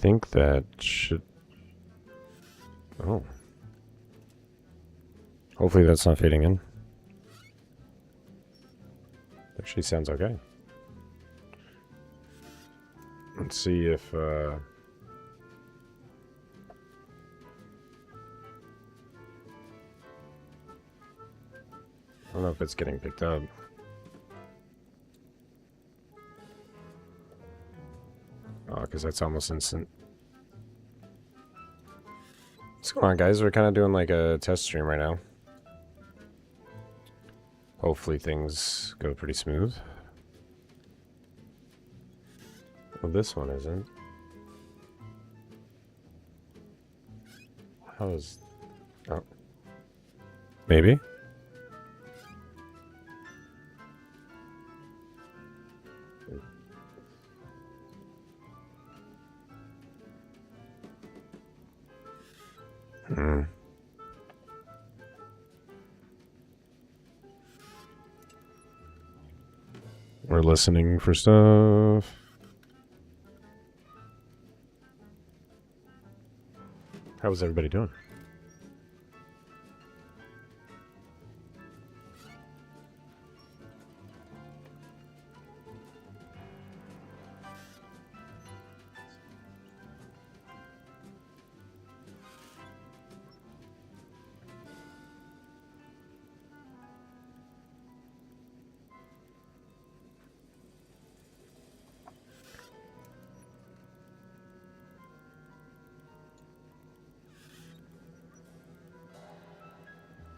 think that should... Oh. Hopefully that's not fading in. Actually sounds okay. Let's see if... I don't know if it's getting picked up. Oh, because that's almost instant. What's going on, guys? We're kind of doing like a test stream right now. Hopefully things go pretty smooth. Well, this one isn't. How is... Oh. Maybe? Hmm. We're listening for stuff. How's everybody doing?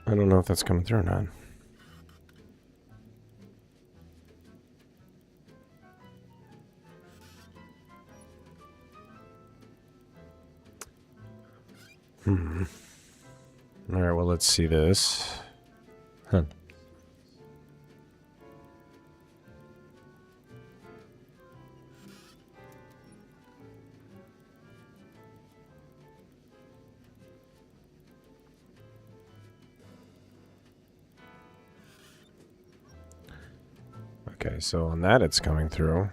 I don't know if that's coming through or not. Alright, well, let's see this. Huh. Okay, so on that it's coming through.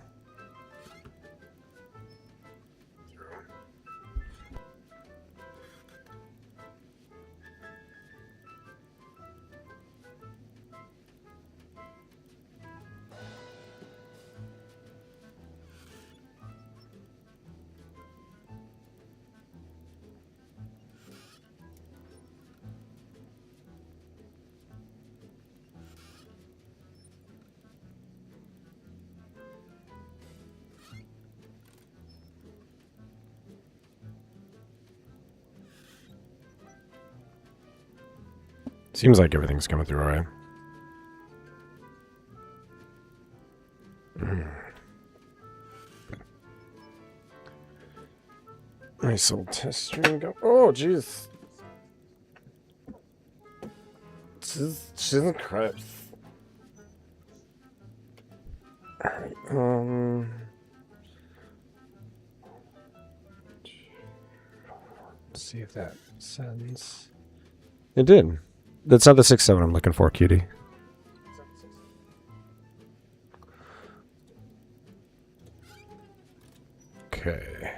Seems like everything's coming through alright. Nice little test stream go. Oh, jeez. Jesus Christ. Alright, let's see if that sends. It did. That's not the 6.7 I'm looking for, cutie. Okay.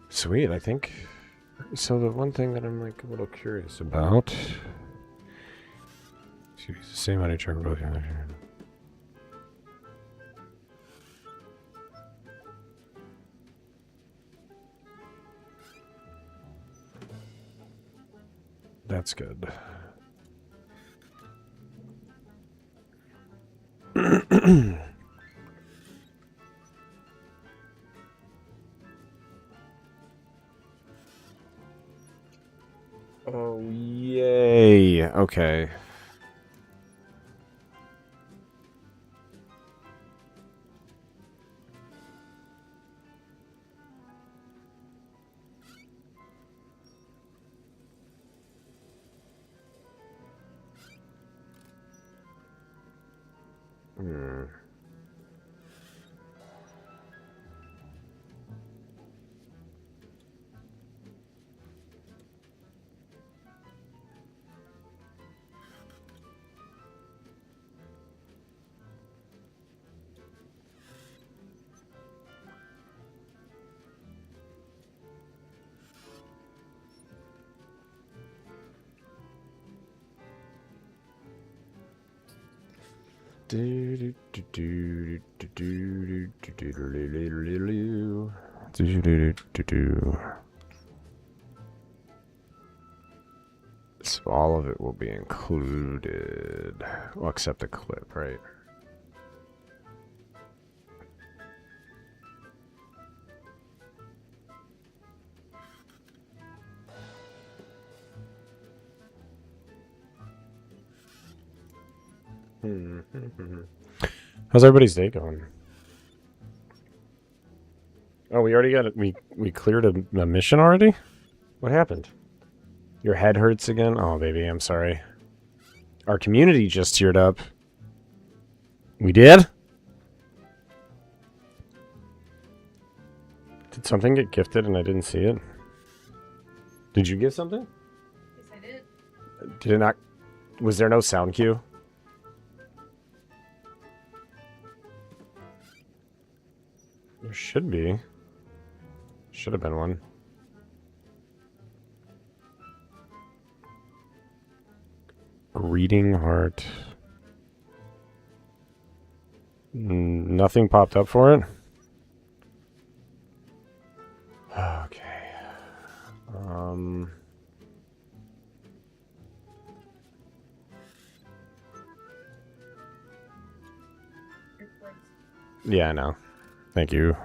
Sweet, I think. So the one thing that I'm like a little curious about. Use the same audio track for both. That's good. Oh, yay. Okay. So all of it will be included. Well, except the clip, right? How's everybody's day going? Oh, we already got it. We cleared a mission already? What happened? Your head hurts again? Oh, baby, I'm sorry. Our community just teared up. We did? Did something get gifted and I didn't see it? Did you get something? Yes, I did. Did it not? Was there no sound cue? There should be. Should have been one. Greeting heart. Nothing popped up for it? Okay. Yeah, I know. Thank you.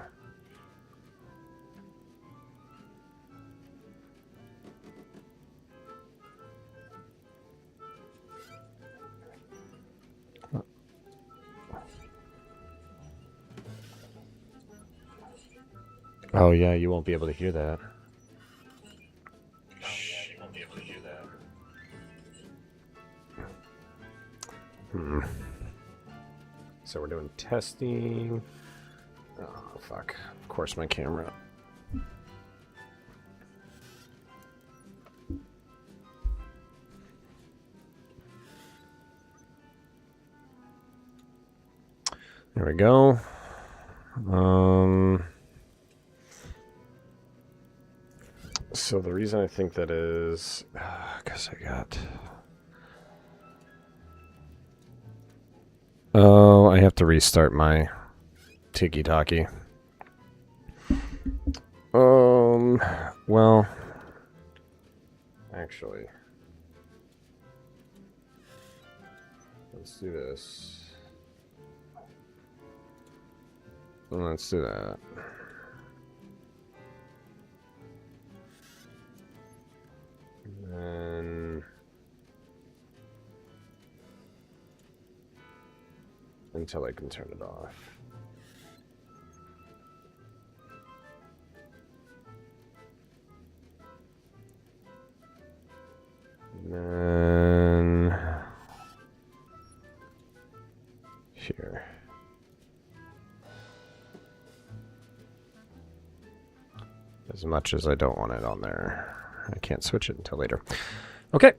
Oh, yeah, you won't be able to hear that. Shh. You won't be able to hear that. So we're doing testing. Oh, fuck. Of course, my camera. There we go. So the reason I think that is, because I got. Oh, I have to restart my tiki-taki. Well, actually, let's do this. Let's do that. And then until I can turn it off. And then here. As much as I don't want it on there, I can't switch it until later. Okay.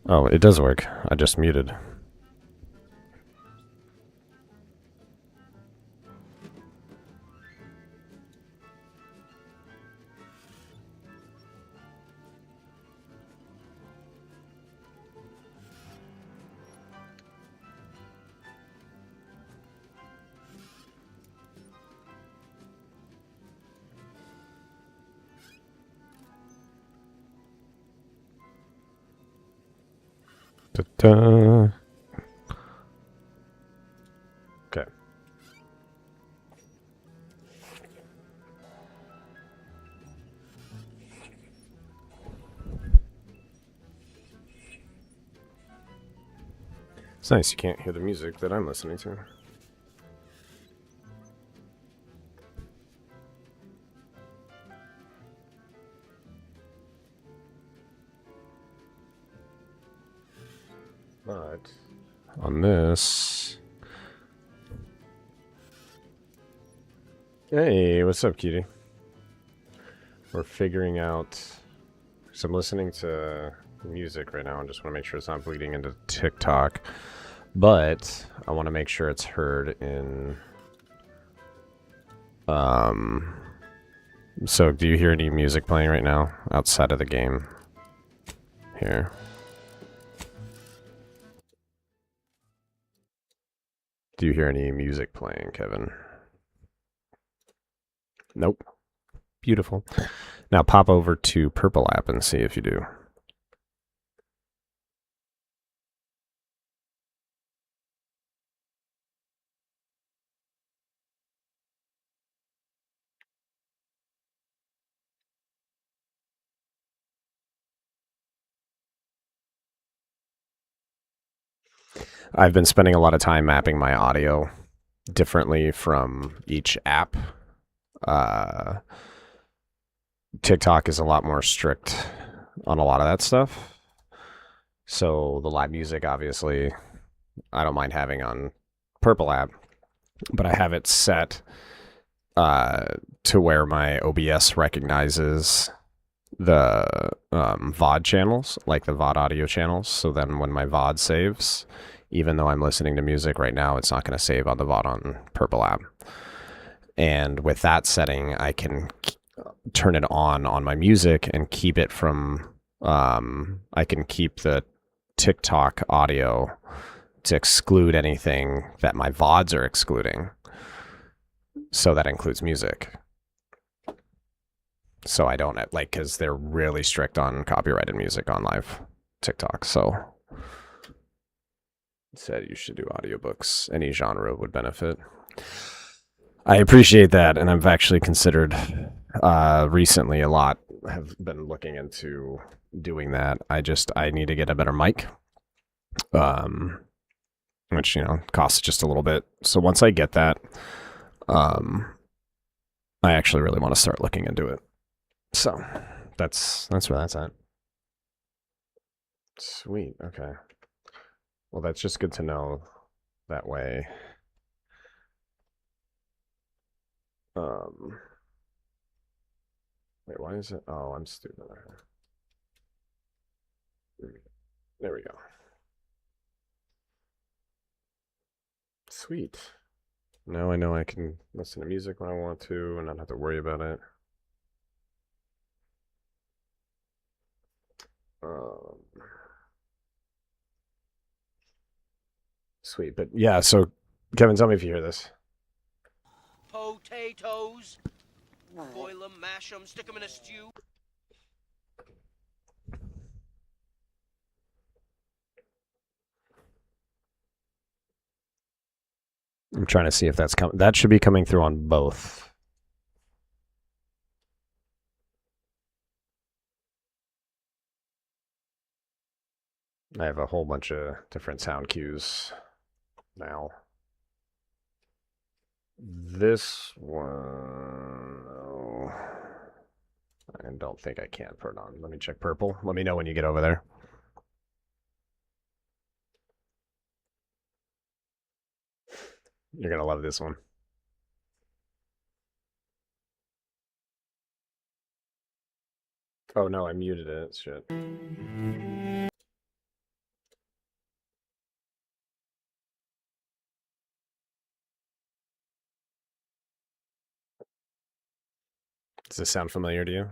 Oh, it does work. I just muted. da. Okay. It's nice you can't hear the music that I'm listening to. But on this... Hey, what's up, cutie? We're figuring out... So I'm listening to music right now and just want to make sure it's not bleeding into TikTok. But I want to make sure it's heard in... So do you hear any music playing right now outside of the game? Here. Do you hear any music playing, Kevin? Nope. Beautiful. Now pop over to Purple app and see if you do. I've been spending a lot of time mapping my audio differently from each app. TikTok is a lot more strict on a lot of that stuff. So the live music, obviously, I don't mind having on Purple app, but I have it set to where my OBS recognizes the VOD channels, like the VOD audio channels. So then when my VOD saves, even though I'm listening to music right now, it's not going to save on the VOD on Purple app. And with that setting, I can turn it on my music and keep it from, I can keep the TikTok audio to exclude anything that my VODs are excluding. So that includes music. So I don't like, because they're really strict on copyrighted music on live TikTok. So said you should do audiobooks. Any genre would benefit. I appreciate that, and I've actually considered recently a lot. Have been looking into doing that. I need to get a better mic, which costs just a little bit. So once I get that, I actually really want to start looking into it. So that's where that's at. Sweet. Okay. Well, that's just good to know. That way. Wait, why is it? Oh, I'm stupid. There we go. Sweet. Now I know I can listen to music when I want to and not have to worry about it. Sweet, but yeah, so Kevin, tell me if you hear this. Potatoes. Boil them, mash them, stick them in a stew. I'm trying to see if that's coming. That should be coming through on both. I have a whole bunch of different sound cues now. This one, oh, I don't think I can put it on. Let me check Purple. Let me know when you get over there. You're gonna love this one. Oh no, I muted it. Shit. Does this sound familiar to you?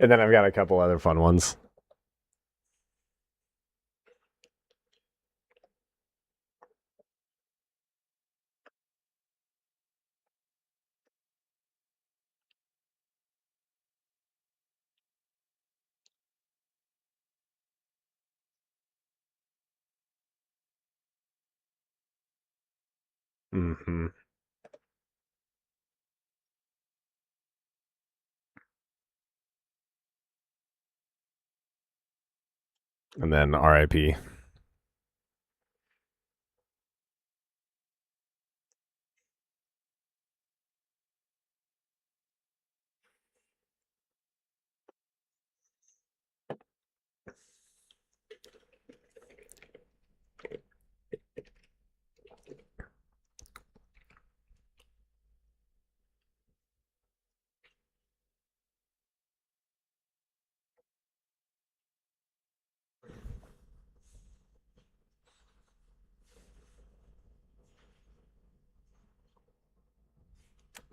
And then I've got a couple other fun ones. Mm-hmm. And then RIP.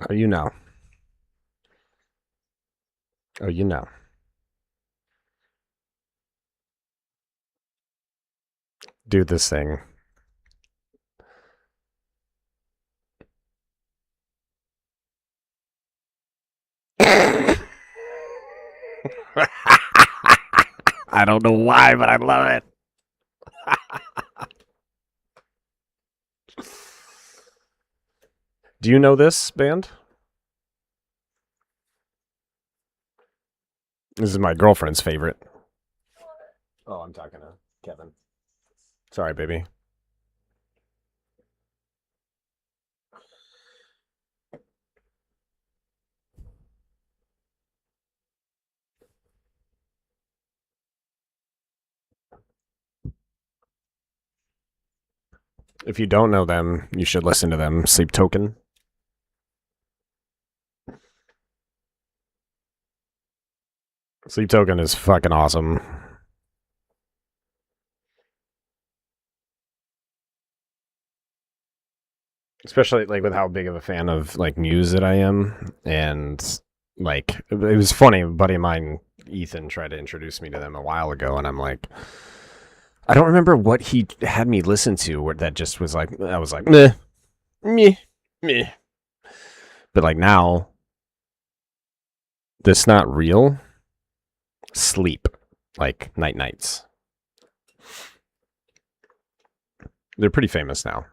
Oh, you know. Oh, you know. Do this thing. I don't know why, but I love it. Do you know this band? This is my girlfriend's favorite. Oh, I'm talking to Kevin. Sorry, baby. If you don't know them, you should listen to them. Sleep Token. Sleep Token is fucking awesome. Especially like with how big of a fan of like Muse that I am, and like it was funny. A buddy of mine, Ethan, tried to introduce me to them a while ago, and I'm like, I don't remember what he had me listen to. Where that just was like, I was like, meh, meh, meh. But like now, this not real. Sleep, like Night Nights. They're pretty famous now,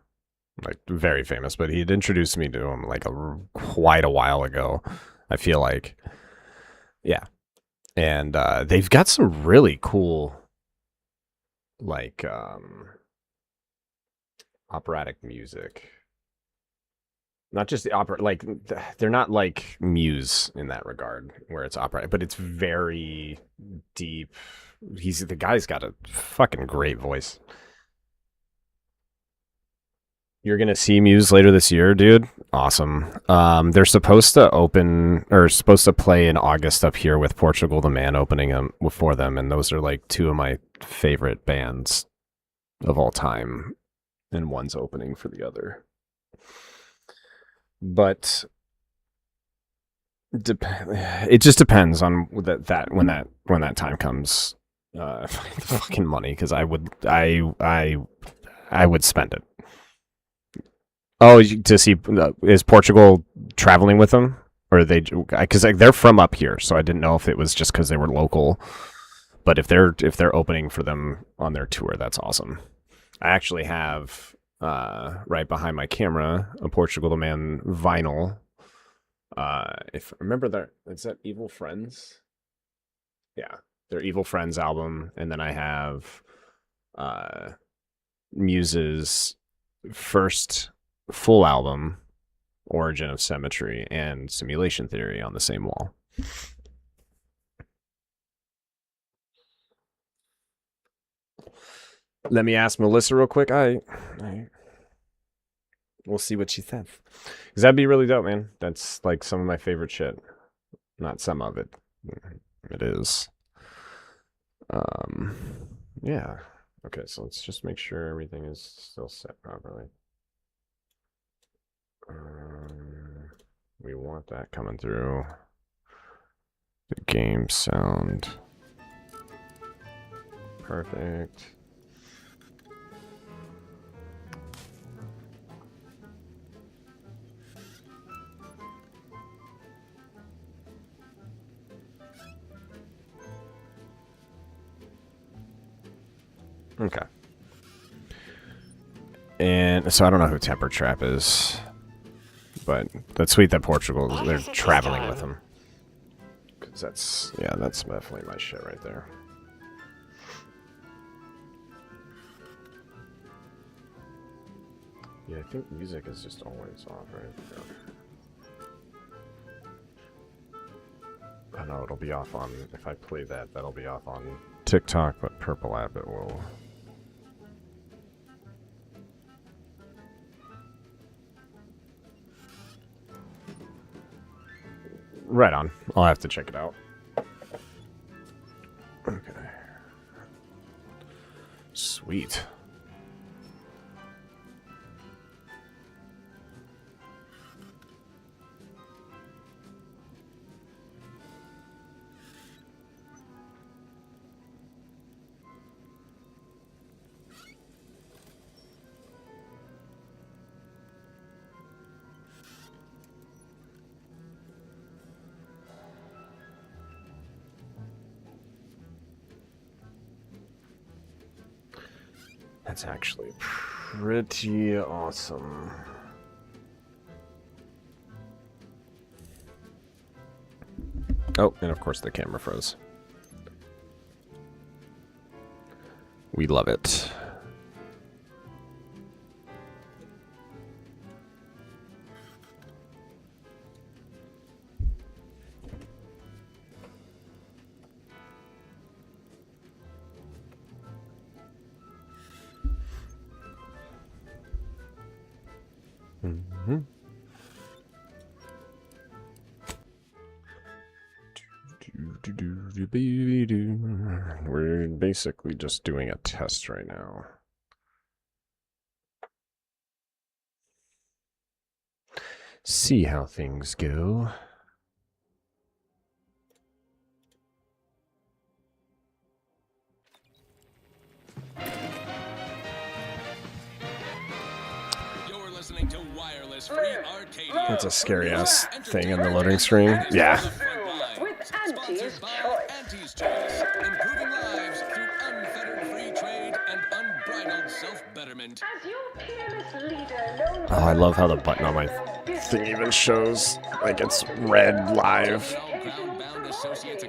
like very famous. But he had introduced me to them like quite a while ago. I feel like, yeah, and they've got some really cool, like operatic music. Not just the opera, like they're not like Muse in that regard, where it's operatic, but it's very deep. The guy's got a fucking great voice. You're gonna see Muse later this year, dude. Awesome. They're supposed to open or supposed to play in August up here with Portugal the Man opening them for them, and those are like two of my favorite bands of all time, and one's opening for the other. But it just depends on when that time comes. Fucking money, because I would spend it. Oh, to see is Portugal traveling with them, or are they? Because like, they're from up here, so I didn't know if it was just because they were local. But if they're opening for them on their tour, that's awesome. I actually have right behind my camera a Portugal the Man vinyl. If remember that, is that Evil Friends? Yeah, their Evil Friends album, and then I have uh, Muse's first full album, Origin of Symmetry, and Simulation Theory on the same wall. Let me ask Melissa real quick. We'll see what she says. Because that'd be really dope, man. That's like some of my favorite shit. Not some of it. It is. Um, yeah. Okay, so let's just make sure everything is still set properly. We want that coming through. The game sound. Perfect. Okay. And so I don't know who Temper Trap is, but that's sweet that Portugal, they're traveling with him. Cause that's, yeah, that's definitely my shit right there. Yeah, I think music is just always off, right? Yeah. I know it'll be off on, if I play that, that'll be off on TikTok, but Purple app it will. Right on. I'll have to check it out. Okay. Sweet. That's actually pretty awesome. Oh, and of course the camera froze. We love it. Mm-hmm. We're basically just doing a test right now. See how things go. That's a scary ass thing in the loading screen. Yeah. With Auntie's Choice. Improving lives through unfettered free trade and unbridled self-betterment. As your peerless leader, known Oh, I love how the button on my thing even shows like it's red live.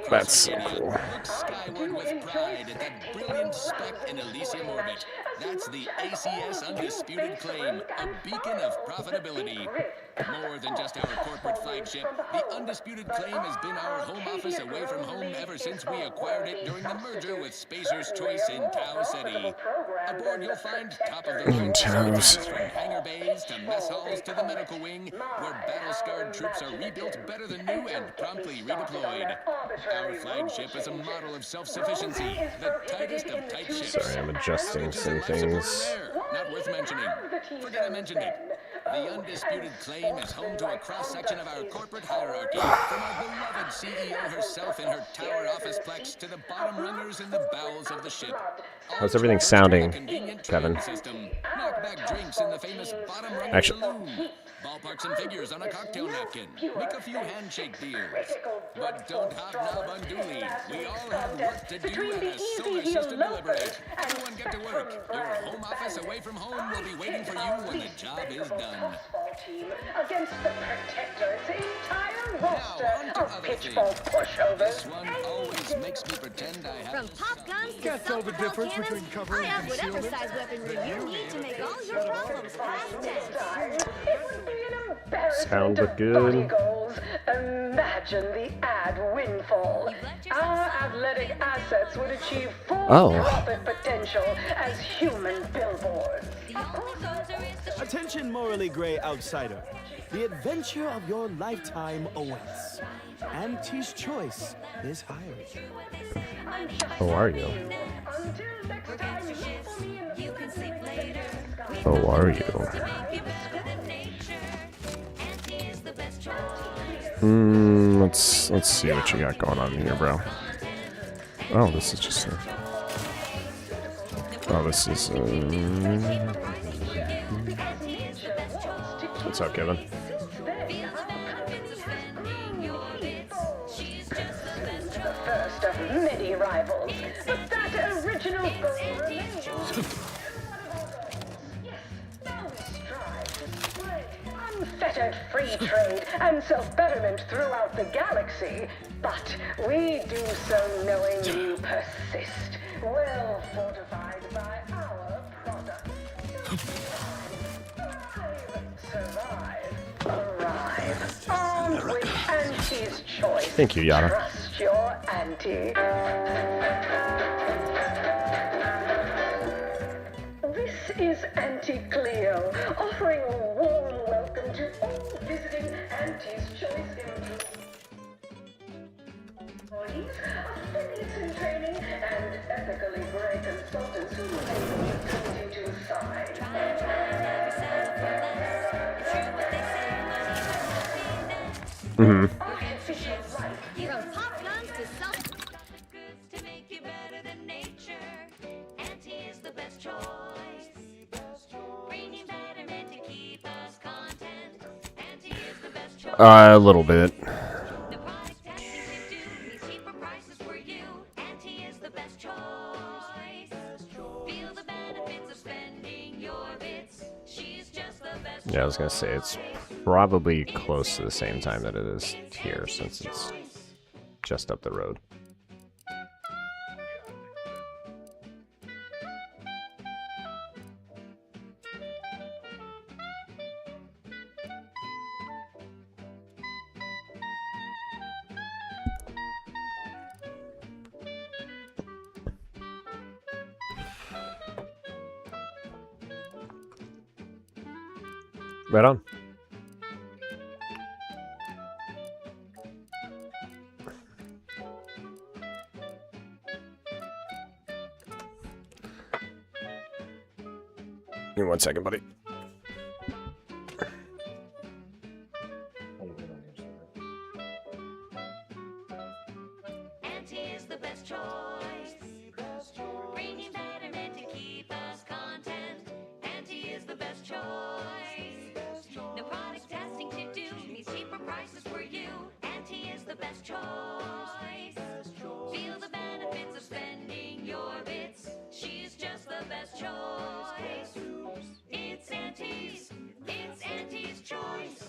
That's so cool. Look skyward with pride at that brilliant speck in Elysium orbit. That's the ACS Undisputed Claim, a beacon of profitability. More than just our corporate flagship, the Undisputed Claim has been our home office away from home ever since we acquired it during the merger with Spacer's Choice in Tau City. Aboard, you'll find top-of-the-line Taos. from hangar bays to mess halls to the medical wing, where battle-scarred troops are rebuilt better than new and promptly redeployed. Our flagship is a model of self-sufficiency, the tightest of tight ships. Sorry, I'm adjusting some things. Not worth mentioning. Forget I mentioned it. The Undisputed Claim is home to a cross-section of our corporate hierarchy, from our beloved CEO herself in her tower officeplex to the bottom runners in the bowels of the ship. How's everything sounding, Kevin? Knockback drinks in the famous bottom runner Actually- saloon. Ballparks and figures on a cocktail napkin. Make a few handshake deals. But don't hobnob unduly. We all have work to do and a solar system to liberate. Everyone get to work. Your home office away from home will be waiting for you when the job is done. team against the Protector's entire Now, roster on to of other pitchball things. pushovers. This one always makes me pretend I have From pop guns to Can't tell the self-propelled difference cannons, between cover I and have whatever concealment. size weaponry you need to make all your problems past tense. It would be an embarrassment Sound to look good. body goals. Imagine the ad windfall. Our athletic assets would achieve full profit potential as human billboards. The only loser is the Attention, morally gray outsider. The adventure of your lifetime awaits. Auntie's Choice is hiring. How are you? Until next time, look for me in the you can sleep later. How are you? Make you better than nature. Auntie is the best choice. Let's see what you got going on here, bro. Oh, this is just. Oh, this is. What's up, Kevin? The first of many rivals, but that original goal remains. Now we strive to display unfettered free trade and self-betterment throughout the galaxy, but we do so knowing you persist, well fortified by our products. Survive, arrive, armed with Auntie's choice. Thank you, Yada. Trust your Auntie. This is Auntie Cleo, offering a warm welcome to all visiting Auntie's Choice employees, affiliates in training, and ethically gray consultants who may be turning to the side. Artificial life. From pop guns to self goods to make you better than nature. Auntie is the best choice. Bringing betterment to keep us content. Auntie is the best choice. A little bit. The product testing to do means cheaper prices for you. Auntie is the best choice. Feel the benefits of spending your bits. She's just the best Yeah, I was gonna say it's probably close to the same time that it is here, since it's just up the road. Right on. Give me 1 second, buddy. Auntie is the best choice. Bringing betterment to keep us content. Auntie is the best choice. No product testing to do means cheaper prices for you. Auntie is the best choice. Feel the benefits of spending your bits. She's just the best choice. It's Auntie's choice.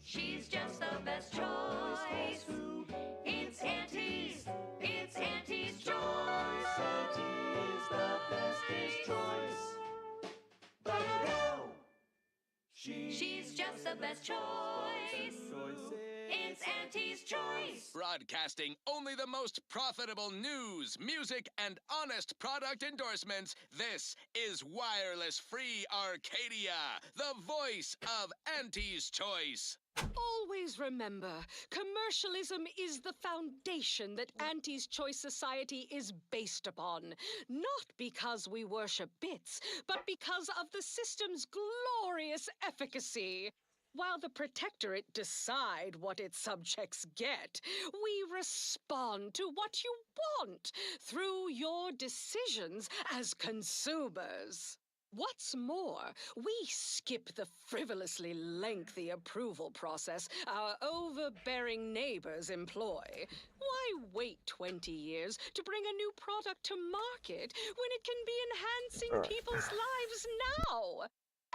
She's just the best choice. It's Auntie's choice. Auntie's the bestest choice. But no, she's just the best choice. It's Auntie's choice. Broadcasting only the most profitable news, music, and honest product endorsements. This is Wireless Free Arcadia, the voice of Auntie's Choice. Always remember, commercialism is the foundation that Auntie's Choice Society is based upon. Not because we worship bits, but because of the system's glorious efficacy. While the Protectorate decide what its subjects get, we respond to what you want through your decisions as consumers. What's more, we skip the frivolously lengthy approval process our overbearing neighbors employ. Why wait 20 years to bring a new product to market when it can be enhancing people's lives now?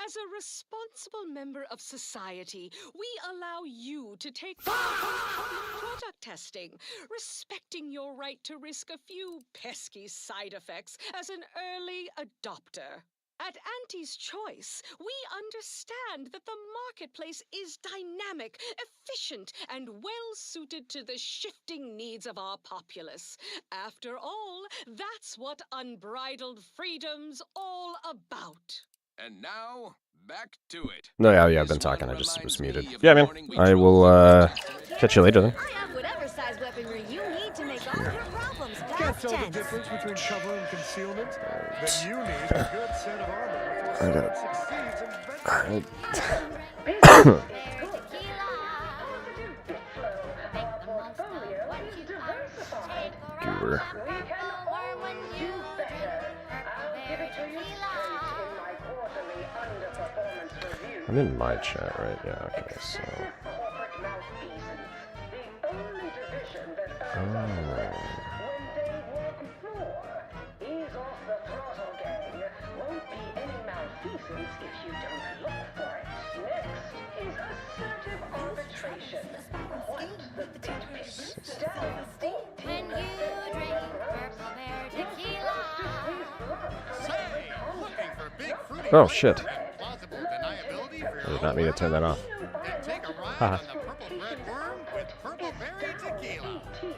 As a responsible member of society, we allow you to take part in public product testing, respecting your right to risk a few pesky side effects as an early adopter. At Auntie's Choice, we understand that the marketplace is dynamic, efficient, and well suited to the shifting needs of our populace. After all, that's what unbridled freedom's all about. And now, back to it. No, yeah, I've been This talking. one I just was reminds muted. me of Yeah, the man. morning we I drove will through catch you later then. I have whatever size weaponry you need to make all your problems Can't past tell the tense. difference between cover and concealment? Then you need a good set of armor before I someone got- succeeds in venturing. Goober. We can always do better. I'll give it to you straight in my quarterly underperformance review. I'm in my chat, right? Yeah, okay, so. Corporate malfeasance. The only division that earns Oh. when they work floor. Ease off the throttle, gang. Won't be any malfeasance if you don't look for it. Next is assertive arbitration. Quite the beat. Down 14 When you drink Purple Bear tequila. Oh, shit. Plausible deniability for I your did not mean to turn that off. Then take a ride Haha. on the Purple Bread Worm with Purple Berry Tequila. 18%.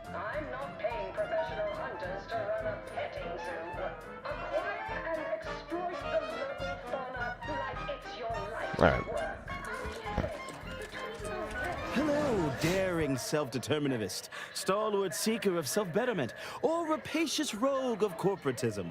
I'm not paying professional hunters to run a petting zoo. Acquire and exploit the local fauna like it's your life. Alright. Hello, daring self-determinativist, stalwart seeker of self-betterment, or rapacious rogue of corporatism.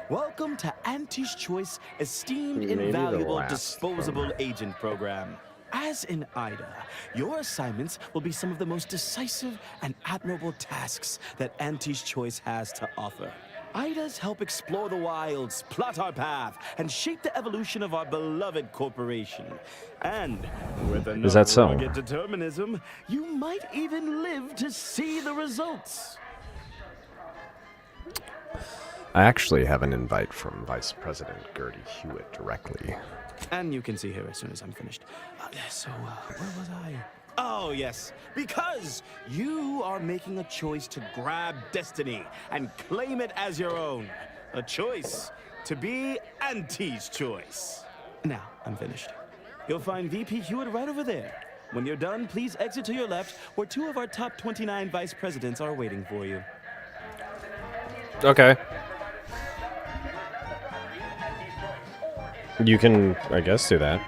Welcome to Auntie's Choice Esteemed Maybe the Invaluable last Disposable Agent Program. As in IDA, your assignments will be some of the most decisive and admirable tasks that Auntie's Choice has to offer. IDAs help explore the wilds, plot our path, and shape the evolution of our beloved corporation. And with enough that so? rugged determinism, you might even live to see the results. I actually have an invite from Vice President Gertie Hewitt directly. And you can see her as soon as I'm finished. Where was I? Oh, yes. Because you are making a choice to grab destiny and claim it as your own. A choice to be Auntie's Choice. Now, I'm finished. You'll find VP Hewitt right over there. When you're done, please exit to your left, where 2 of our top 29 vice presidents are waiting for you. Okay. You can, I guess, do that.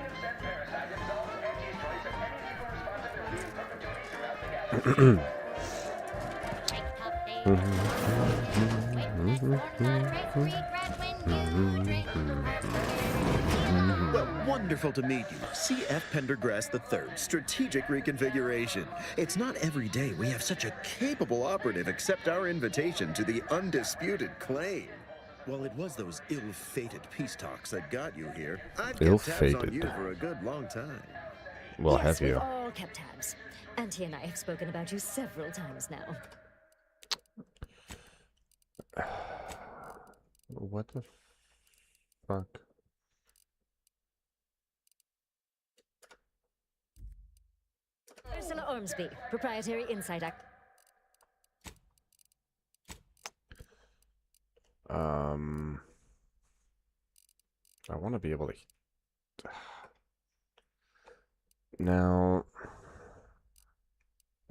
Well, wonderful to meet you. CF Pendergrass III, Strategic Reconfiguration. It's not every day we have such a capable operative accept our invitation to the undisputed claim. Well, it was those ill-fated peace talks that got you here. I've kept tabs on Ill-fated. you for a good long time. Well, Yes, have you? we've all kept tabs. Auntie and I have spoken about you several times now. What the fuck? Ursula Ormsby, Proprietary Insight Act. I want to be able to. Now.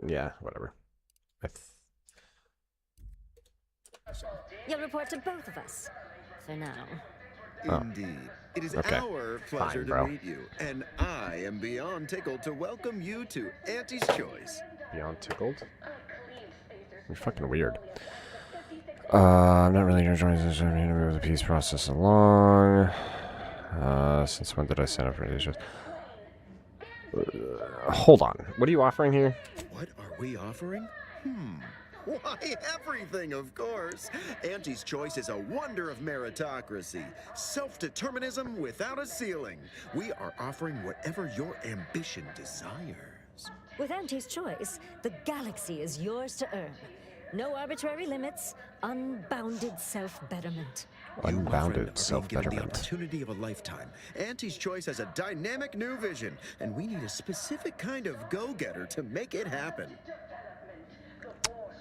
Yeah, whatever. You'll report to both of us. For now. Oh. Indeed. It is Okay. our pleasure Fine, to bro. meet you, and I am beyond tickled to welcome you to Auntie's Choice. Beyond tickled? You're fucking weird. I'm not really enjoying this. I'm going to move the peace process along. Since when did I sign up for these shows? Hold on. What are you offering here? What are we offering? Why, everything, of course. Auntie's Choice is a wonder of meritocracy. Self-determinism without a ceiling. We are offering whatever your ambition desires. With Auntie's Choice, the galaxy is yours to earn. No arbitrary limits, unbounded self-betterment. My friend, Unbounded are being given the self-betterment. opportunity of a lifetime. Auntie's Choice has a dynamic new vision, and we need a specific kind of go-getter to make it happen.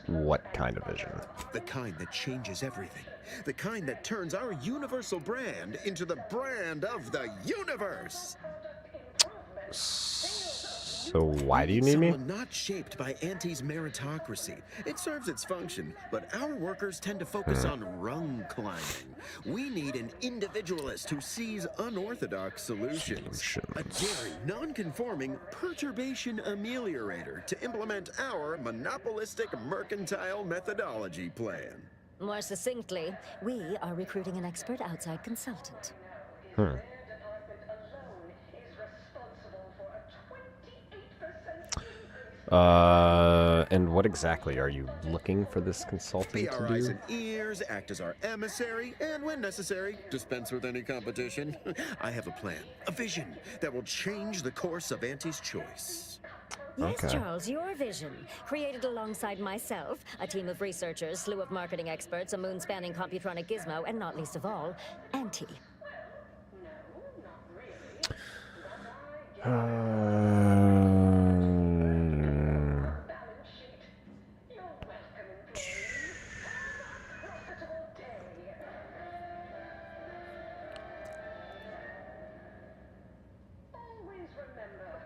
What kind of vision? The kind that changes everything. The kind that turns our universal brand into the brand of the universe. So why do you need me? Someone not shaped by Auntie's meritocracy. It serves its function, but our workers tend to focus on rung climbing. We need an individualist who sees unorthodox solutions. A daring, non-conforming perturbation ameliorator to implement our monopolistic mercantile methodology plan. More succinctly, we are recruiting an expert outside consultant. And what exactly are you looking for this consultant Be to our eyes do? and ears, act as our emissary, and when necessary, dispense with any competition. I have a plan, a vision that will change the course of Auntie's Choice. Yes, Okay. Charles, your vision. Created alongside myself, a team of researchers, slew of marketing experts, a moon-spanning computronic gizmo, and not least of all, Auntie.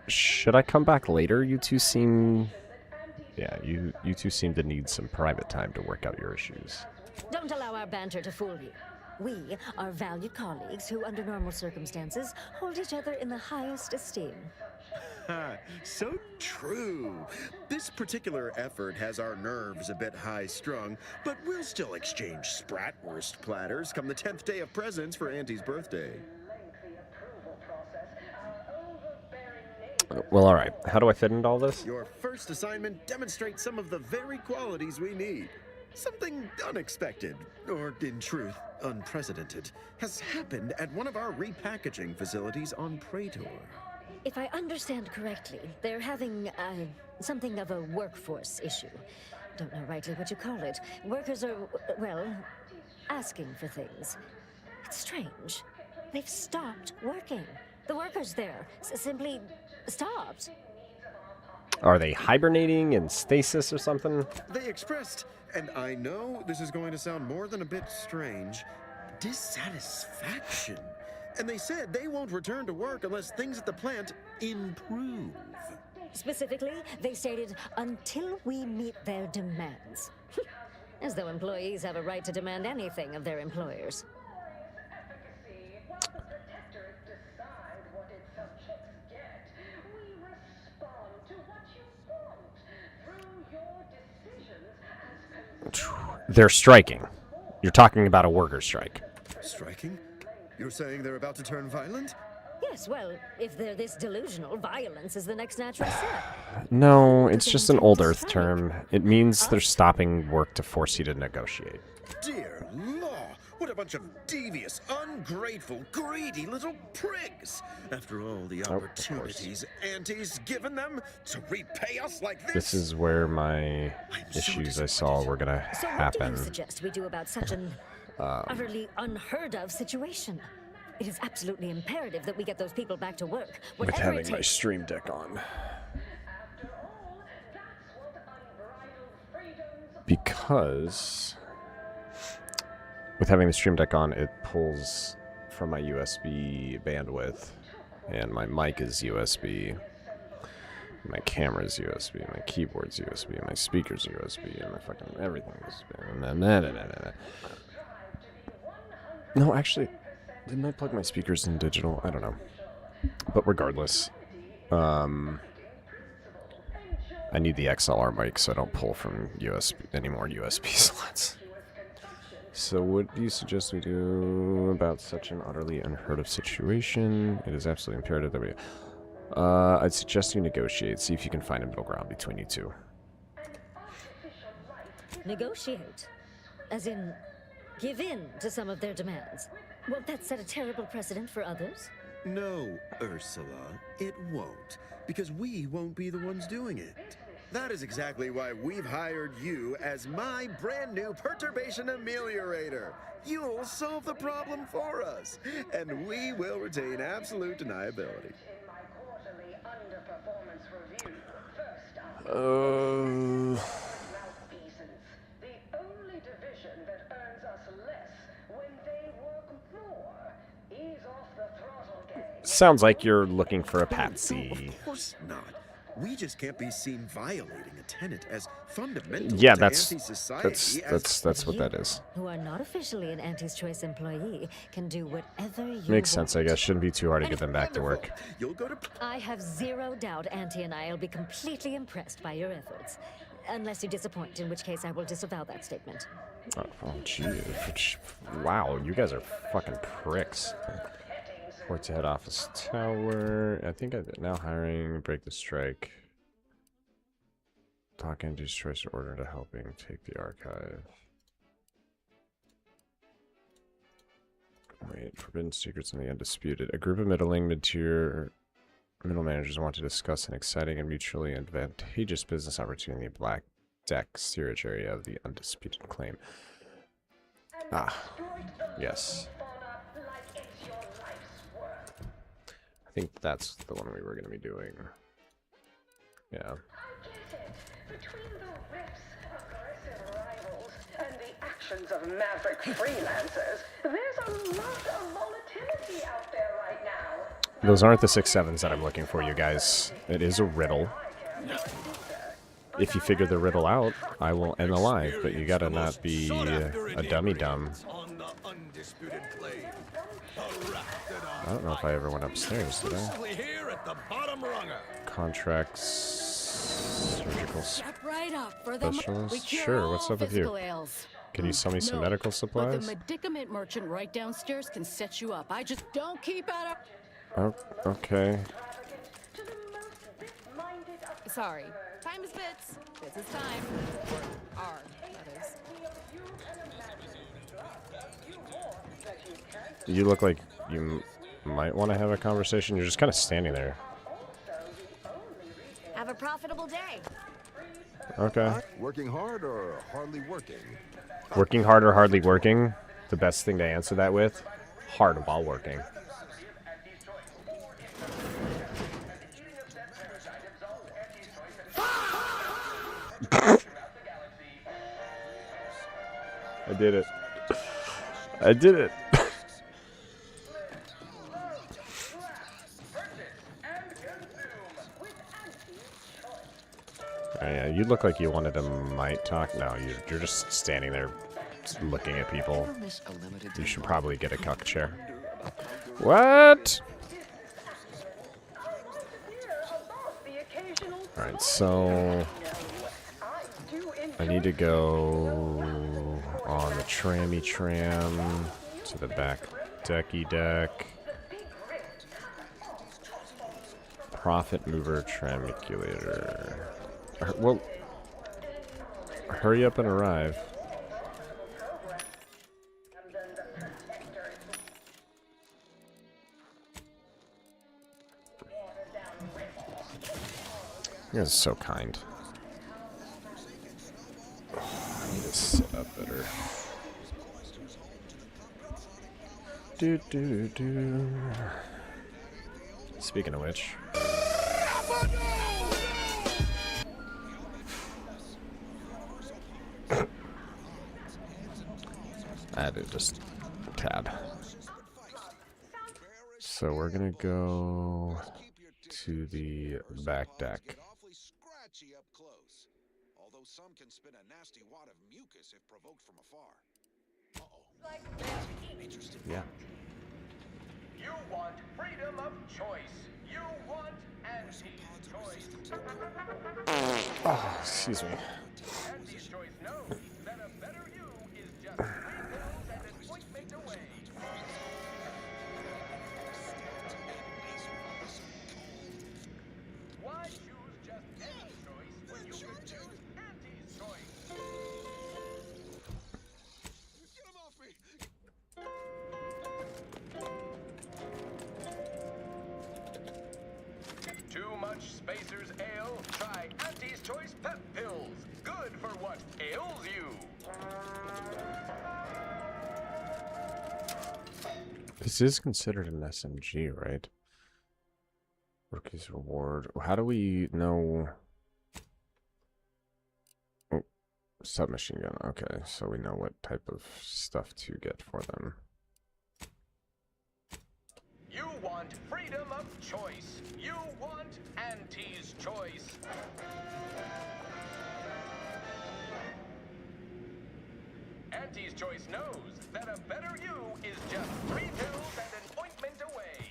Should I come back later? You two seem... Yeah, you two seem to need some private time to work out your issues. Don't allow our banter to fool you. We are valued colleagues who, under normal circumstances, hold each other in the highest esteem. So true. This particular effort has our nerves a bit high-strung, but we'll still exchange Spratwurst platters come the 10th day of presents for Auntie's birthday. Well, alright. How do I fit into all this? Your first assignment demonstrates some of the very qualities we need. Something unexpected, or in truth, unprecedented, has happened at one of our repackaging facilities on Praetor. If I understand correctly, they're having, something of a workforce issue. Don't know rightly what you call it. Workers are, well, asking for things. It's strange. They've stopped working. The workers there simply stopped. Are they hibernating in stasis or something? They expressed, and I know this is going to sound more than a bit strange, dissatisfaction. And they said they won't return to work unless things at the plant improve. Specifically, they stated, until we meet their demands. As though employees have a right to demand anything of their employers. They're striking. You're talking about a worker strike. Striking? You're saying they're about to turn violent? Yes, well, if they're this delusional, violence is the next natural step. No, it's just an old Earth term. It means they're stopping work to force you to negotiate. Dear law, what a bunch of devious, ungrateful, greedy little prigs! After all the Oh, of course. opportunities Auntie's given them to repay us like this. This is where my so issues I saw were gonna So what do happen. you suggest we do about such an utterly unheard of situation? It is absolutely imperative that we get those people back to work. With Whatever it having my takes. stream deck on. Because with having the stream deck on, it pulls from my USB bandwidth, and my mic is USB, my camera's USB, my keyboard's USB, my speaker's USB, and my fucking everything is USB. No, actually, didn't I plug my speakers in digital? I don't know. But regardless, I need the XLR mic so I don't pull from USB any more USB slots. So what do you suggest we do about such an utterly unheard of situation? It is absolutely imperative that we... I'd suggest you negotiate. See if you can find a middle ground between you two. Negotiate. As in, give in to some of their demands. Won't that set a terrible precedent for others? No, Ursula, it won't. Because we won't be the ones doing it. That is exactly why we've hired you as my brand new perturbation ameliorator. You'll solve the problem for us, and we will retain absolute deniability. In my quarterly underperformance review, first up, mouthpieces. The only division that earns us less when they work more. Ease off the throttle, gang. Sounds like you're looking for a patsy. Of course not. We just can't be seen violating a tenet as fundamental Yeah, to that's anti-society that's what You, that is. who are not officially an Auntie's Choice employee, can do whatever you Makes sense, I want. guess. Shouldn't be too hard to get them back to work. You'll go to I have zero doubt Auntie and I will be completely impressed by your efforts. Unless you disappoint, in which case I will disavow that statement. Oh, jeez. Wow, you guys are fucking pricks. Report to head office tower. I think now hiring, break the strike. Talk Auntie's Choice order to helping take the archive. Wait, forbidden secrets in the undisputed. A group of mid-tier middle managers want to discuss an exciting and mutually advantageous business opportunity in the Black Deck steerage area of the undisputed claim. Ah, yes. I think that's the one we were going to be doing. Yeah. I get it. Between the rifts, aggressive rivals, and the actions of maverick freelancers, there's a lot of volatility out there right now. Those aren't the 6-7s that I'm looking for, you guys. It is a riddle. If you figure the riddle out, I will end the live, but you gotta not be a dummy-dumb. On the undisputed claim. I don't know if I ever went upstairs, did I? Exclusively here at the bottom runger. Contracts... Surgical Step right up for the specialist? Sure, what's up with you? Ails. Can you sell me some No, medical But supplies? the medicament merchant right downstairs can set you up. I just don't keep out Oh, okay. of... Sorry. Time is bits. Bits is time. Or are, that is. You look like you might want to have a conversation. You're just kind of standing there. Have a profitable day. Okay. Working hard or hardly working? Working hard or hardly working? The best thing to answer that with? Hard while working. I did it. I did it. Yeah, you look like you wanted to might talk. No, you're just standing there just looking at people. You should probably get a cuck chair. What? Alright, so... I need to go on the trammy tram to the back decky deck. Profit mover tramiculator. Well, hurry up and arrive. You guys are so kind. I need to sit up better. Do. Speaking of which. Added just a tad. So we're gonna go to the back deck. Although some can spit a nasty wad of mucus if provoked from afar. Interesting. Yeah. You want freedom of choice. You want anti-choice. Oh, excuse me. Anti-choice knows that a better you is just 3 pills and an ointment away. Why choose just any choice when you can choose anti-choice? Get him off me! Too much Spacer's Ale? Try Auntie's Choice Pep pills. Good for what ails you. This is considered an SMG, right? Rookie's reward. How do we know? Oh, submachine gun. Okay, so we know what type of stuff to get for them. You want freedom of choice. You want Auntie's choice. Auntie's choice knows that a better you is just 3 pills and an ointment away.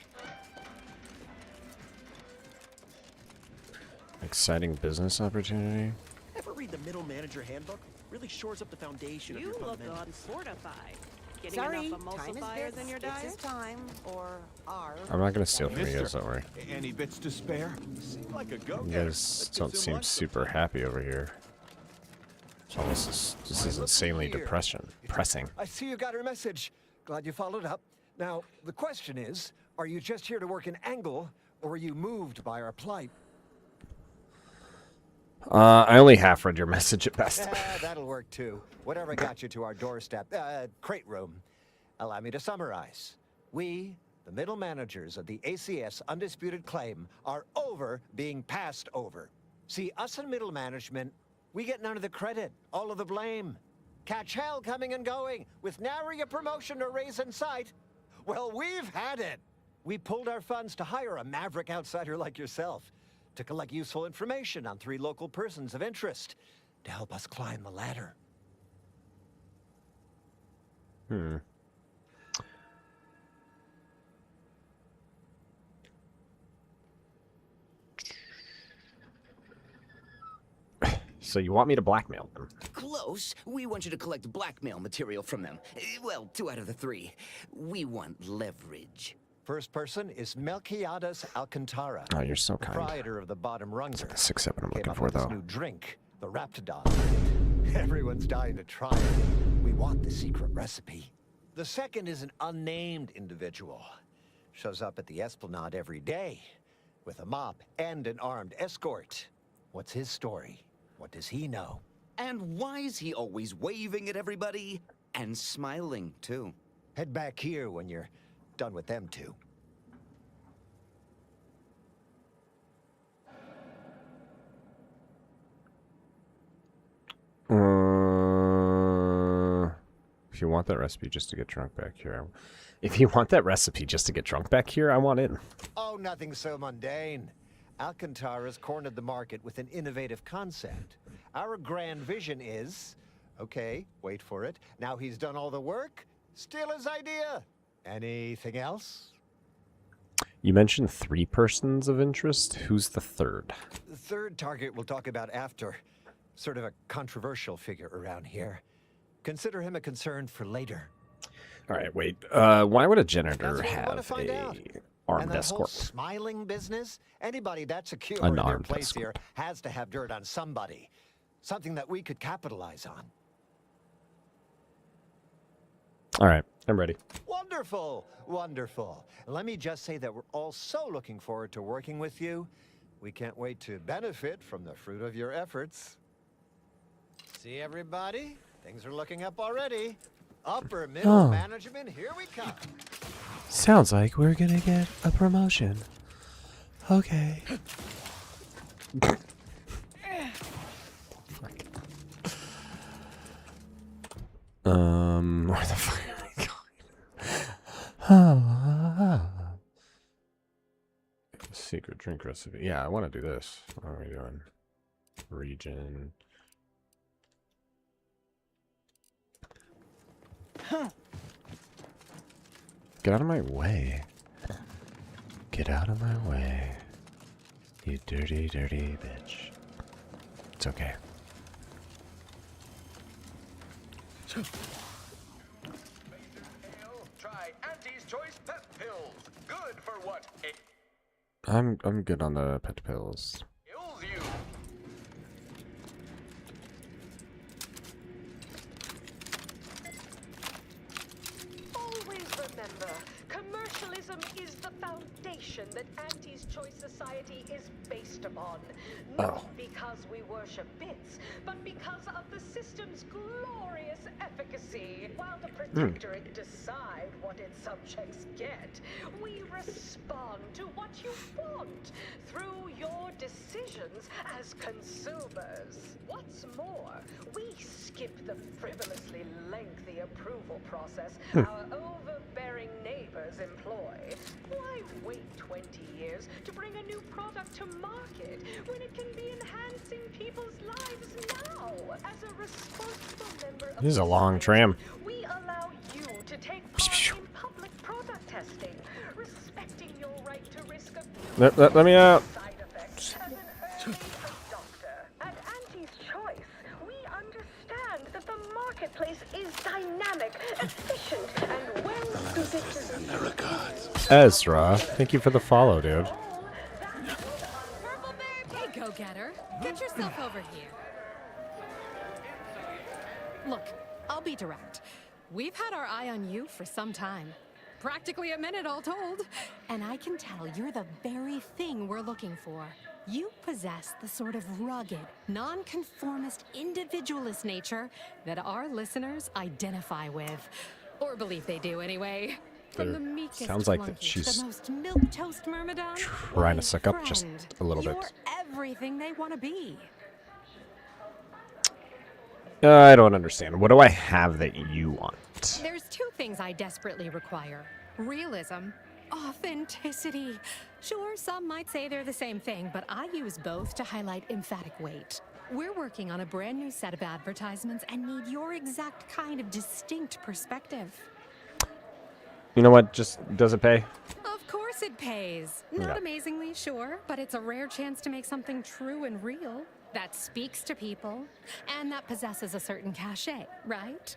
Exciting business opportunity. Ever read the Middle Manager Handbook? Really shores up the foundation of You your look fundamentals. unfortified. Getting Sorry, enough time is emulsifiers in your bits. diet? It's his time, or our. I'm not gonna steal from you guys, don't worry. Any bits to spare? Seem like a You go-getter. guys don't seem super happy over here. This is insanely pressing. I see you got her message. Glad you followed up. Now, the question is, are you just here to work in Angle, or were you moved by our plight? I only half read your message at best. That'll work too. Whatever got you to our doorstep, crate room. Allow me to summarize. We, the middle managers of the ACS Undisputed Claim, are over being passed over. See, us in middle management, we get none of the credit, all of the blame. Catch hell coming and going, with nary a promotion or raise in sight. Well, we've had it. We pulled our funds to hire a maverick outsider like yourself, to collect useful information on 3 local persons of interest, to help us climb the ladder. So you want me to blackmail them? Close. We want you to collect blackmail material from them. Well, 2 out of the 3. We want leverage. First person is Melquiades Alcantara. Oh, you're so kind. Proprietor of the Bottom Runger. The 6-7 I'm Came looking up for, with this though. new drink, the Raptidon. Everyone's dying to try it. We want the secret recipe. The second is an unnamed individual. Shows up at the Esplanade every day with a mop and an armed escort. What's his story? What does he know? And why is he always waving at everybody? And smiling, too. Head back here when you're done with them two. If you want that recipe just to get drunk back here, if you want that recipe just to get drunk back here, I want in. Oh, nothing so mundane. Alcantara's cornered the market with an innovative concept. Our grand vision is, okay, wait for it. Now he's done all the work, steal his idea. Anything else? You mentioned 3 persons of interest. Who's the third? The third target we'll talk about after. Sort of a controversial figure around here. Consider him a concern for later. All right, wait. Why would a janitor That's what we wanna have find out. a armed And that whole escort? smiling business? Anybody that's secure An in their armed place escort. here has to have dirt on somebody. Something that we could capitalize on. All right, I'm ready. Wonderful, wonderful. Let me just say that we're all so looking forward to working with you. We can't wait to benefit from the fruit of your efforts. See, everybody? Things are looking up already. Upper middle Oh. management, here we come. Sounds like we're gonna get a promotion. Okay. Where the fuck are we going? Secret drink recipe. Yeah, I want to do this. What are we doing? Region. Get out of my way. Get out of my way. You dirty, dirty bitch. It's okay. Try Auntie's Choice Pep Pills. Good for what I'm good on the pet pills. ails you. Always remember, commercialism Commercialism is the foundation that Auntie's Choice Society is based upon. Oh. Not because we worship bits, but because of the system's glorious efficacy. While the Protectorate decide what its subjects get, we respond to what you want through your decisions as consumers. What's more, we skip the frivolously lengthy approval process our overbearing neighbors employ. Why wait 20 years to bring a new product to market when it can be enhancing people's lives now? As a responsible member of This is a long tram. we allow you to take part in public product testing, respecting your right to risk a few Let me out. side effects as an early adopter. At Auntie's Choice, we understand that the marketplace is dynamic, efficient, and well-suited to Ezra, thank you for the follow, dude. Hey, go-getter. Get yourself over here. Look, I'll be direct. We've had our eye on you for some time. Practically a minute, all told. And I can tell you're the very thing we're looking for. You possess the sort of rugged, nonconformist, individualist nature that our listeners identify with. Or believe they do, anyway. From the meekest Sounds like that flunky to she's the most milquetoast myrmidon. trying to suck up just Friend, a little bit. You're everything they want to be. I don't understand. What do I have that you want? There's two things I desperately require. Realism, authenticity. Sure, some might say they're the same thing, but I use both to highlight emphatic weight. We're working on a brand new set of advertisements and need your exact kind of distinct perspective. You know what? Just does it pay? Of course it pays. Not Yeah. amazingly, sure, but it's a rare chance to make something true and real that speaks to people and that possesses a certain cachet, right?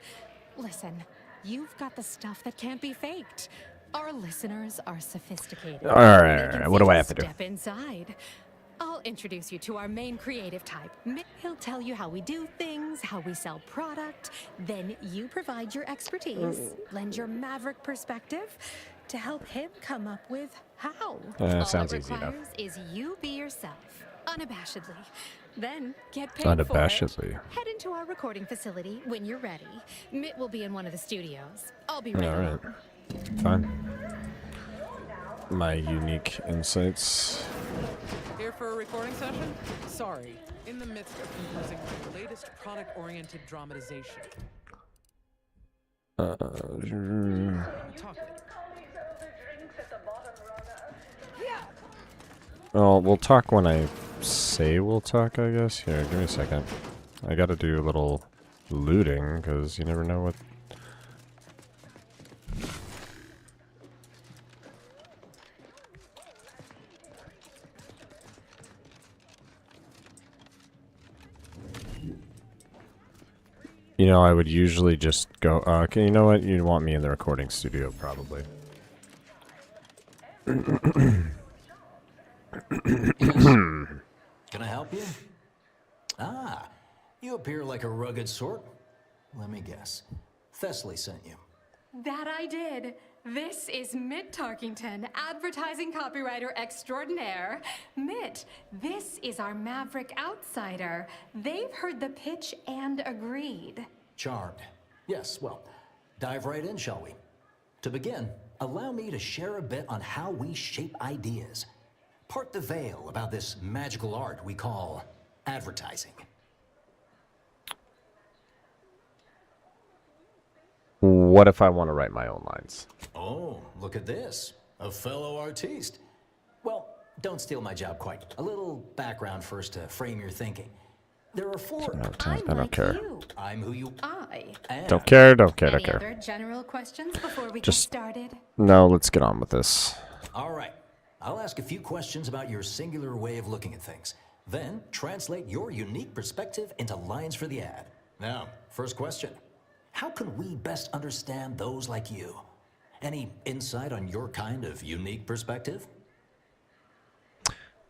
Listen, you've got the stuff that can't be faked. Our listeners are sophisticated. All right, They can what do see I you have to do? Step inside. I'll introduce you to our main creative type. He'll tell you how we do things, how we sell product. Then you provide your expertise, lend your maverick perspective to help him come up with how. All sounds it easy enough. requires is you be yourself, unabashedly. Then get paid Unabashedly. for it. Head into our recording facility when you're ready. Mitt will be in one of the studios. I'll be All right. right. Fine. My unique insights. Here for a recording session? Sorry, in the midst of composing my latest product-oriented dramatization. Well, we'll talk when I say we'll talk, I guess. Here, give me a second. I gotta do a little looting, because you never know what... You know, I would usually just go... okay, you know what? You want me in the recording studio, probably. Can I help you? Ah, you appear like a rugged sort. Let me guess. Thessaly sent you. That I did. This is Mitt Tarkington, advertising copywriter extraordinaire. Mitt, this is our maverick outsider. They've heard the pitch and agreed. Charmed. Yes, well, dive right in, shall we? To begin, allow me to share a bit on how we shape ideas. Part the veil about this magical art we call advertising. What if I want to write my own lines? Oh, look at this. A fellow artiste. Well, don't steal my job quite. A little background first to frame your thinking. There are four... I don't care. I'm who you... I. Don't care, don't Any care. other general questions before we Just- get started? No, let's get on with this. All right. I'll ask a few questions about your singular way of looking at things. Then, translate your unique perspective into lines for the ad. Now, first question. How can we best understand those like you? Any insight on your kind of unique perspective?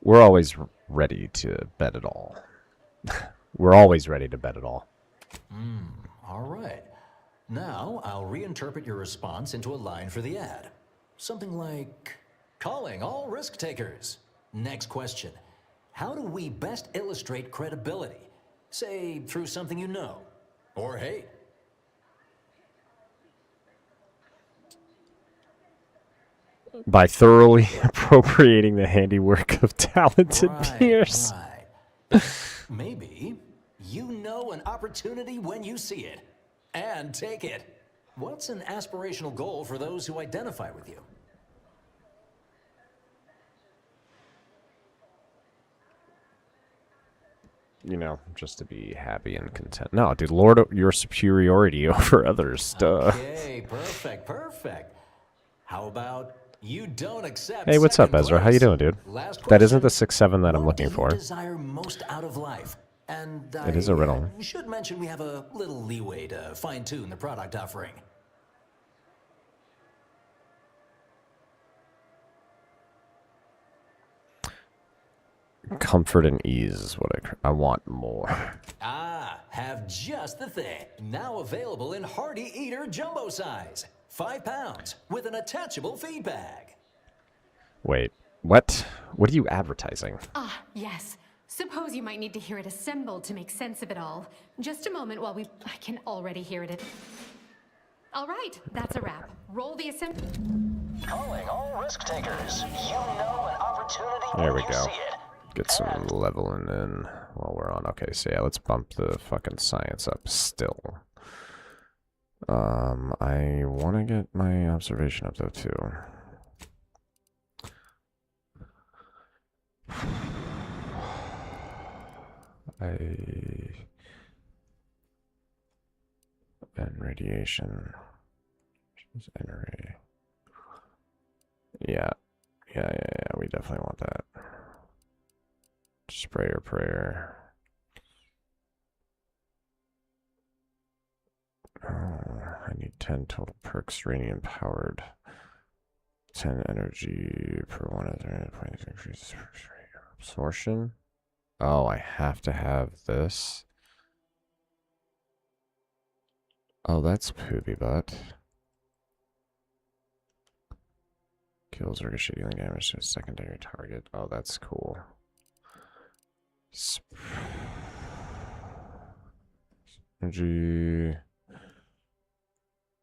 We're always ready to bet it all. We're always ready to bet it all. All right. Now, I'll reinterpret your response into a line for the ad. Something like, calling all risk takers. Next question. How do we best illustrate credibility? Say, through something you know, or hate. By thoroughly appropriating the handiwork of talented peers. Maybe you know an opportunity when you see it, and take it. What's an aspirational goal for those who identify with you? You know, just to be happy and content. No, dude, lord your superiority over others. Duh. Okay, perfect. How about you don't accept? Hey, what's up, second Ezra? How you place? doing, dude? Last That isn't the question. 6-7 that I'm What looking do for. you desire most out of life? And It is a riddle. should mention we have a little leeway to fine-tune the product offering. Comfort and ease is what I want more. Ah, have just the thing. Now available in Hearty Eater jumbo size. 5 pounds with an attachable feed bag. Wait, what? What are you advertising? Ah, yes. Suppose you might need to hear it assembled to make sense of it all. Just a moment while I can already hear it. All right, that's a wrap. Roll the assembly. Calling all risk takers. You know an opportunity There we when you go. see it. Get some leveling in while we're on. Okay, so yeah, let's bump the fucking science up still. I want to get my observation up though too. And radiation. NRA. Yeah, we definitely want that. Sprayer prayer. I need 10 total perks, radiant powered. 10 energy per 1 other point increases absorption. Oh, I have to have this. Oh, that's poopy butt. Kills ricochet dealing damage to a secondary target. Oh, that's cool. Energy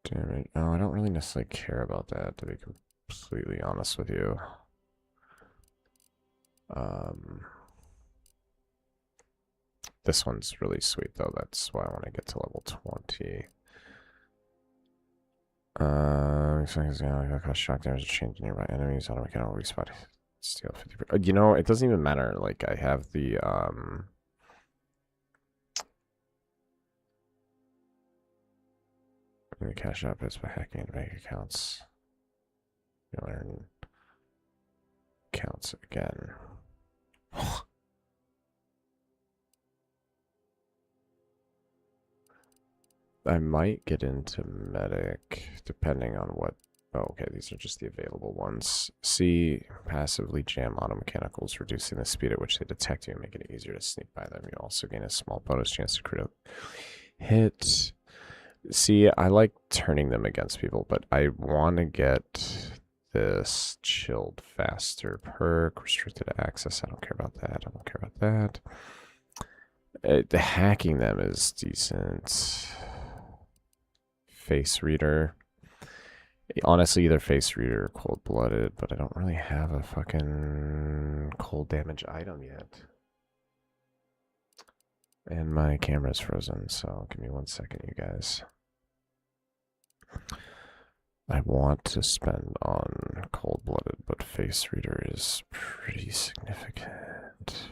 damage. Oh, I don't really necessarily care about that, to be completely honest with you. This one's really sweet though. That's why I want to get to level 20. Cause shock damage to change nearby enemies. Auto mechanical respawn. Steal 50%. You know, it doesn't even matter. Like I have the cash outputs by hacking into bank accounts. You learn counts again. I might get into medic depending on what. Oh, okay, these are just the available ones. C, passively jam auto mechanicals, reducing the speed at which they detect you and making it easier to sneak by them. You also gain a small bonus chance to crit hit. See, I like turning them against people, but I want to get this chilled faster perk, restricted access. I don't care about that. I don't care about that. The hacking them is decent. Face reader. Honestly, either face reader or cold blooded, but I don't really have a fucking cold damage item yet. And my camera's frozen, so give me 1 second, you guys. I want to spend on cold blooded, but face reader is pretty significant.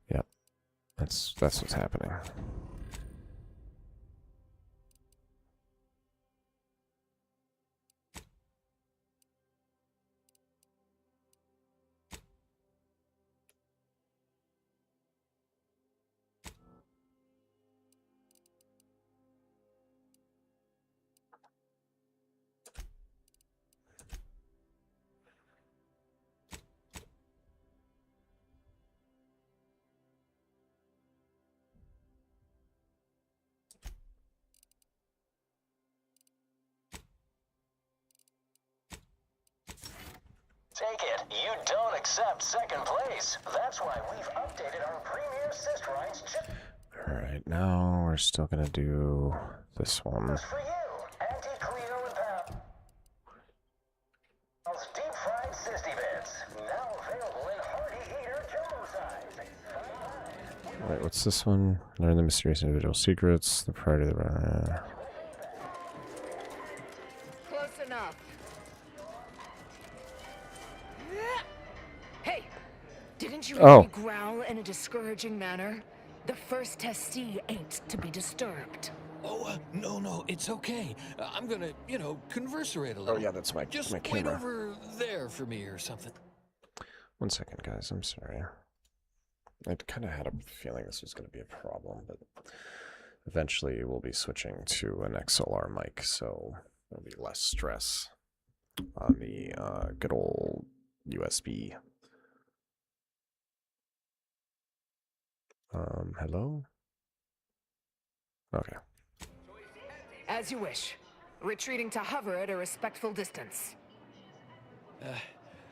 Yep, that's what's happening. Take it, you don't accept second place. That's why we've updated our premier assist rights chip. Alright, now we're still gonna do this one. For you, Anti-Cleo and Pal's deep-fried Sisty Bits. Now available in hearty eater jumbo size. Alright, what's this one? Learn the mysterious individual secrets. The priority of the... Close enough. Hey! Didn't you hear me growl in a discouraging manner? The first testee ain't to be disturbed. Oh, no, it's okay. I'm gonna, converserate a little. Oh yeah, that's my Just my wait camera. over there for me or something. 1 second, guys. I'm sorry. I kind of had a feeling this was going to be a problem, but eventually we'll be switching to an XLR mic, so there'll be less stress on the good old USB. Hello? Okay. As you wish. Retreating to hover at a respectful distance.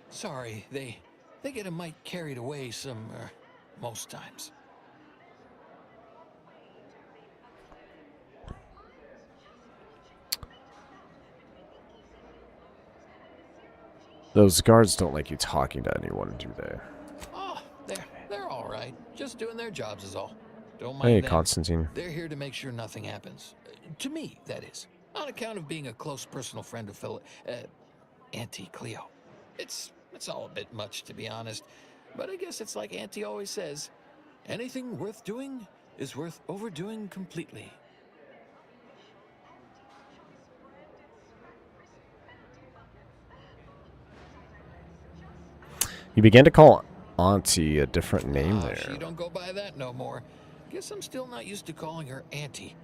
Sorry, they get a mite carried away most times. Those guards don't like you talking to anyone, do they? Oh, they're all right. Just doing their jobs is all. Don't mind Hey, them. Constantine. They're here to make sure nothing happens. To me, that is. On account of being a close personal friend of Auntie Cleo. It's all a bit much, to be honest. But I guess it's like Auntie always says, anything worth doing is worth overdoing completely. You began to call Auntie a different name there. She don't go by that no more. Guess I'm still not used to calling her Auntie.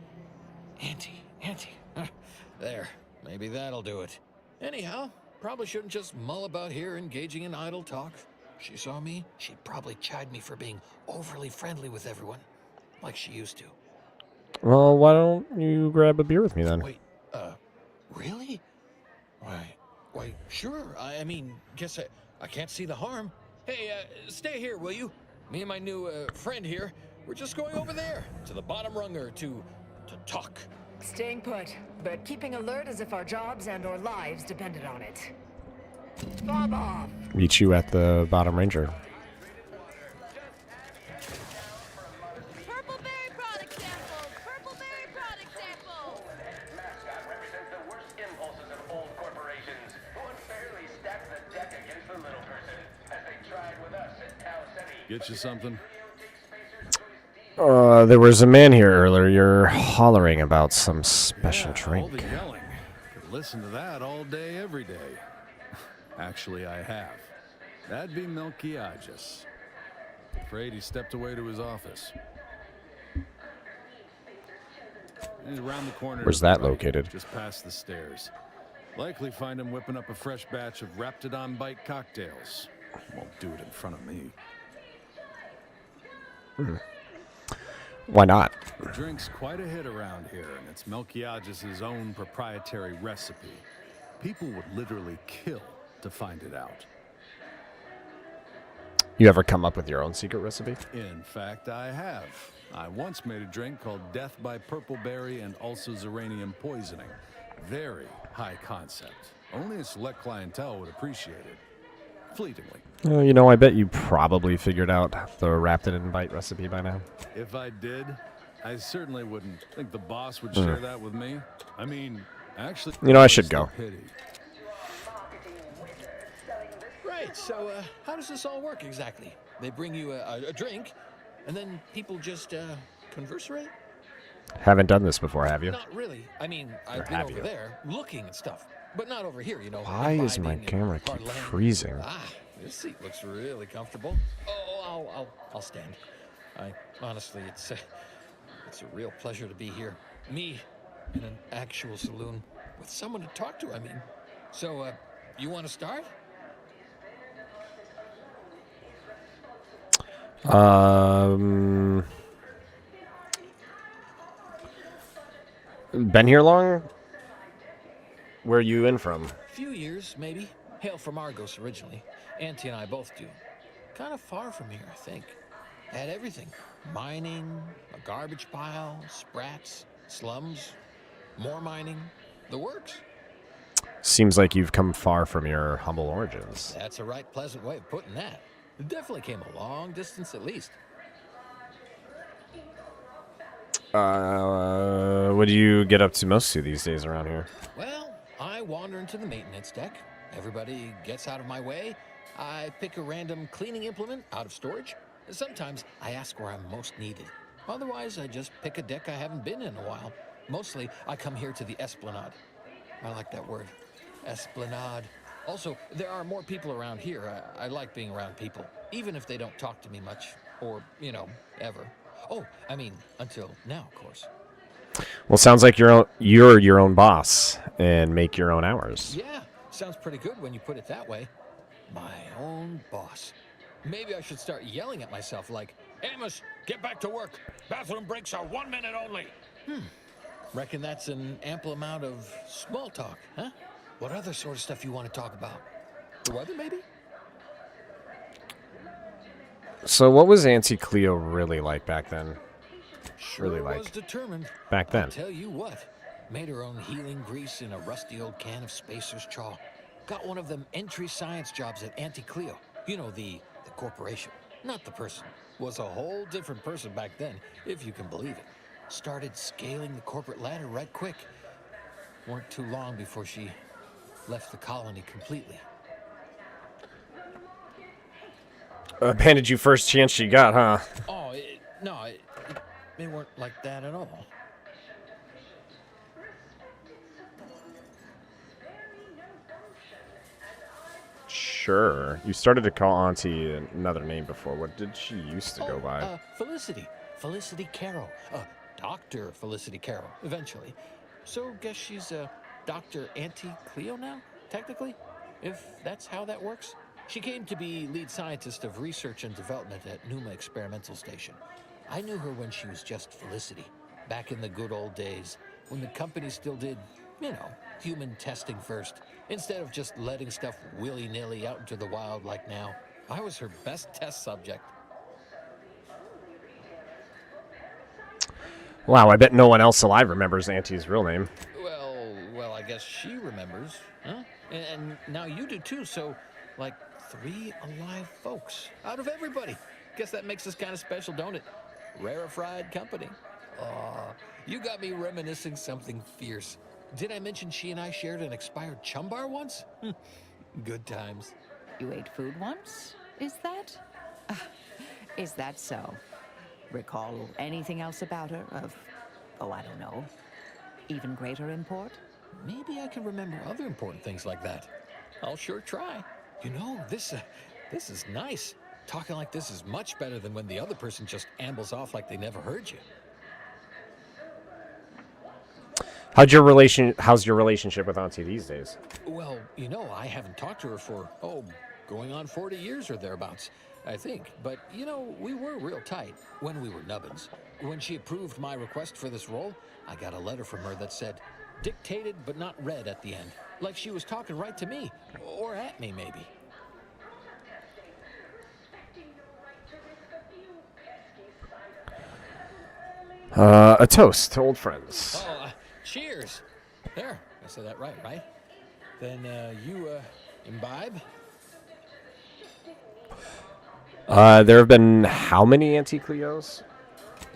Auntie. There, maybe that'll do it. Anyhow, probably shouldn't just mull about here engaging in idle talk. If she saw me, she'd probably chide me for being overly friendly with everyone, like she used to. Well, why don't you grab a beer with me then? Wait, really? Why, sure. I mean, guess I can't see the harm. Hey, stay here, will you? Me and my new friend here, we're just going over there, to the bottom runger, to talk. Staying put, but keeping alert as if our jobs and our lives depended on it. Bob off! Meet you at the bottom ranger. Purpleberry product samples! Purpleberry product samples! Mascot represents the worst impulses of old corporations who unfairly stack the deck against the little person, as they tried with us at Tau Ceti. Get you something? There was a man here earlier. You're hollering about some special All drink. the yelling. Could listen to that all day, every day. Actually, I have. That'd be Melquiades. Afraid he stepped away to his office. He's around the corner. Where's to the that right, located? Just past the stairs. Likely find him whipping up a fresh batch of Raptidon Bite cocktails. Won't do it in front of me. Why not? The drink's quite a hit around here, and it's Melquiades' own proprietary recipe. People would literally kill to find it out. You ever come up with your own secret recipe? In fact, I have. I once made a drink called Death by Purpleberry and also Zeranium Poisoning. Very high concept. Only a select clientele would appreciate it. Fleetingly. You know, I bet you probably figured out the Raptidon Bite recipe by now. If I did, I certainly wouldn't think the boss would share that with me. I mean, actually... You know, I should go. Pity. Right, so how does this all work exactly? They bring you a drink, and then people just converserate? Haven't done this before, have you? Not really. I mean, I've been have over you? there looking at stuff, but not over here, you know. Why is my imbibing and camera keep parlaying. freezing? Ah, this seat looks really comfortable. Oh, I'll stand. Honestly, it's a real pleasure to be here. Me in an actual saloon with someone to talk to. I mean, so you want to start? Been here long? Where are you in from? Few years, maybe. Hail from Argos originally. Auntie and I both do. Kind of far from here, I think. Had everything. Mining, a garbage pile, sprats, slums, more mining, the works. Seems like you've come far from your humble origins. That's a right pleasant way of putting that. It definitely came a long distance at least. What do you get up to most of these days around here? Well, I wander into the maintenance deck. Everybody gets out of my way. I pick a random cleaning implement out of storage. Sometimes I ask where I'm most needed. Otherwise, I just pick a deck I haven't been in a while. Mostly, I come here to the Esplanade. I like that word. Esplanade. Also, there are more people around here. I like being around people, even if they don't talk to me much, or, you know, ever. Oh, I mean, until now, of course. Well, sounds like you're your own boss and make your own hours. Yeah, sounds pretty good when you put it that way. My own boss. Maybe I should start yelling at myself like, Amos, get back to work. Bathroom breaks are 1 minute only. Reckon that's an ample amount of small talk, huh? What other sort of stuff you want to talk about? The weather, maybe? So what was Auntie Cleo really like back then? Sure Really like was determined. back then. I'll tell you what. Made her own healing grease in a rusty old can of Spacer's Chaw. Got one of them entry science jobs at Auntie Cleo. You know, the corporation, not the person. Was a whole different person back then, if you can believe it. Started scaling the corporate ladder right quick. Weren't too long before she left the colony completely. Abandoned you first chance she got, huh? Oh, no, they weren't like that at all. Sure. You started to call Auntie another name before. What did she used to go by? Felicity. Felicity Carroll. Dr. Felicity Carroll, eventually. So, guess she's Dr. Auntie Cleo now, technically? If that's how that works? She came to be lead scientist of research and development at Numa Experimental Station. I knew her when she was just Felicity, back in the good old days, when the company still did, you know, human testing first, instead of just letting stuff willy-nilly out into the wild like now. I was her best test subject. Wow, I bet no one else alive remembers Auntie's real name. Well, I guess she remembers, huh? And now you do too, so, like, 3 alive folks out of everybody. Guess that makes us kind of special, don't it? Rarefied company. Aw, you got me reminiscing something fierce. Did I mention she and I shared an expired chum bar once? Good times. You ate food once? Is that? Is that so? Recall anything else about her of, oh, I don't know, even greater import? Maybe I can remember other important things like that. I'll sure try. You know, this is nice. Talking like this is much better than when the other person just ambles off like they never heard you. How's your relationship with Auntie these days? Well, you know, I haven't talked to her for, going on 40 years or thereabouts, I think. But, you know, we were real tight when we were nubbins. When she approved my request for this role, I got a letter from her that said, dictated but not read at the end. Like she was talking right to me. Or at me, maybe. A toast to old friends. Cheers. There, I said that right? Then, you, imbibe? There have been how many Auntie Cleos?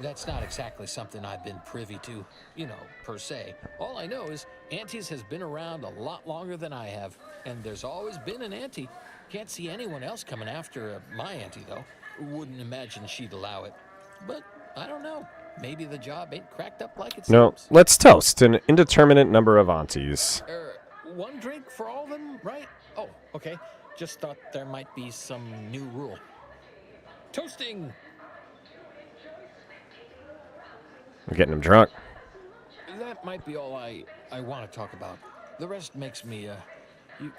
That's not exactly something I've been privy to, you know, per se. All I know is Auntie's has been around a lot longer than I have, and there's always been an Auntie. Can't see anyone else coming after my Auntie, though. Wouldn't imagine she'd allow it. But, I don't know. Maybe the job ain't cracked up like it No, seems. let's toast an indeterminate number of aunties. One drink for all of them, right? Oh, okay. Just thought there might be some new rule. Toasting! I'm getting him drunk. That might be all I want to talk about. The rest makes me, You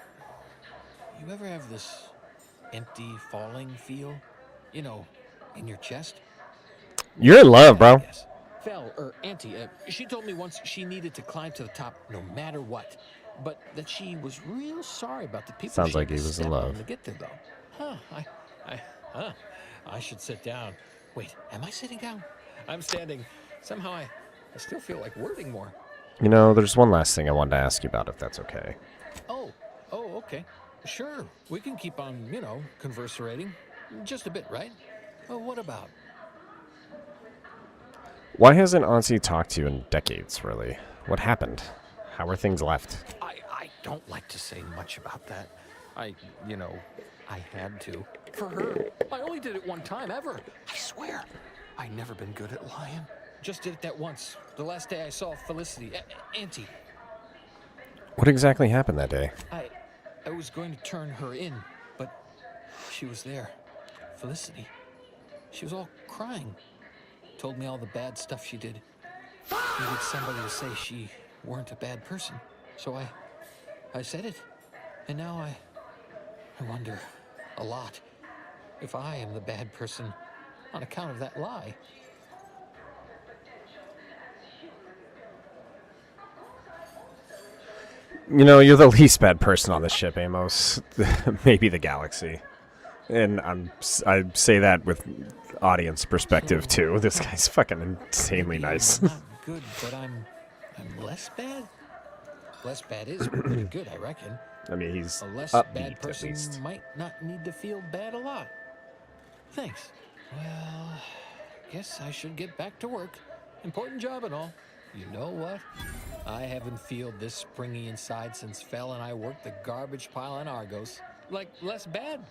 ever have this empty falling feel? You know, in your chest? You're in love, bro. Auntie, she told me once she needed to climb to the top no matter what. but that she was real sorry about the people Sounds she like had he to was in step on love. to get there, though. I should sit down. Wait, am I sitting down? I'm standing. Somehow I still feel like wording more. You know, there's one last thing I wanted to ask you about, if that's okay. Oh, okay. Sure, we can keep on, converserating. Just a bit, right? Oh, what about? Why hasn't Auntie talked to you in decades, really? What happened? How are things left? I don't like to say much about that. I had to. For her, I only did it one time ever. I swear. I never been good at lying. Just did it that once. The last day I saw Felicity, Auntie. What exactly happened that day? I was going to turn her in, but she was there. Felicity. She was all crying. Told me all the bad stuff she did. Needed somebody to say she weren't a bad person. So I said it. And now I wonder a lot if I am the bad person on account of that lie. You know, you're the least bad person on the ship, Amos. Maybe the galaxy. And I say that with audience perspective, too. This guy's fucking insanely nice. Not good, but I'm less bad? Less bad is pretty good, I reckon. I mean, he's a less upbeat, bad at person least. might not need to feel bad a lot. Thanks. Well, guess I should get back to work. Important job and all. You know what? I haven't felt this springy inside since Fel and I worked the garbage pile on Argos. Like, less bad.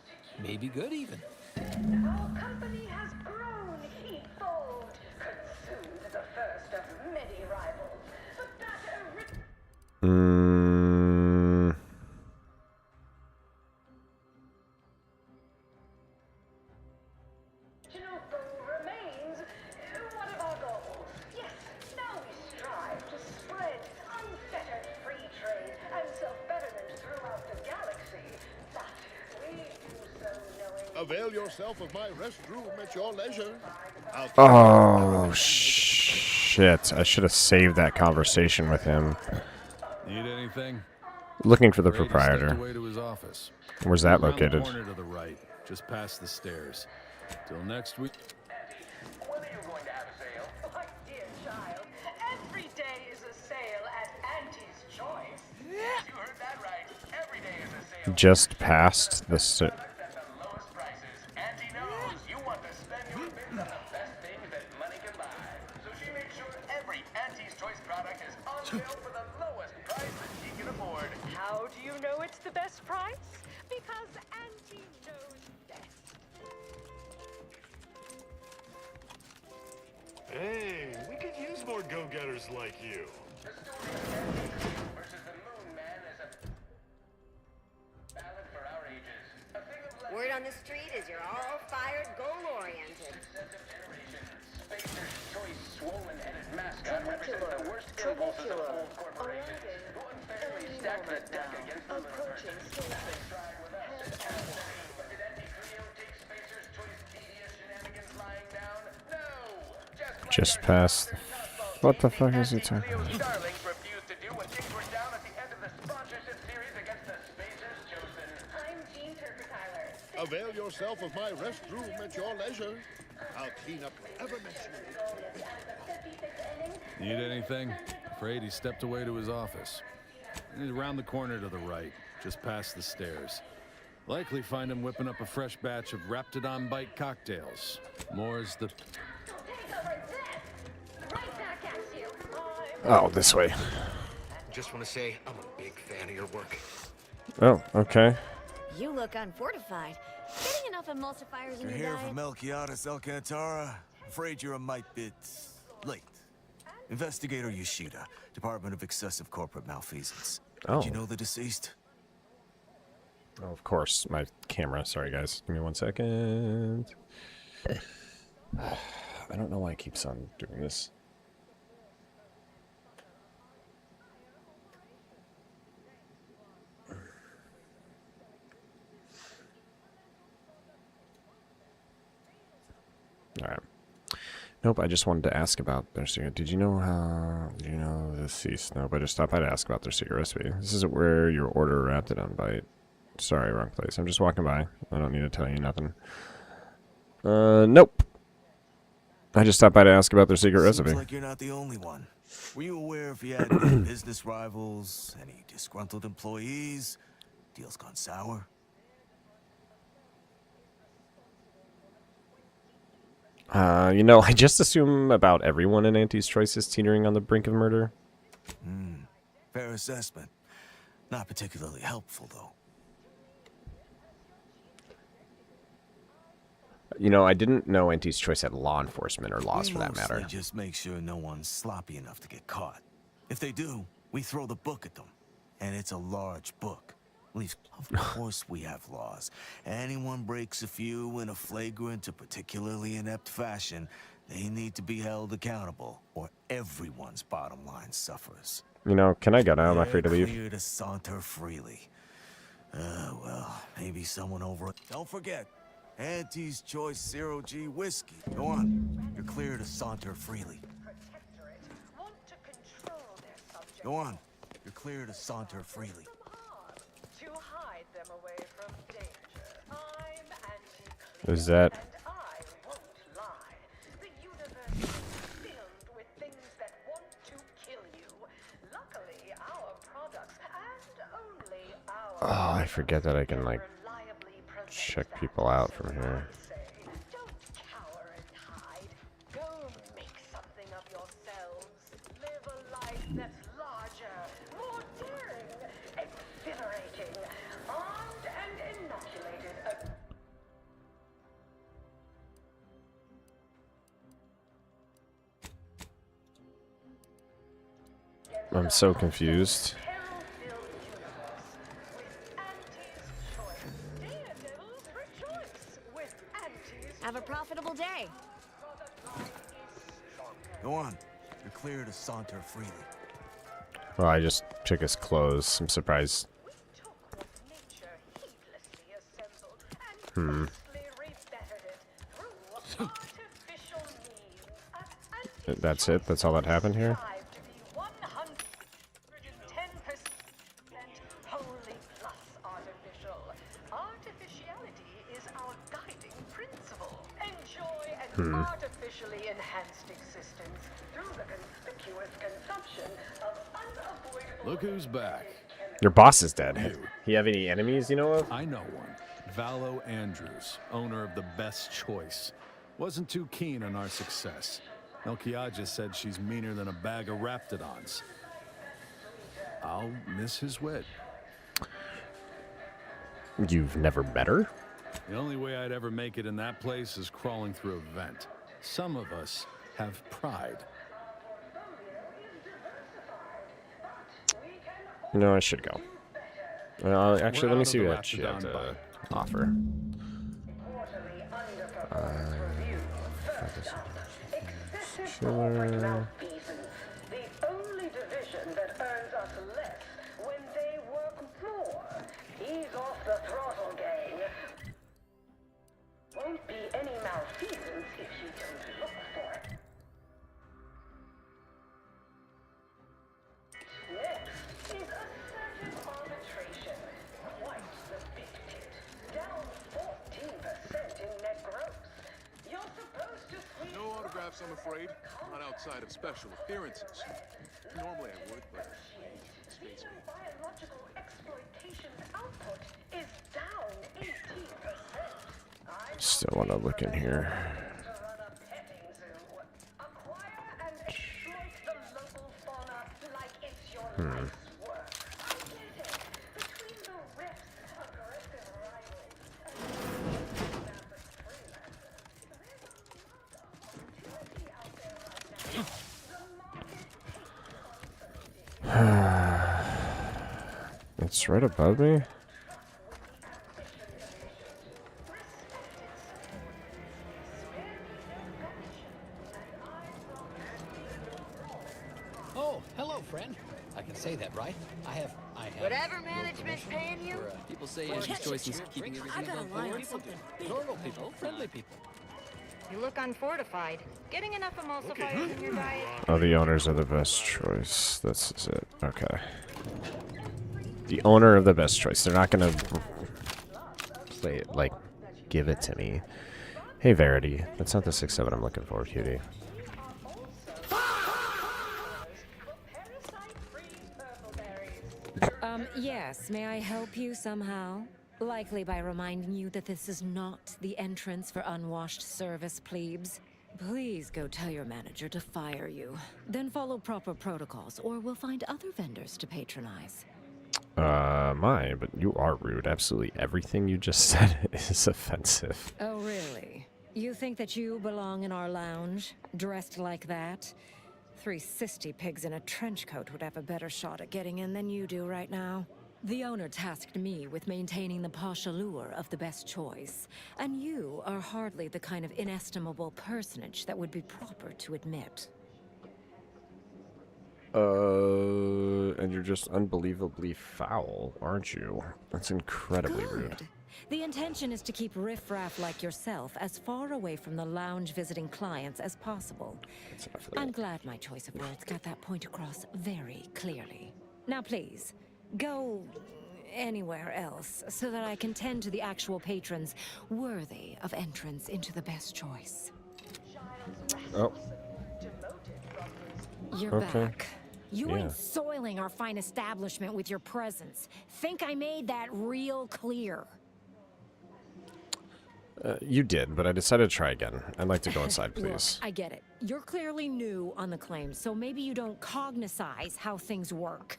Maybe good, even. Our company has grown, evolved, consumed the first of many rivals. But that original goal remains. One of our goals. Yes, now we strive to spread unfettered free trade and self-betterment throughout the galaxy. But we do so knowing. Avail yourself of my restroom at your leisure. Oh, shit. I should have saved that conversation with him. Need anything? Looking for the Brady proprietor. stepped away to his office. Where's that Around located? The corner to the right, just past the stairs. Till next week. When are you going to have a sale? My dear child, every day is a sale at Auntie's Choice. Yes, you heard that right. Every day is a sale. Just past the... At the lowest prices. Auntie knows you want to spend your bins on the best things that money can buy. So she makes sure every Auntie's Choice product is on sale for the lowest price that she can afford. How do you know it's the best price? Because Auntie knows best. Hey, we could use more go-getters like you. The story of Auntie versus the Moon Man is a ballad for our ages. A thing of legend. Word on the street is you're all fired goal-oriented. Successive generations. Spacer's Choice swollen-headed mascot represents the worst impulses of old corporations who unfairly stack the deck against the little person. They tried with us at California. But did Auntie Creo take Spacer's Choice devious shenanigans lying down? No! Just past... What the fuck is he talking Cleo's about? darlings refused to do when things were down at the end of the sponsorship series against the Spacers Chosen. I'm Jean Turker-Tyler. Avail yourself of my restroom at your leisure. I'll clean up whatever mess you Need anything? Afraid he stepped away to his office. He's around the corner to the right, just past the stairs. Likely find him whipping up a fresh batch of Raptidon Bite cocktails. More's the... Oh, this way. Just want to say, I'm a big fan of your work. Oh, okay. You look unfortified. Getting enough emulsifiers in You're your here diet? from Melquiades Alcantara. Afraid you're a mite bit late. Investigator Yoshida, Department of Excessive Corporate Malfeasance. Oh. Did you know the deceased? Oh, of course. My camera. Sorry, guys. Give me 1 second. I don't know why it keeps on doing this. All right. Nope, I just wanted to ask about their secret. Did you know the cease? Nope, I just stopped by to ask about their secret recipe. This isn't where your order wrapped it on bite. Sorry, wrong place. I'm just walking by. I don't need to tell you nothing. Nope. I just stopped by to ask about their secret recipe. Seems like you're not the only one. Were you aware if you had any business rivals, any disgruntled employees? Deals gone sour? I just assume about everyone in Auntie's Choice is teetering on the brink of murder. Fair assessment. Not particularly helpful, though. I didn't know Auntie's Choice had law enforcement or laws for that matter. We just make sure no one's sloppy enough to get caught. If they do, we throw the book at them. And it's a large book. Of course we have laws. Anyone breaks a few in a flagrant or particularly inept fashion, they need to be held accountable, or everyone's bottom line suffers. Can I go now? Am I free to leave? Clear to saunter freely. Well, maybe someone over... Don't forget, Auntie's Choice Zero G whiskey. Go on. You're clear to saunter freely. Go on. You're clear to saunter freely. To hide them away from danger. I'm Is that... and I won't lie. The universe is filled with things that want to kill you. Luckily, our products and only our Oh, I forget that I can, check people out from here. Don't cower and hide. Go make something of yourselves. Live a life that's larger, more daring, exhilarating, armed and inoculated. I'm so confused. Have a profitable day. Go on. You're clear to saunter freely. Well, I just took his clothes. I'm surprised. That's it? That's all that happened here? Wholly plus artificial. Artificiality is our guiding principle. Enjoy an artificially enhanced existence through the conspicuous consumption of unavoidable... Look who's back. Your boss is dead. You have any enemies you know of? I know one. Valo Andrews, owner of the Best Choice. Wasn't too keen on our success. Melquiades said she's meaner than a bag of Raptidons. I'll miss his wit. You've never met her? The only way I'd ever make it in that place is crawling through a vent. Some of us have pride. I should go. Actually, let me see what she had to offer. Killer. The only division that earns us less when they work more. Ease off the throttle, gang. Won't be any malfeasance if you don't look for it. Next is assertive arbitration. Quite the big hit. Down 14% in net gross. You're supposed to squeeze... No autographs, I'm afraid. Not outside of special appearances. Normally I would, but space me. Biological exploitation output is down 18%. Still want to look in here. Acquire and exploit the local fauna like it's your life's work. I get it. Between the rifts, aggressive rivals, and maverick freelancers, there's a lot of opportunity out there right now. It's right above me. Oh, hello, friend. I can say that, right? I have. Whatever management's paying you. People say Well, Auntie's catch Choice it, is keeping Rick. everything I got a above line board. on something big. Normal people, friendly people. You look unfortified. Getting enough emulsifiers in your diet? Oh, the owners are the best choice. This is it. Okay. The owner of the best choice. They're not gonna play it, like, give it to me. Hey, Verity. That's not the 6-7 I'm looking for, cutie. Yes, may I help you somehow? Likely by reminding you that this is not the entrance for unwashed service plebes. Please go tell your manager to fire you. Then follow proper protocols, or we'll find other vendors to patronize. But you are rude. Absolutely everything you just said is offensive. Oh, really? You think that you belong in our lounge, dressed like that? 3 sisty pigs in a trench coat would have a better shot at getting in than you do right now. The owner tasked me with maintaining the posh allure of the best choice, and you are hardly the kind of inestimable personage that would be proper to admit. And you're just unbelievably foul, aren't you? That's incredibly rude. The intention is to keep riffraff like yourself as far away from the lounge visiting clients as possible. I'm glad my choice of words got that point across very clearly. Now please, go anywhere else so that I can tend to the actual patrons worthy of entrance into the best choice. Oh. You're back. You ain't soiling our fine establishment with your presence. Think I made that real clear. You did, but I decided to try again. I'd like to go inside, Look, please. I get it. You're clearly new on the claim, so maybe you don't cognitize how things work.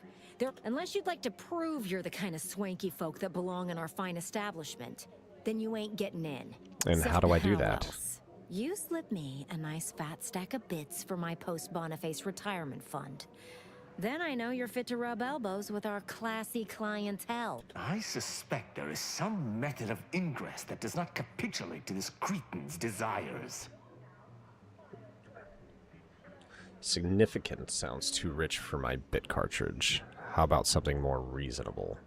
Unless you'd like to prove you're the kind of swanky folk that belong in our fine establishment, then you ain't getting in. And So how do I do how that? else? You slip me a nice fat stack of bits for my post-Boniface retirement fund. Then I know you're fit to rub elbows with our classy clientele. I suspect there is some method of ingress that does not capitulate to this cretin's desires. Significant sounds too rich for my bit cartridge. How about something more reasonable?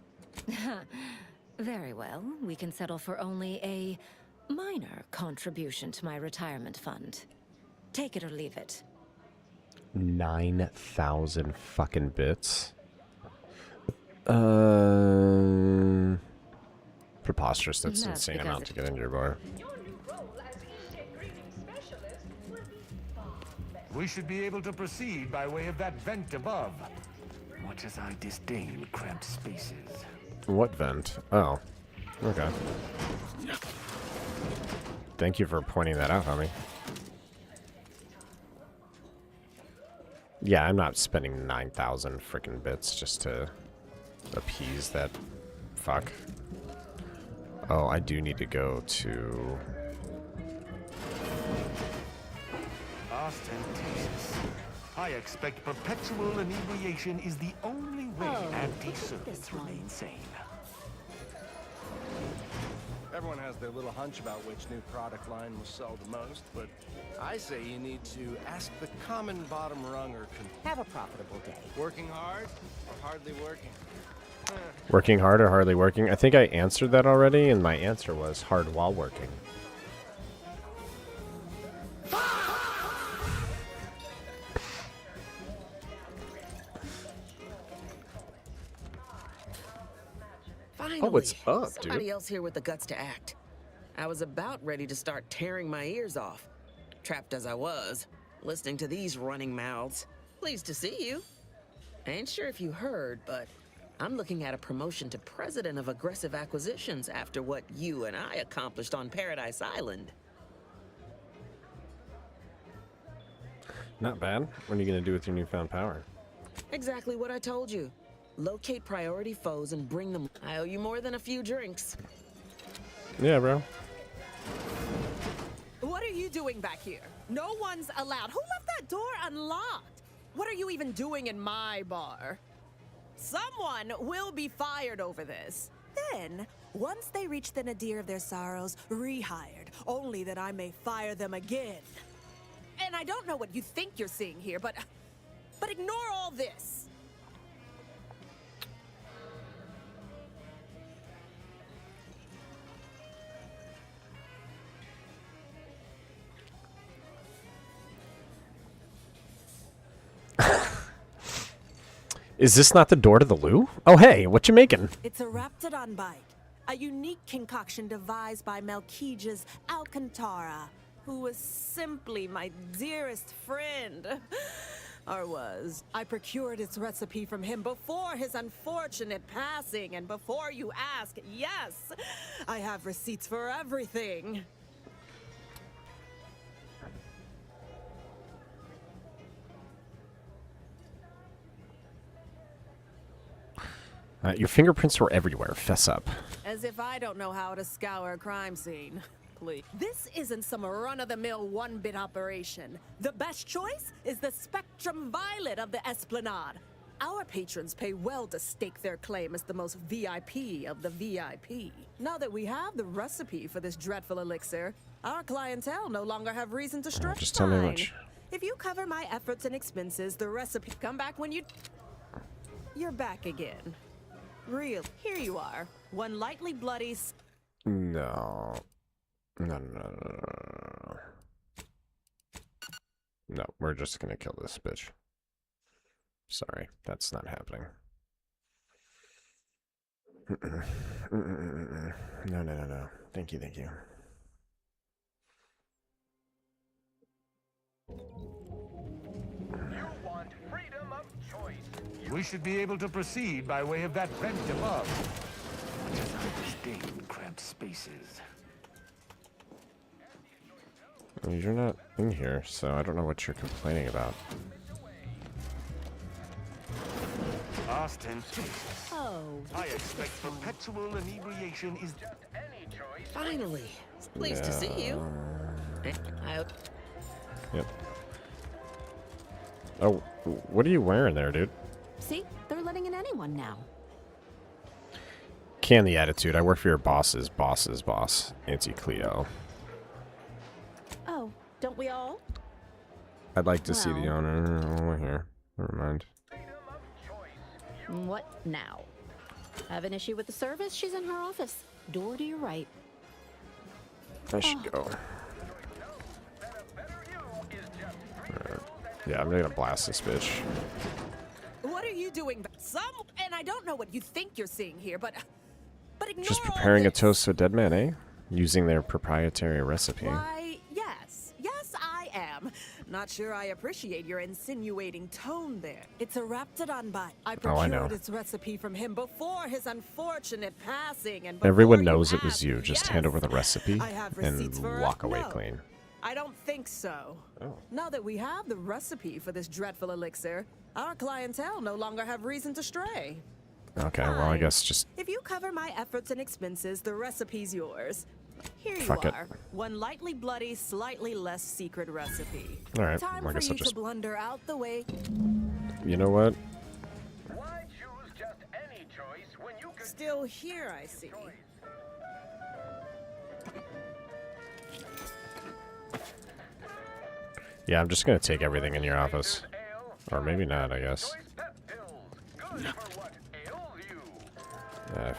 Very well. We can settle for only a minor contribution to my retirement fund. Take it or leave it. 9,000 fucking bits? Preposterous. That's an insane amount to get into your bar. We should be able to proceed by way of that vent above. Much as I disdain cramped spaces. What vent? Oh. Okay. Thank you for pointing that out, homie. Yeah, I'm not spending 9,000 freaking bits just to appease that fuck. Oh, I do need to go to... Ostentatious. I expect perpetual inebriation is the only way anti-servants remain sane. Everyone has their little hunch about which new product line will sell the most, but I say you need to ask the common bottom runger. Have a profitable day. Working hard or hardly working? Working hard or hardly working? I think I answered that already, and my answer was hard while working. Finally, Oh, what's up, dude? somebody else here with the guts to act. I was about ready to start tearing my ears off. Trapped as I was, listening to these running mouths. Pleased to see you. Ain't sure if you heard, but I'm looking at a promotion to president of aggressive acquisitions after what you and I accomplished on Paradise Island. Not bad. What are you going to do with your newfound power? Exactly what I told you. Locate priority foes and bring them. I owe you more than a few drinks. Yeah, bro. What are you doing back here? No one's allowed. Who left that door unlocked? What are you even doing in my bar? Someone will be fired over this. Then, once they reach the nadir of their sorrows, rehired, only that I may fire them again. And I don't know what you think you're seeing here, but ignore all this. Is this not the door to the loo? Oh, hey, what you making? It's a Raptidon bite, a unique concoction devised by Melquiades Alcantara, who was simply my dearest friend. Or was. I procured its recipe from him before his unfortunate passing, and before you ask, yes, I have receipts for everything. Your fingerprints were everywhere. Fess up. As if I don't know how to scour a crime scene. Please. This isn't some run-of-the-mill one-bit operation. The best choice is the Spectrum Violet of the Esplanade. Our patrons pay well to stake their claim as the most VIP of the VIP. Now that we have the recipe for this dreadful elixir, our clientele no longer have reason to stretch. Just tell me which. If you cover my efforts and expenses, the recipe come back when you're back again. Real. Here you are. One lightly bloody. No. No. No, we're just gonna kill this bitch. Sorry, that's not happening. No. Thank you. We should be able to proceed by way of that vent above. Stay in cramped spaces. You're not in here, so I don't know what you're complaining about. Austin. Oh. I expect perpetual inebriation is Finally. Pleased to see you. Yep. Oh, what are you wearing there, dude? See? They're letting in anyone now. Can the attitude. I work for your boss's boss, Auntie Cleo. Oh, don't we all? I'd like to see the owner. Oh, here. Never mind. What now? Have an issue with the service? She's in her office. Door to your right. I should go. Yeah, I'm gonna blast this bitch. What are you doing? And I don't know what you think you're seeing here, but ignore Just all preparing a this. toast to a dead man, eh? Using their proprietary recipe. Why, yes, I am. Not sure I appreciate your insinuating tone there. It's a Raptidon bite. I Oh, I know. procured its recipe from him before his unfortunate passing, and Everyone before you knows it was ask, you. Just yes, hand over the recipe I have and receipts for walk away no. clean. I don't think so. Oh. Now that we have the recipe for this dreadful elixir, our clientele no longer have reason to stray. Okay, well, I guess just If you cover my efforts and expenses, the recipe's yours. Here you Fuck it. are. One lightly bloody, slightly less secret recipe. All right, Time well, I for guess you I'll just- to blunder out the way. You know what? Still here, I see. Yeah, I'm just gonna take everything in your office. Or maybe not, I guess.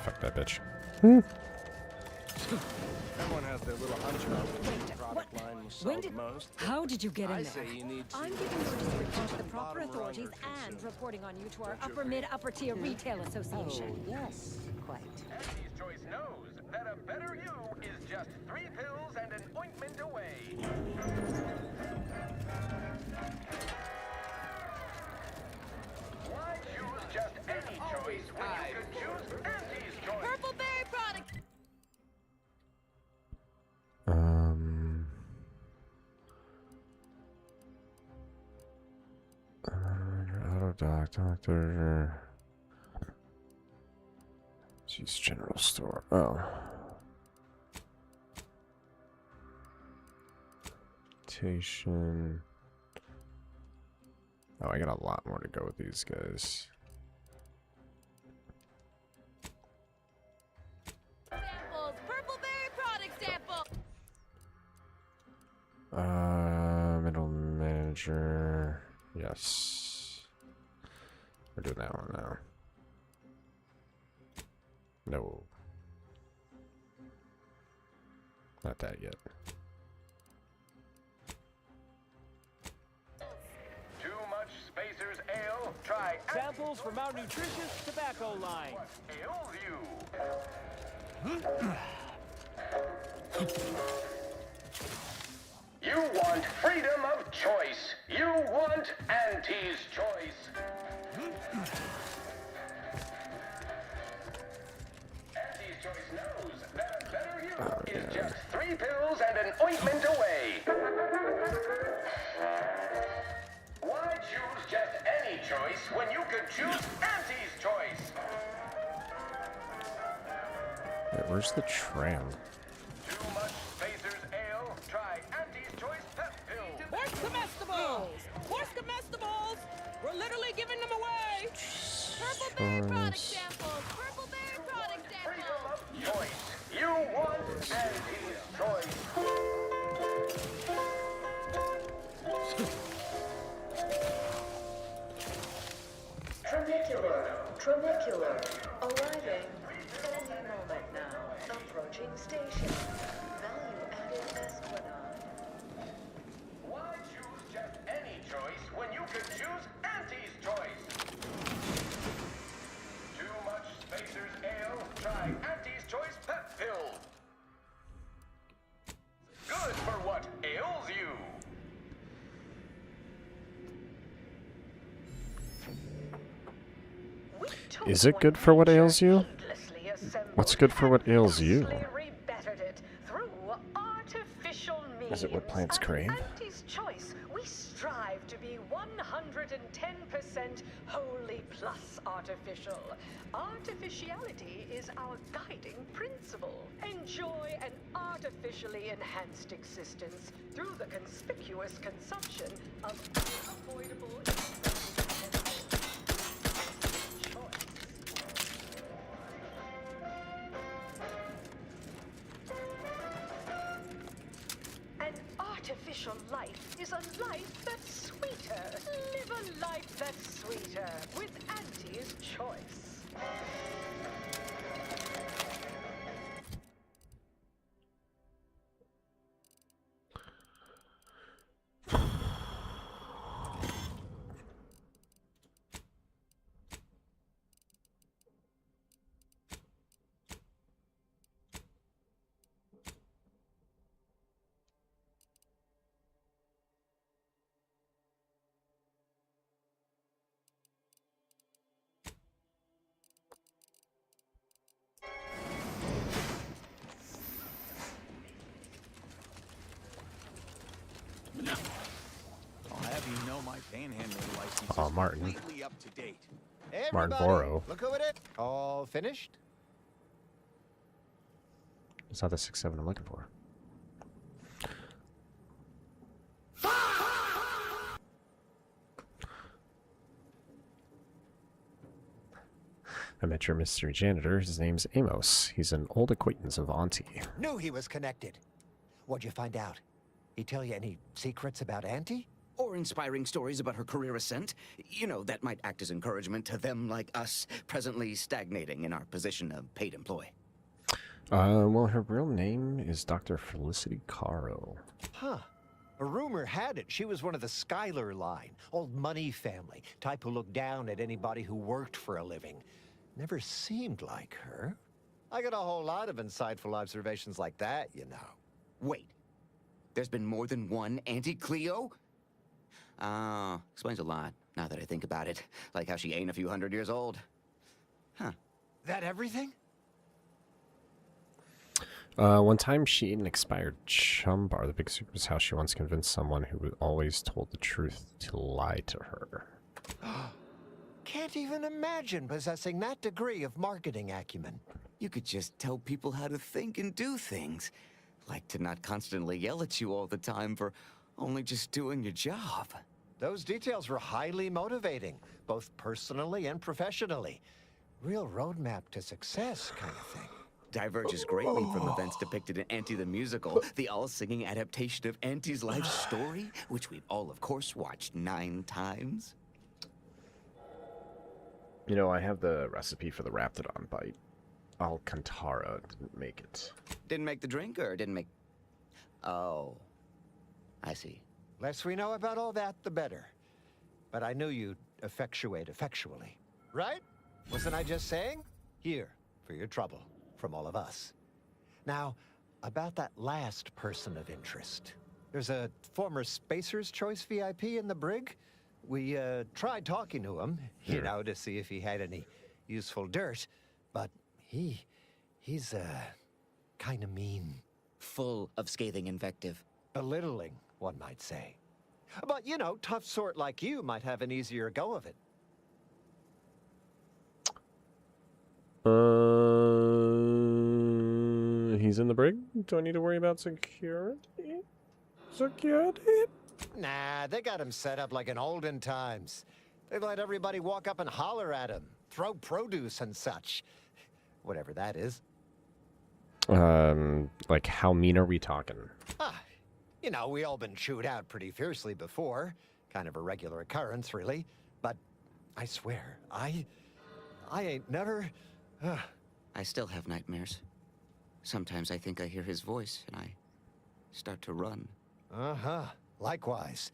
Fuck that bitch. Everyone has their little hunch about which product line will sell the most. How did you get in I there? say you need to I'm giving notice to report to the proper bottom authorities runner and reporting on you to our upper mid upper tier retail association. Oh, yes, quite. Auntie's Choice knows that a better you is just 3 pills and an ointment away. Why choose just any choice when you could choose Auntie's Choice? Purple berry product. Auto doctor. Jeez, general store. Oh. Station. Oh, I got a lot more to go with these guys. Samples. Purple berry product sample. Middle manager. Yes. We're doing that one now. No. Not that yet. Too much Spacer's Ale? Try Samples from our nutritious tobacco line. Ails you. You want freedom of choice. You want Auntie's choice. Auntie's choice knows that a better you is just 3 pills and an ointment away. Why choose just any choice when you could choose Auntie's choice? Wait, where's the tram? Too much Spacers Ale? Try Auntie's Choice Pep Pill. Horse comestibles! Horse comestibles! We're literally giving them away! Purple berry product samples! Purple berry product samples! Choice. You want Auntie's choice. Tramicular. Arriving any moment now. Approaching station. Value-added Esplanade. Why choose just any choice when you could choose Auntie's choice? Too much Spacers Ale? Try Auntie's Choice Pep Pill. Good for what ails you. Is it good for what ails you? What's good for what ails you? Is it what plants crave? Auntie's choice. We strive to be 110% wholly plus artificial. Artificiality is our guiding principle. Enjoy an artificially enhanced existence through the conspicuous consumption of unavoidable artificial life is a life that's sweeter. Live a life that's sweeter with Auntie's choice. I'll have you know my panhandling license Oh, is Martin. completely up to date. Martin Everybody, Boro. look who it is. All finished? It's not the 6-7 I'm looking for. I met your mystery janitor. His name's Amos. He's an old acquaintance of Auntie. Knew he was connected. What'd you find out? He tell you any secrets about Auntie? Or inspiring stories about her career ascent. You know, that might act as encouragement to them like us, presently stagnating in our position of paid employee. Well, her real name is Dr. Felicity Caro. Huh. A rumor had it she was one of the Schuyler line, old money family, type who looked down at anybody who worked for a living. Never seemed like her. I got a whole lot of insightful observations like that, you know. Wait. There's been more than one Auntie Cleo? Explains a lot, now that I think about it. Like how she ain't a few hundred years old. Huh. That everything? One time she ate an expired chum bar. The big secret was how she once convinced someone who always told the truth to lie to her. Can't even imagine possessing that degree of marketing acumen. You could just tell people how to think and do things. Like to not constantly yell at you all the time for only just doing your job. Those details were highly motivating, both personally and professionally. Real roadmap to success kind of thing. Diverges greatly from events depicted in Auntie the Musical, the all-singing adaptation of Auntie's life story, which we've all, of course, watched 9 times. You know, I have the recipe for the Raptidon bite. Alcantara didn't make it. Didn't make the drink, or didn't make... Oh, I see. Less we know about all that, the better. But I knew you'd effectuate effectually. Right? Wasn't I just saying? Here, for your trouble, from all of us. Now, about that last person of interest. There's a former Spacer's Choice VIP in the brig. We tried talking to him, you know, to see if he had any useful dirt, but he's kind of mean. Full of scathing invective. Belittling, one might say. But, you know, tough sort like you might have an easier go of it. He's in the brig? Do I need to worry about security? Security? Nah, they got him set up like in olden times. They let everybody walk up and holler at him, throw produce and such. Whatever that is. Like how mean are we talking? You know, we all been chewed out pretty fiercely before. Kind of a regular occurrence, really. But I swear, I ain't never... I still have nightmares. Sometimes I think I hear his voice, and I start to run. Uh-huh. Likewise.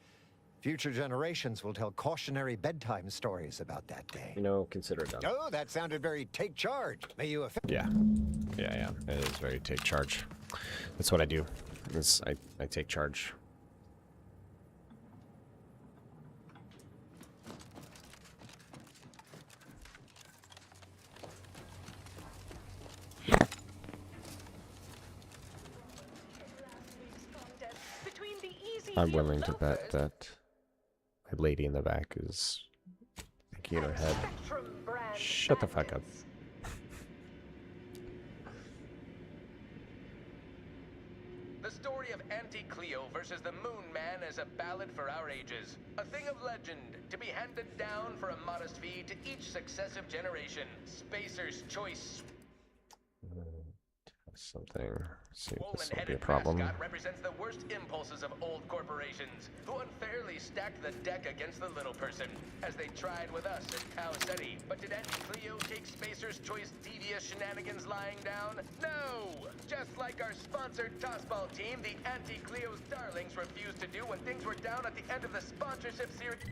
Future generations will tell cautionary bedtime stories about that day. You know, consider it done. Oh, that sounded very take charge. May you... Yeah. Yeah. It is very take charge. That's what I do. I take charge. I'm willing to bet that my lady in the back is thinking in her head, shut the fuck up. The story of Auntie Cleo versus the Moon Man is a ballad for our ages. A thing of legend, to be handed down for a modest fee to each successive generation. Spacer's Choice. Something. See if this will be a problem. Mascot represents the worst impulses of old corporations, who unfairly stacked the deck against the little person, as they tried with us at Tau Ceti. But did Auntie Cleo take Spacer's Choice devious shenanigans lying down? No! Just like our sponsored tossball team, the Auntie Cleo's darlings refused to do when things were down at the end of the sponsorship series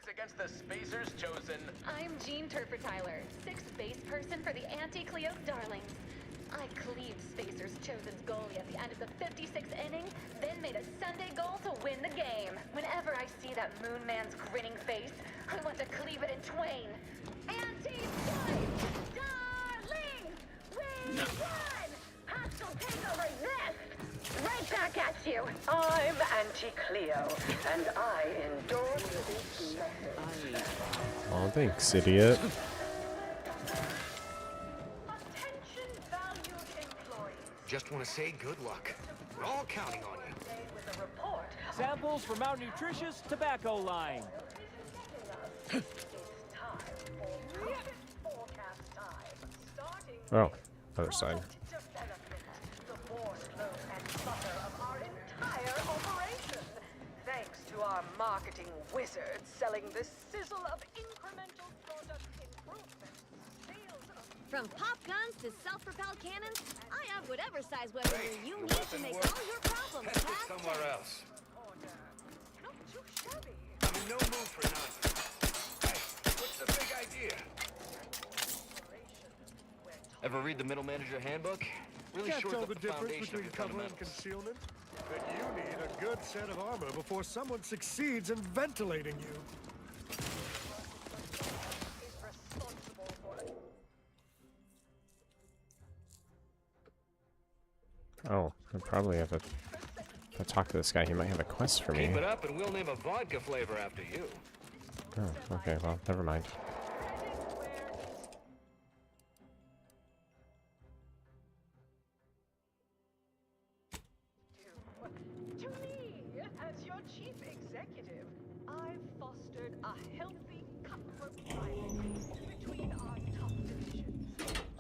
against the Spacers Chosen. I'm Jean Turfer-Tyler, 6th base person for the Auntie Cleo Darlings. I cleaved Spacer's Chosen's goalie at the end of the 56th inning, then made a Sunday goal to win the game. Whenever I see that Moon Man's grinning face, I want to cleave it in twain. Auntie Choice! Darlings! We won! Hostile takeover this! Right back at you! I'm Auntie Cleo, and I endorse this message. Oh, thanks, idiot. Just want to say good luck. We're all counting on you. Samples from our nutritious tobacco line. Oh, other side. Thanks to our marketing wizards selling the sizzle of incremental product improvements. From pop guns to self-propelled cannons, I have whatever size weapon you need to make all your problems Test it past somewhere tense. else. I'm in no mood for nonsense. Hey, what's the big idea? Ever read the Middle Manager Handbook? Really Can't short tell up the the difference foundation of between your cover and fundamentals. concealment. But you need a good set of armor before someone succeeds in ventilating you. Oh, I probably have a... If I talk to this guy, he might have a quest for me. Keep it up and we'll name a vodka flavor after you. Oh, okay, well, never mind. To me, as your chief executive, I've fostered a healthy cutthroat rivalry between our top divisions.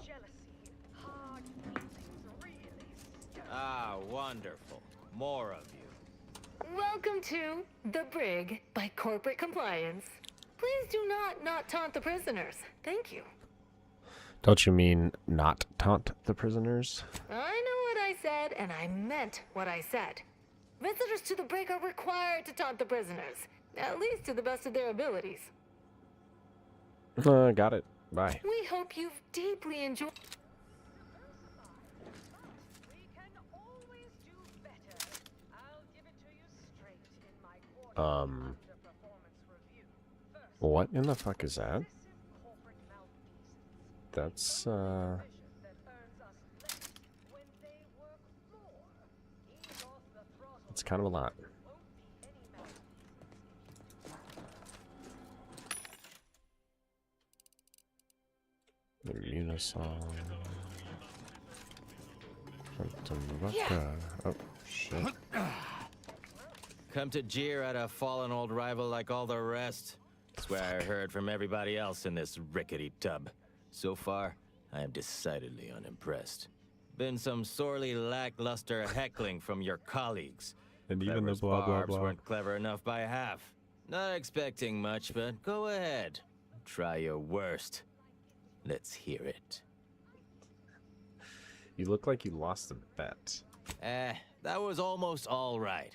Jealousy, hard feelings, really Ah, wonderful. More of you. Welcome to The Brig by Corporate Compliance. Please do not taunt the prisoners. Thank you. Don't you mean not taunt the prisoners? I know what I said, and I meant what I said. Visitors to the brig are required to taunt the prisoners, at least to the best of their abilities. Got it. Bye. We hope you've deeply enjoyed. What in the fuck is that? That's, it's kind of a lot. Unisong. Oh, shit. Come to jeer at a fallen old rival like all the rest. Swear I heard from everybody else in this rickety tub. So far, I am decidedly unimpressed. Been some sorely lackluster heckling from your colleagues. And even the Clever's blah, blah, barbs blah. weren't clever enough by half. Not expecting much, but go ahead. Try your worst. Let's hear it. You look like you lost a bet. That was almost all right.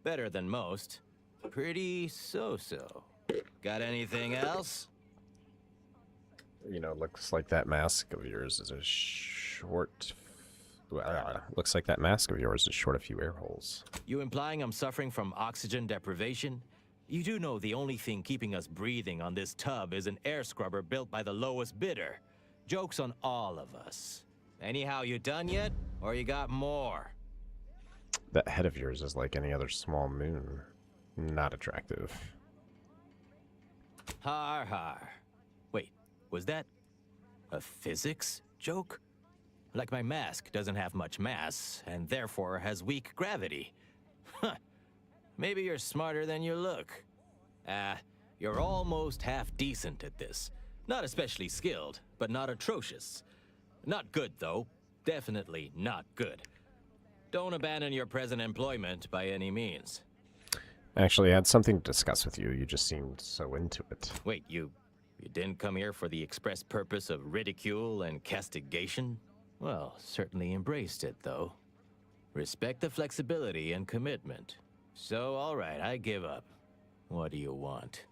Better than most. Pretty so-so. Got anything else? You know, looks like that mask of yours is a short... looks like that mask of yours is short a few air holes. You implying I'm suffering from oxygen deprivation? You do know the only thing keeping us breathing on this tub is an air scrubber built by the lowest bidder. Joke's on all of us. Anyhow, you done yet? Or you got more? That head of yours is like any other small moon. Not attractive. Har har. Wait, was that a physics joke? Like my mask doesn't have much mass, and therefore has weak gravity. Huh. Maybe you're smarter than you look. You're almost half decent at this. Not especially skilled, but not atrocious. Not good, though. Definitely not good. Don't abandon your present employment by any means. Actually, I had something to discuss with you. You just seemed so into it. Wait, you didn't come here for the express purpose of ridicule and castigation? Well, certainly embraced it, though. Respect the flexibility and commitment. So, all right, I give up. What do you want?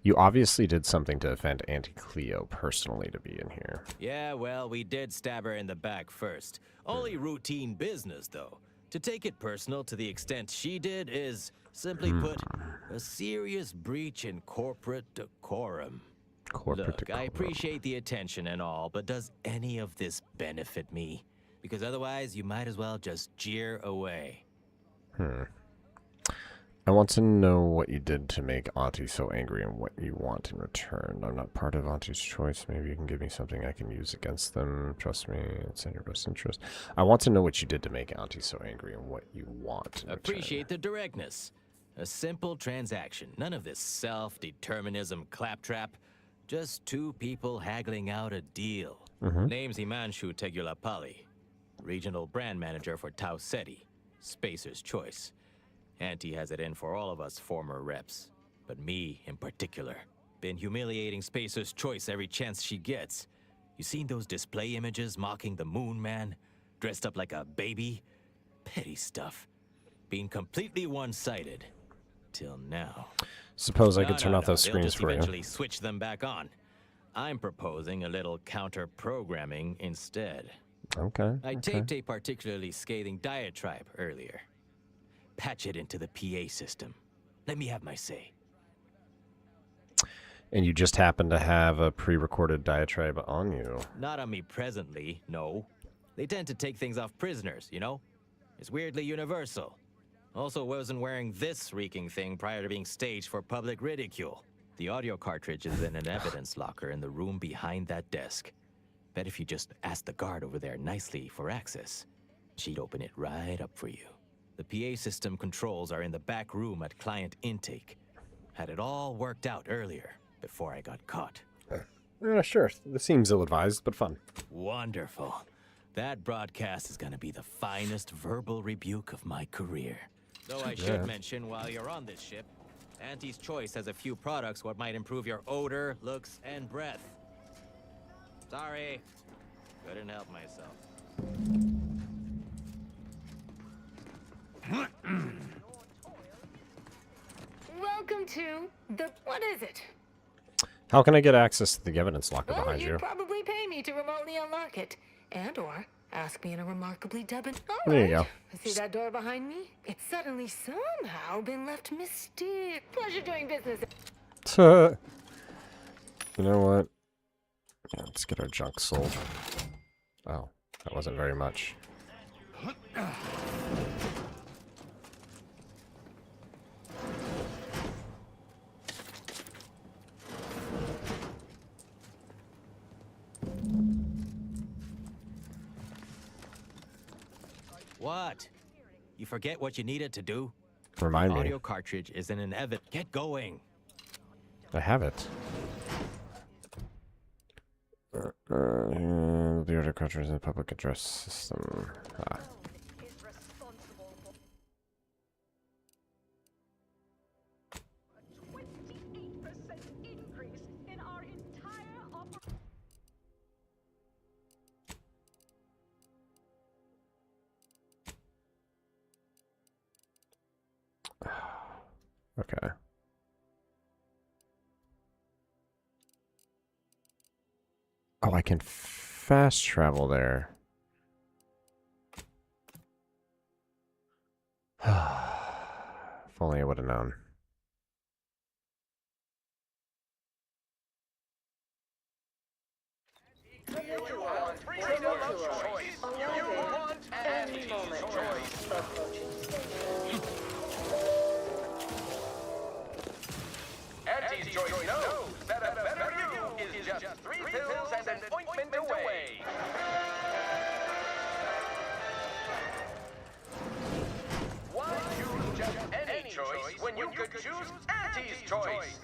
You obviously did something to offend Auntie Cleo personally to be in here. Yeah, well, we did stab her in the back first. Only routine business, though. To take it personal to the extent she did is, simply put, a serious breach in corporate decorum. Look, I appreciate the attention and all, but does any of this benefit me? Because otherwise, you might as well just jeer away. I want to know what you did to make Auntie so angry and what you want in return. I'm not part of Auntie's choice. Maybe you can give me something I can use against them. Trust me, it's in your best interest. I want to know what you did to make Auntie so angry and what you want in Appreciate the directness. A simple transaction. None of this self-determinism claptrap. Just two people haggling out a deal. Name's Himanshu Tegulapalli, regional brand manager for Tau Ceti, Spacer's Choice. Auntie has it in for all of us former reps, but me in particular. Been humiliating Spacer's Choice every chance she gets. You seen those display images mocking the Moon Man? Dressed up like a baby? Petty stuff. Being completely one-sided. Till now. Suppose I could turn off those They'll screens just for you. eventually switch them back on. I'm proposing a little counter-programming instead. Okay. I taped a particularly scathing diatribe earlier. Patch it into the PA system. Let me have my say. And you just happen to have a pre-recorded diatribe on you. Not on me presently, no. They tend to take things off prisoners, you know? It's weirdly universal. Also wasn't wearing this reeking thing prior to being staged for public ridicule. The audio cartridge is in an evidence locker in the room behind that desk. Bet if you just ask the guard over there nicely for access, she'd open it right up for you. The PA system controls are in the back room at client intake. Had it all worked out earlier, before I got caught. Sure. This seems ill-advised, but fun. Wonderful. That broadcast is gonna be the finest verbal rebuke of my career. Though I should mention, while you're on this ship, Auntie's Choice has a few products what might improve your odor, looks, and breath. Sorry. Couldn't help myself. Welcome going to what is it? How can I get access to the evidence locker Well, behind you'd you? probably pay me to remotely unlock it. And or ask me in a remarkably dubbing. There you go. See that door behind me? It's suddenly somehow been left mysterious. Pleasure doing business. You know what? Yeah, let's get our junk sold. Oh, that wasn't very much. What? You forget what you needed to do? Remind me. Audio cartridge is an inevitable. Get going. I have it. The audio cartridge in the public address system. Ah. Okay. Oh, I can fast travel there. If only I would have known. Auntie's Choice knows that a better you is just 3 pills and an ointment away. Why choose just any choice when you could choose Auntie's Choice?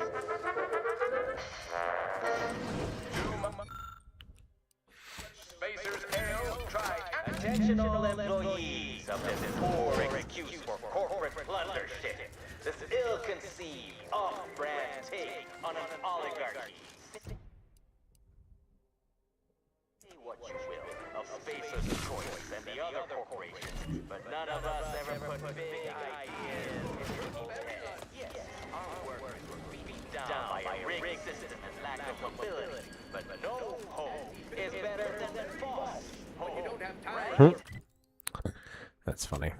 Spacers Ale, try Attention all employees of this poor excuse for corporate plundership. This ill-conceived, off-brand take on an oligarchy. Say what you will of Spacer's Choice and the other corporations, but none of us ever put big ideas in people's heads. Yes, our workers were beat down by a rigged system and lack of mobility, but no hope is better than false hope. You don't have time. That's funny.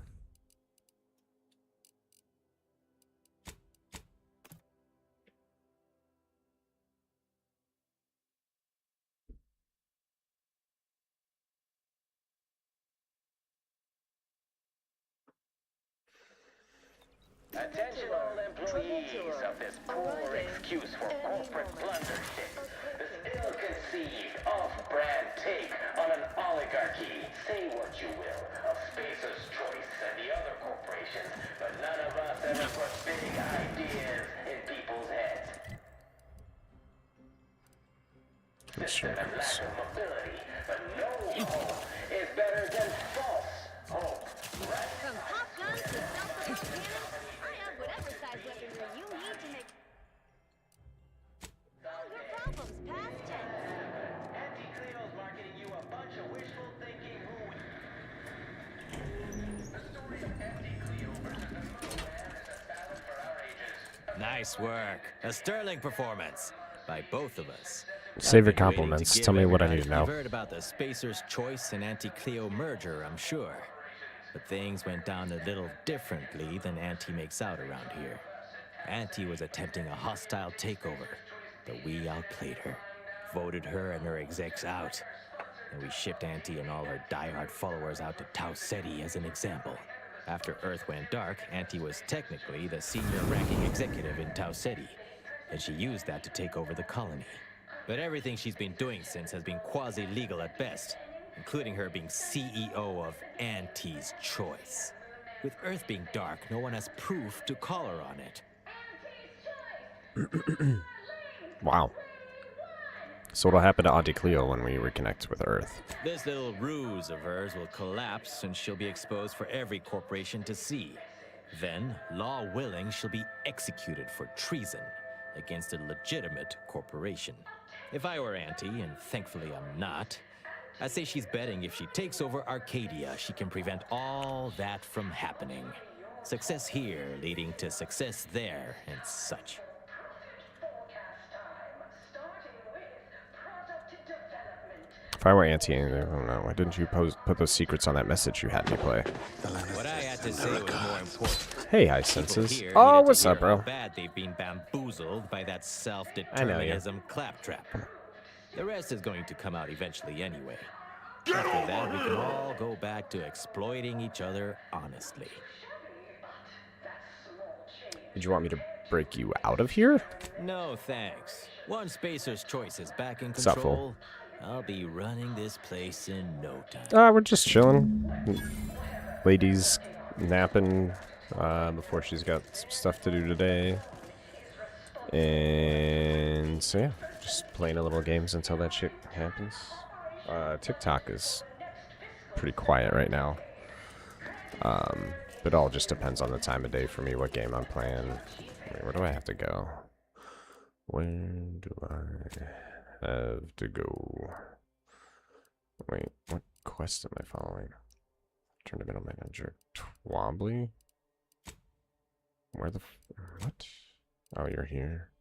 Attention all employees of this poor excuse for corporate plundership. This ill-conceived, off-brand take on an oligarchy. Say what you will of Spacer's Choice and the other corporations, but none of us ever put big ideas in people's heads. System and lack of mobility, but no hope is better than false hope. Right? From pop guns to self-propelled cannons, I have whatever size weaponry you need to make all your problems past tense. Auntie Cleo's marketing you a bunch of wishful thinking The story of Auntie Cleo versus the Moon Man is a ballad for our ages. Nice work. A sterling performance by both of us. Save your I've been waiting to compliments. give Tell me what I everybody- need to know. You've heard about the Spacer's Choice and Anti-Cleo merger, I'm sure. But things went down a little differently than Auntie makes out around here. Auntie was attempting a hostile takeover, but we outplayed her, voted her and her execs out. And we shipped Auntie and all her diehard followers out to Tau Ceti as an example. After Earth went dark, Auntie was technically the senior ranking executive in Tau Ceti, and she used that to take over the colony. But everything she's been doing since has been quasi-legal at best, including her being CEO of Auntie's Choice. With Earth being dark, no one has proof to call her on it. Wow. So what'll happen to Auntie Cleo when we reconnect with Earth? This little ruse of hers will collapse and she'll be exposed for every corporation to see. Then, law willing, she'll be executed for treason against a legitimate corporation. If I were Auntie, and thankfully I'm not, I'd say she's betting if she takes over Arcadia, she can prevent all that from happening. Success here leading to success there and such. If I were Auntie, I don't know. Why didn't you put those secrets on that message you had me play? What I had to say was more important. Hey, High Senses. Oh, what's up, bro? How bad they've been bamboozled by that self-determinism claptrap. The rest is going to come out eventually anyway. After that, we can all go back to exploiting each other honestly. Did you want me to break you out of here? No, thanks. Once Spacer's Choice is back in Sup, control, fool? I'll be running this place in no time. We're just chilling. Lady's napping before she's got some stuff to do today. And so yeah, just playing a little games until that shit happens. TikTok is pretty quiet right now. It all just depends on the time of day for me, what game I'm playing. Wait, where do I have to go? Where do I have to go? Wait, what quest am I following? Turn to middle manager. Twombly? Where the what? Oh, you're here.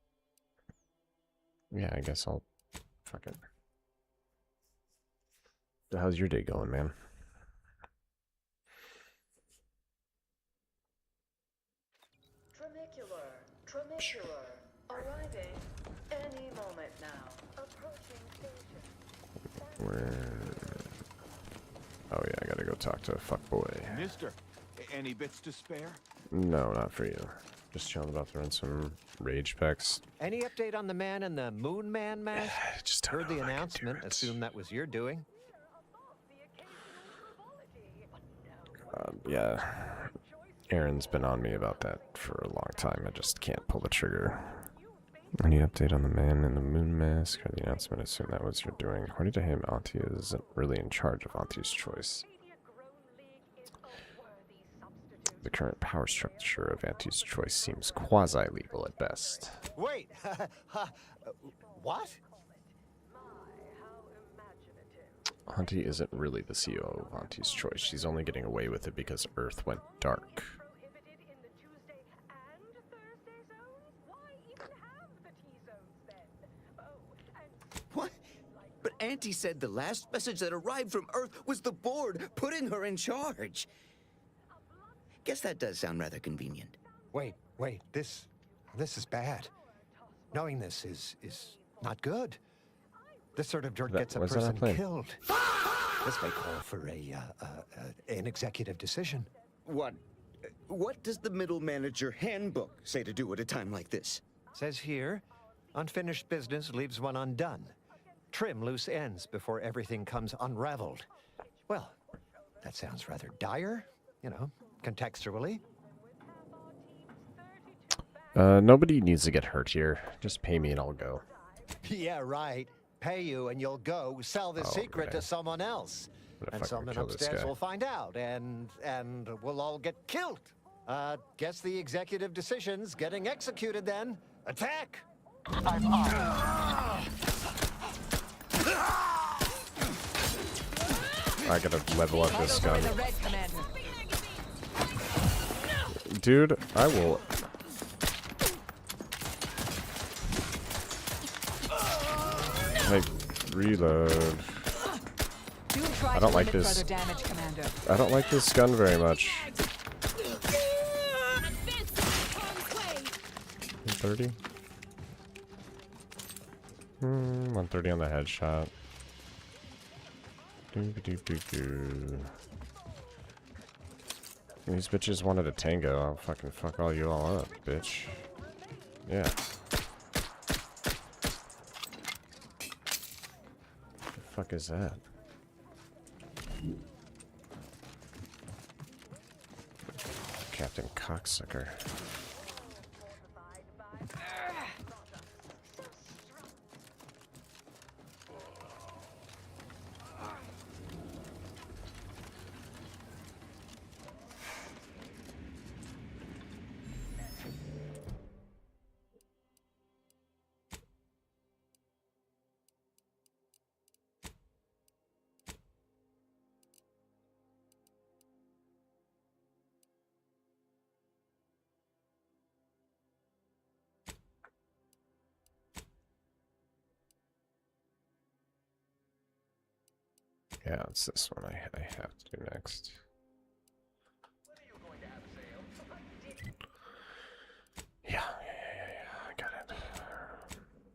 Yeah, I guess I'll... Fuck it. So how's your day going, man? Tramicular, arriving any moment now. Approaching station. Where... Oh yeah, I gotta go talk to Fuckboy. Mister, any bits to spare? No, not for you. Just chilling, about to run some rage packs. Any update on the man in the Moon Man mask? Just heard the announcement. Assume that was your doing. Yeah. Aaron's been on me about that for a long time. I just can't pull the trigger. Any update on the man in the moon mask? Or the announcement? Assume that was your doing. According to him, Auntie isn't really in charge of Auntie's Choice. The current power structure of Auntie's Choice seems quasi-legal at best. Wait, what? Auntie isn't really the CEO of Auntie's Choice. She's only getting away with it because Earth went dark. What? But Auntie said the last message that arrived from Earth was the board putting her in charge. Guess that does sound rather convenient. Wait, this is bad. Knowing this is not good. This sort of dirt gets a person killed. This may call for an executive decision. What does the middle manager handbook say to do at a time like this? Says here, unfinished business leaves one undone. Trim loose ends before everything comes unraveled. Well, that sounds rather dire, you know, contextually. Nobody needs to get hurt here. Just pay me and I'll go. Yeah, right. Pay you and you'll go sell the secret to someone else. And someone upstairs will find out, and we'll all get killed. Guess the executive decision's getting executed then. Attack! I gotta level up this gun. Dude, I will... Like, reload. I don't like this. I don't like this gun very much. 130? 130 on the headshot. These bitches wanted a tango. I'll fucking fuck all you all up, bitch. Yeah. The fuck is that? Captain Cocksucker. Yeah, it's this one I have to do next. Yeah, I got it.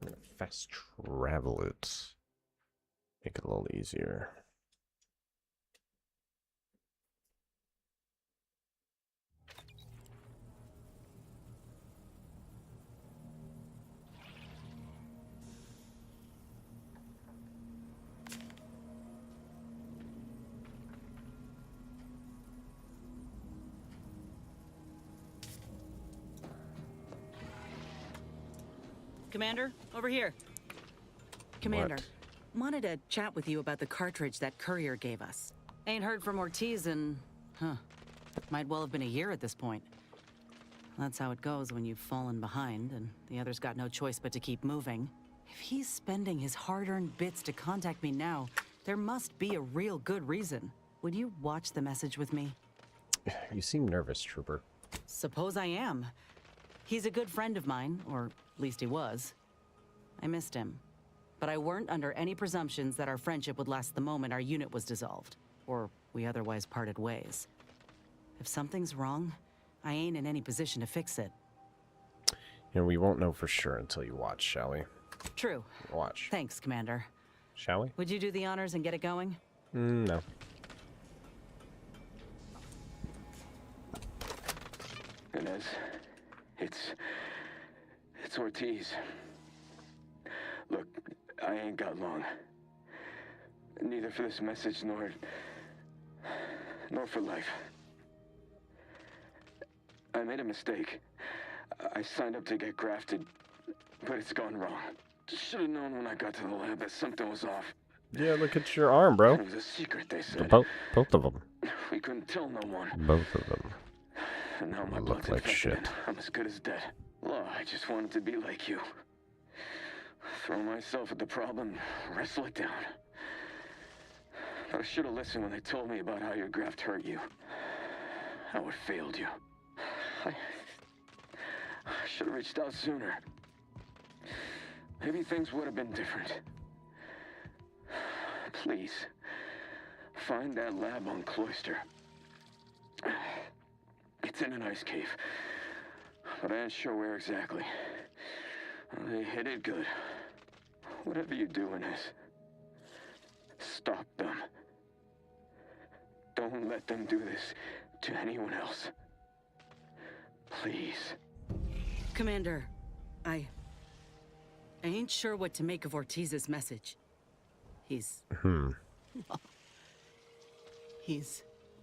I'm gonna fast travel it. Make it a little easier. Commander, over here. Commander, What? wanted to chat with you about the cartridge that courier gave us. Ain't heard from Ortiz in, might well have been a year at this point. That's how it goes when you've fallen behind and the other's got no choice but to keep moving. If he's spending his hard-earned bits to contact me now, there must be a real good reason. Would you watch the message with me? You seem nervous, Trooper. Suppose I am. He's a good friend of mine, or at least he was. I missed him. But I weren't under any presumptions that our friendship would last the moment our unit was dissolved, or we otherwise parted ways. If something's wrong, I ain't in any position to fix it. You know, we won't know for sure until you watch, shall we? True. Watch. Thanks, Commander. Shall we? Would you do the honors and get it going? No. Inez, it's Ortiz. Look, I ain't got long. Neither for this message nor for life. I made a mistake. I signed up to get grafted, but it's gone wrong. Should have known when I got to the lab that something was off. Yeah, look at your arm, bro. It was a secret, they said. Both of them. We couldn't tell no one. Both of them. And now my Look blood's like infected shit. and I'm as good as dead. Well, I just wanted to be like you. Throw myself at the problem, wrestle it down. But I should have listened when they told me about how your graft hurt you. How it failed you. I should have reached out sooner. Maybe things would have been different. Please, find that lab on Cloister. It's in an ice cave, but I ain't sure where exactly. They hid it good. Whatever you do, Inez, stop them. Don't let them do this to anyone else. Please. Commander, I ain't sure what to make of Ortiz's message. He's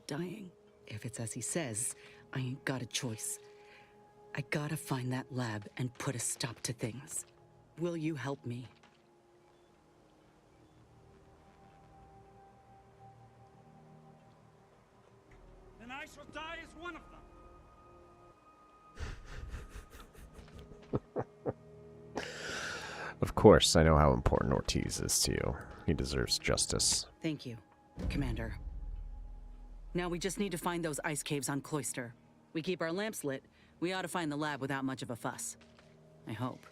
dying. If it's as he says, I ain't got a choice. I gotta find that lab and put a stop to things. Will you help me? Then I shall die as one of them. Of course, I know how important Ortiz is to you. He deserves justice. Thank you, Commander. Now we just need to find those ice caves on Cloister. We keep our lamps lit, we ought to find the lab without much of a fuss. I hope.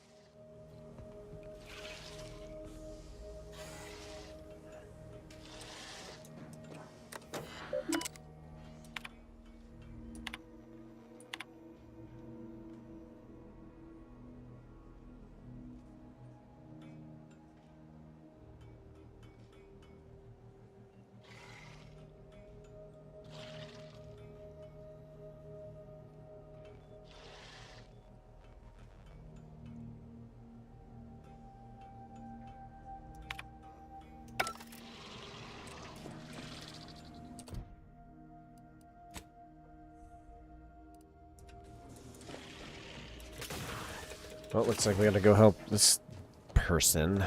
Well, looks like we gotta go help this person.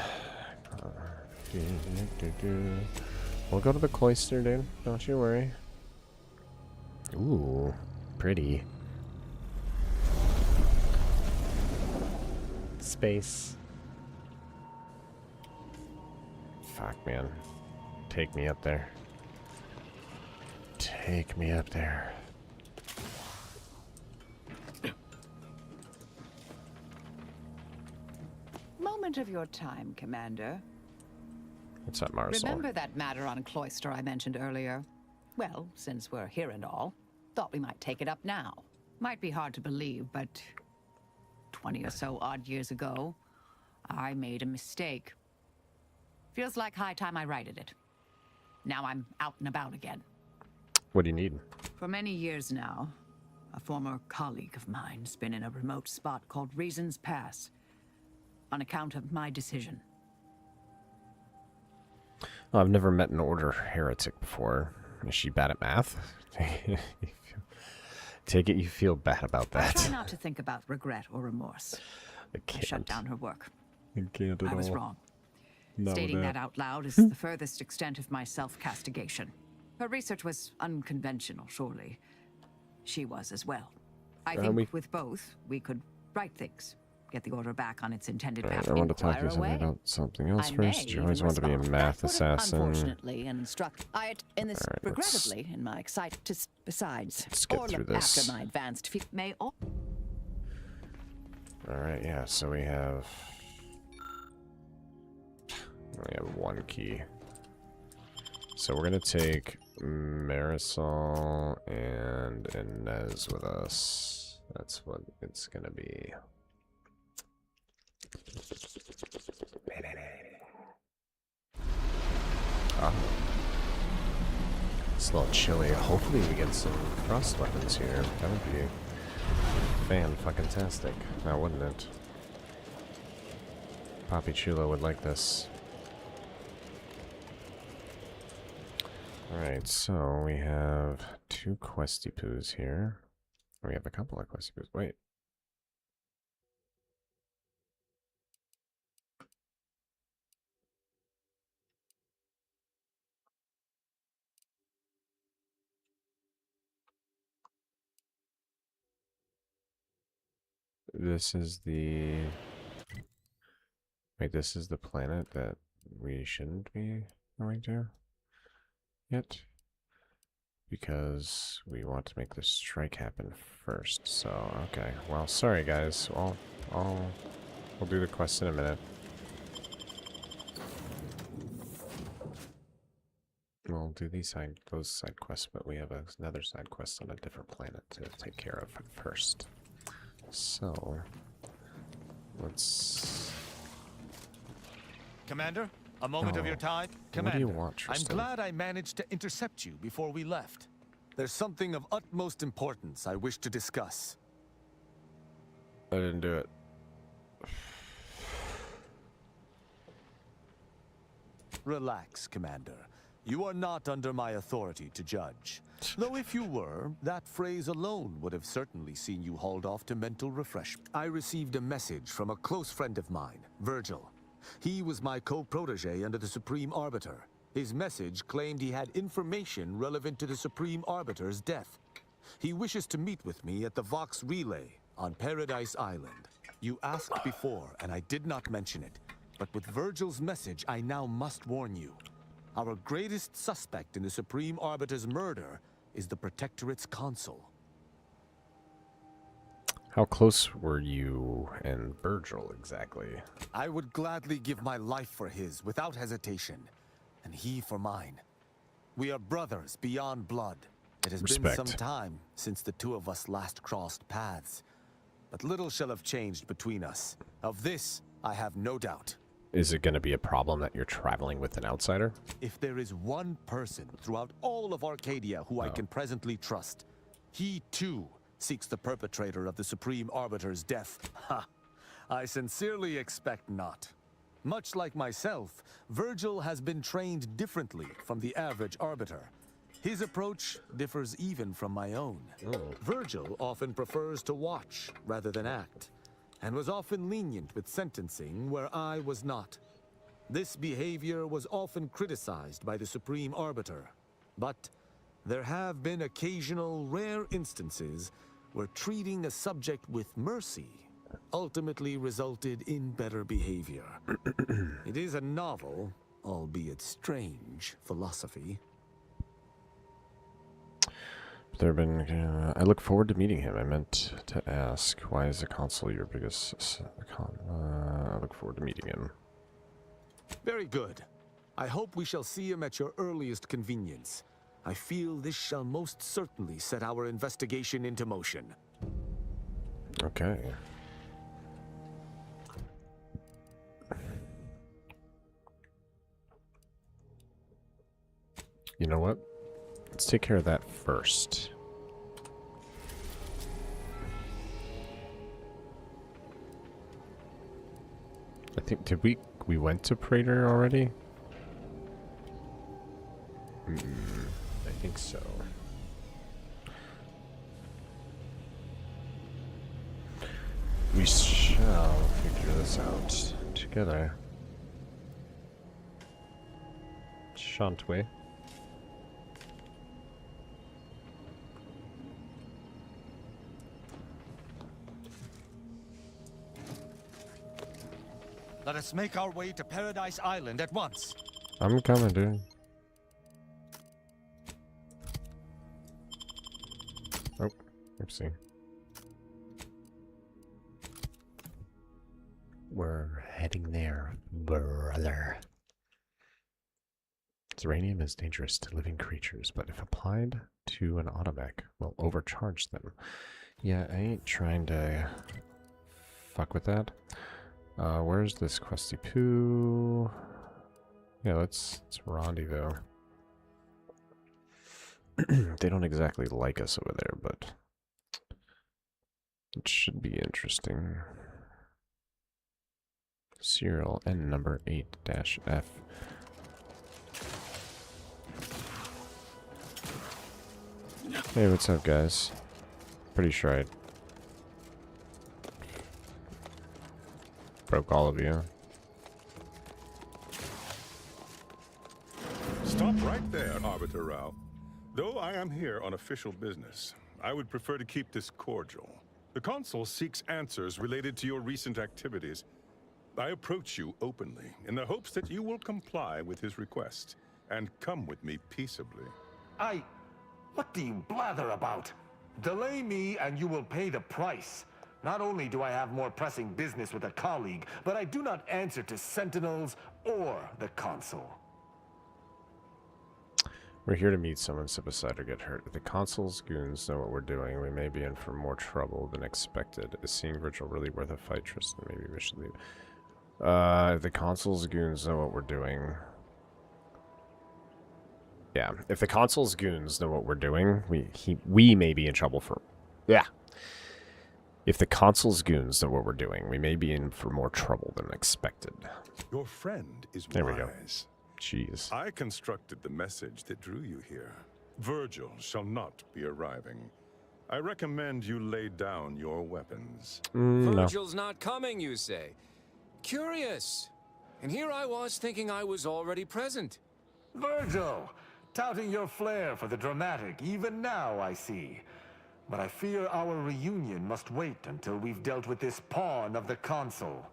We'll go to the cloister, dude. Don't you worry. Ooh, pretty. Space. Fuck, man. Take me up there. Take me up there. Moment of your time, Commander. What's that, Marisol? Remember that matter on Cloister I mentioned earlier? Well, since we're here and all, thought we might take it up now. Might be hard to believe, but 20 or so odd years ago, I made a mistake. Feels like high time I righted it. Now I'm out and about again. What do you need? For many years now, a former colleague of mine's been in a remote spot called Reasons Pass on account of my decision. Oh, I've never met an Order heretic before. Is she bad at math? Take it you feel bad about that. I try not to think about regret or remorse. I shut down her work. I can't at I was all. wrong. Not Stating with that out loud is the furthest extent of my self-castigation. Her research was unconventional, surely. She was as well. I think with both, we could right things. Get the Order back on its intended path. I want to talk to you Inquire away. about something else I first. may You always even want to be a respond. math I would, assassin. Unfortunately, and instruct I in this All right, let's- regrettably in my excitement. Besides, let's get or through look this. after my advanced may all. Alright, yeah, so we have one key. So we're gonna take Marisol and Inez with us. That's what it's gonna be. Oh. It's a little chilly. Hopefully we get some frost weapons here. That would be fan-fucking-tastic, now wouldn't it? Papi Chulo would like this. Alright, so we have 2 Questy Poos here. We have a couple of Questy Poos. Wait. This is the... Wait, this is the planet that we shouldn't be going to yet? Because we want to make this strike happen first, so, okay. Well, sorry guys, we'll do the quest in a minute. We'll do those side quests, but we have another side quest on a different planet to take care of first. So, let's... Commander, a moment of your time. What Commander, do you want, I'm Tristan? glad I managed to intercept you before we left. There's something of utmost importance I wish to discuss. I didn't do it. Relax, Commander. You are not under my authority to judge. Though if you were, that phrase alone would have certainly seen you hauled off to mental refreshment. I received a message from a close friend of mine, Virgil. He was my co-protege under the Supreme Arbiter. His message claimed he had information relevant to the Supreme Arbiter's death. He wishes to meet with me at the Vox Relay on Paradise Island. You asked before, and I did not mention it. But with Virgil's message, I now must warn you. Our greatest suspect in the Supreme Arbiter's murder is the Protectorate's consul. How close were you and Virgil exactly? I would gladly give my life for his without hesitation, and he for mine. We are brothers beyond blood. It has been some time since the two of us last crossed paths, but little shall have changed between us. Of this, I have no doubt. Is it going to be a problem that you're traveling with an outsider? If there is one person throughout all of Arcadia who I can presently trust, he too seeks the perpetrator of the Supreme Arbiter's death. Ha! I sincerely expect not. Much like myself, Virgil has been trained differently from the average Arbiter. His approach differs even from my own. Virgil often prefers to watch rather than act, and was often lenient with sentencing where I was not. This behavior was often criticized by the Supreme Arbiter, but there have been occasional rare instances where treating a subject with mercy ultimately resulted in better behavior. It is a novel, albeit strange, philosophy. There have been. I look forward to meeting him. I meant to ask, why is the consul your biggest? I look forward to meeting him. Very good. I hope we shall see him at your earliest convenience. I feel this shall most certainly set our investigation into motion. Okay. You know what? Let's take care of that first. I think, did we went to Praetor already? I think so. We shall figure this out together. Shan't we? Let us make our way to Paradise Island at once. I'm coming, dude. Oh, oopsie. We're heading there, brother. Zeranium is dangerous to living creatures, but if applied to an automech, will overcharge them. Yeah, I ain't trying to fuck with that. Where's this Questy Poo? Yeah, let's rendezvous. They don't exactly like us over there, but it should be interesting. Serial N number 8-F. Hey, what's up, guys? Pretty sure I broke all of you. Stop right there, Arbiter Rao. Though I am here on official business, I would prefer to keep this cordial. The Consul seeks answers related to your recent activities. I approach you openly, in the hopes that you will comply with his request, and come with me peaceably. What do you blather about? Delay me and you will pay the price. Not only do I have more pressing business with a colleague, but I do not answer to Sentinels or the Consul. We're here to meet someone, step aside or get hurt. If the Consul's goons know what we're doing, we may be in for more trouble than expected. Is seeing Virgil really worth a fight, Tristan? Maybe we should leave. If the Consul's goons know what we're doing... Yeah, if the Consul's goons know what we're doing, we may be in trouble for... Yeah. If the Consul's goons know what we're doing, we may be in for more trouble than expected. Your friend is there wise. We go. Jeez. I constructed the message that drew you here. Virgil shall not be arriving. I recommend you lay down your weapons. Virgil's not coming, you say? Curious. And here I was thinking I was already present. Virgil! Touting your flair for the dramatic, even now I see. But I fear our reunion must wait until we've dealt with this pawn of the Consul.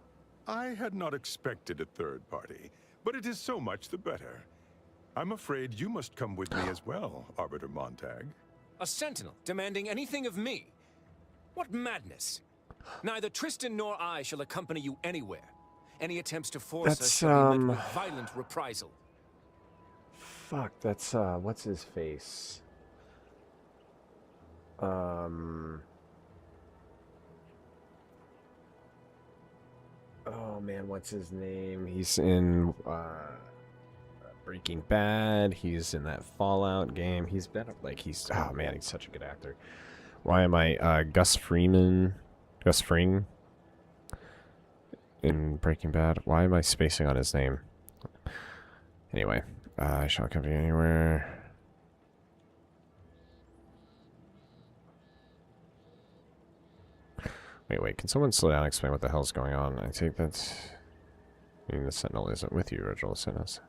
I had not expected a third party, but it is so much the better. I'm afraid you must come with me as well, Arbiter Montag. A sentinel demanding anything of me? What madness! Neither Tristan nor I shall accompany you anywhere. Any attempts to force us shall be met with violent reprisal. Fuck, that's, what's his face? Oh man, what's his name? He's in, Breaking Bad. He's in that Fallout game. He's been, like, oh man, he's such a good actor. Why am I, Gus Fring in Breaking Bad. Why am I spacing on his name? Anyway. I shall come to you anywhere. Wait, can someone slow down and explain what the hell's going on? I think that's... I mean, the Sentinel isn't with you, Virgil. Send us.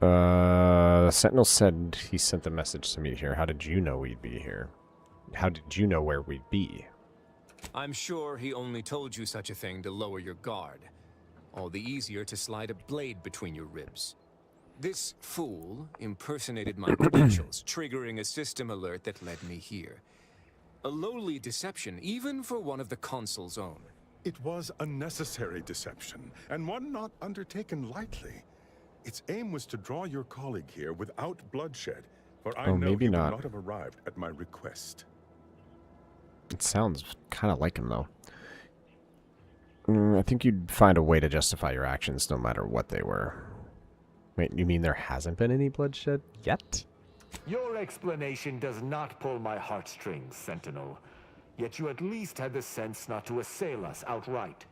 The Sentinel said he sent the message to me here. How did you know we'd be here? How did you know where we'd be? I'm sure he only told you such a thing to lower your guard. All the easier to slide a blade between your ribs. This fool impersonated my credentials, triggering a system alert that led me here. A lowly deception, even for one of the Consul's own. It was a necessary deception, and one not undertaken lightly. Its aim was to draw your colleague here without bloodshed, for I know maybe he would not. not have arrived at my request. It sounds kind of like him, though. I think you'd find a way to justify your actions no matter what they were. Wait, you mean there hasn't been any bloodshed yet? Your explanation does not pull my heartstrings, Sentinel. Yet you at least had the sense not to assail us outright.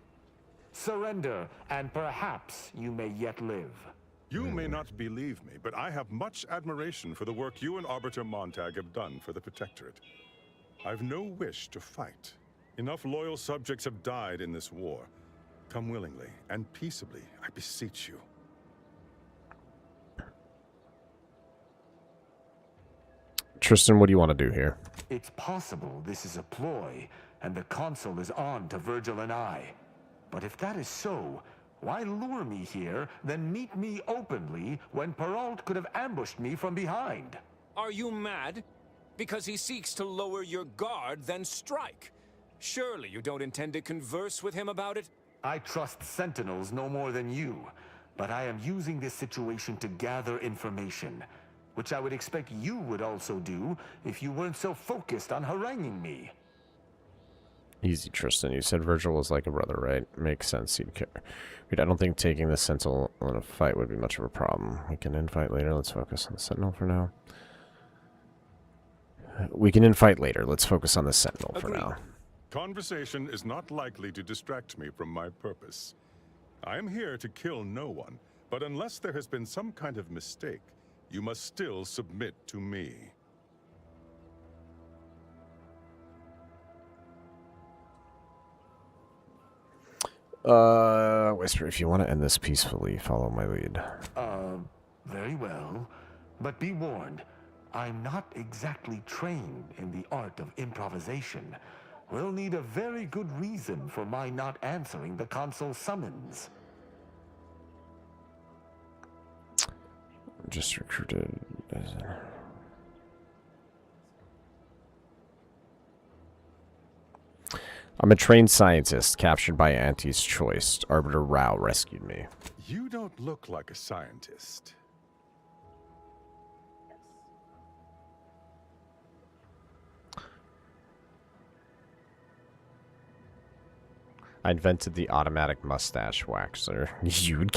Surrender, and perhaps you may yet live. You may not believe me, but I have much admiration for the work you and Arbiter Montag have done for the Protectorate. I've no wish to fight. Enough loyal subjects have died in this war. Come willingly and peaceably, I beseech you. Tristan, what do you want to do here? It's possible this is a ploy, and the Consul is on to Virgil and I. But if that is so, why lure me here, then meet me openly when Perrault could have ambushed me from behind? Are you mad? Because he seeks to lower your guard, then strike. Surely you don't intend to converse with him about it? I trust Sentinels no more than you, but I am using this situation to gather information, which I would expect you would also do if you weren't so focused on haranguing me. Easy, Tristan. You said Virgil was like a brother, right? Makes sense. He'd care. Wait, I don't think taking the Sentinel in a fight would be much of a problem. We can infight later. Let's focus on the Sentinel for now. We can infight later. Let's focus on the Sentinel for now. Conversation is not likely to distract me from my purpose. I am here to kill no one, but unless there has been some kind of mistake, you must still submit to me. Whisper, if you want to end this peacefully, follow my lead. Very well. But be warned, I'm not exactly trained in the art of improvisation. We'll need a very good reason for my not answering the Consul's summons. Just recruited. I'm a trained scientist captured by Auntie's choice. Arbiter Rao rescued me. You don't look like a scientist. I invented the automatic mustache waxer. You'd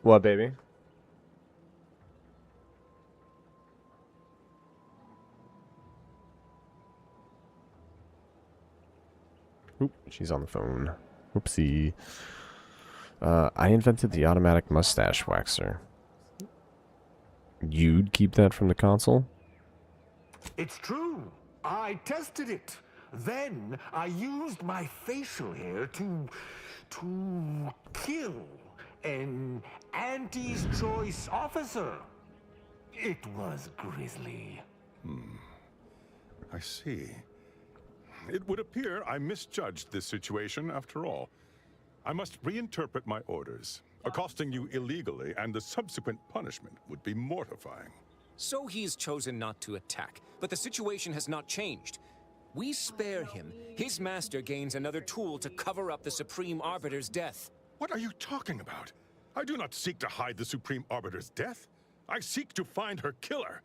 What, baby? Oop, she's on the phone. Oopsie. I invented the automatic mustache waxer. You'd keep that from the Consul? It's true. I tested it. Then I used my facial hair to kill an Auntie's choice officer. It was grisly. I see. It would appear I misjudged this situation after all. I must reinterpret my orders. Accosting you illegally and the subsequent punishment would be mortifying. So he's chosen not to attack, but the situation has not changed. We spare him. His master gains another tool to cover up the Supreme Arbiter's death. What are you talking about? I do not seek to hide the Supreme Arbiter's death. I seek to find her killer.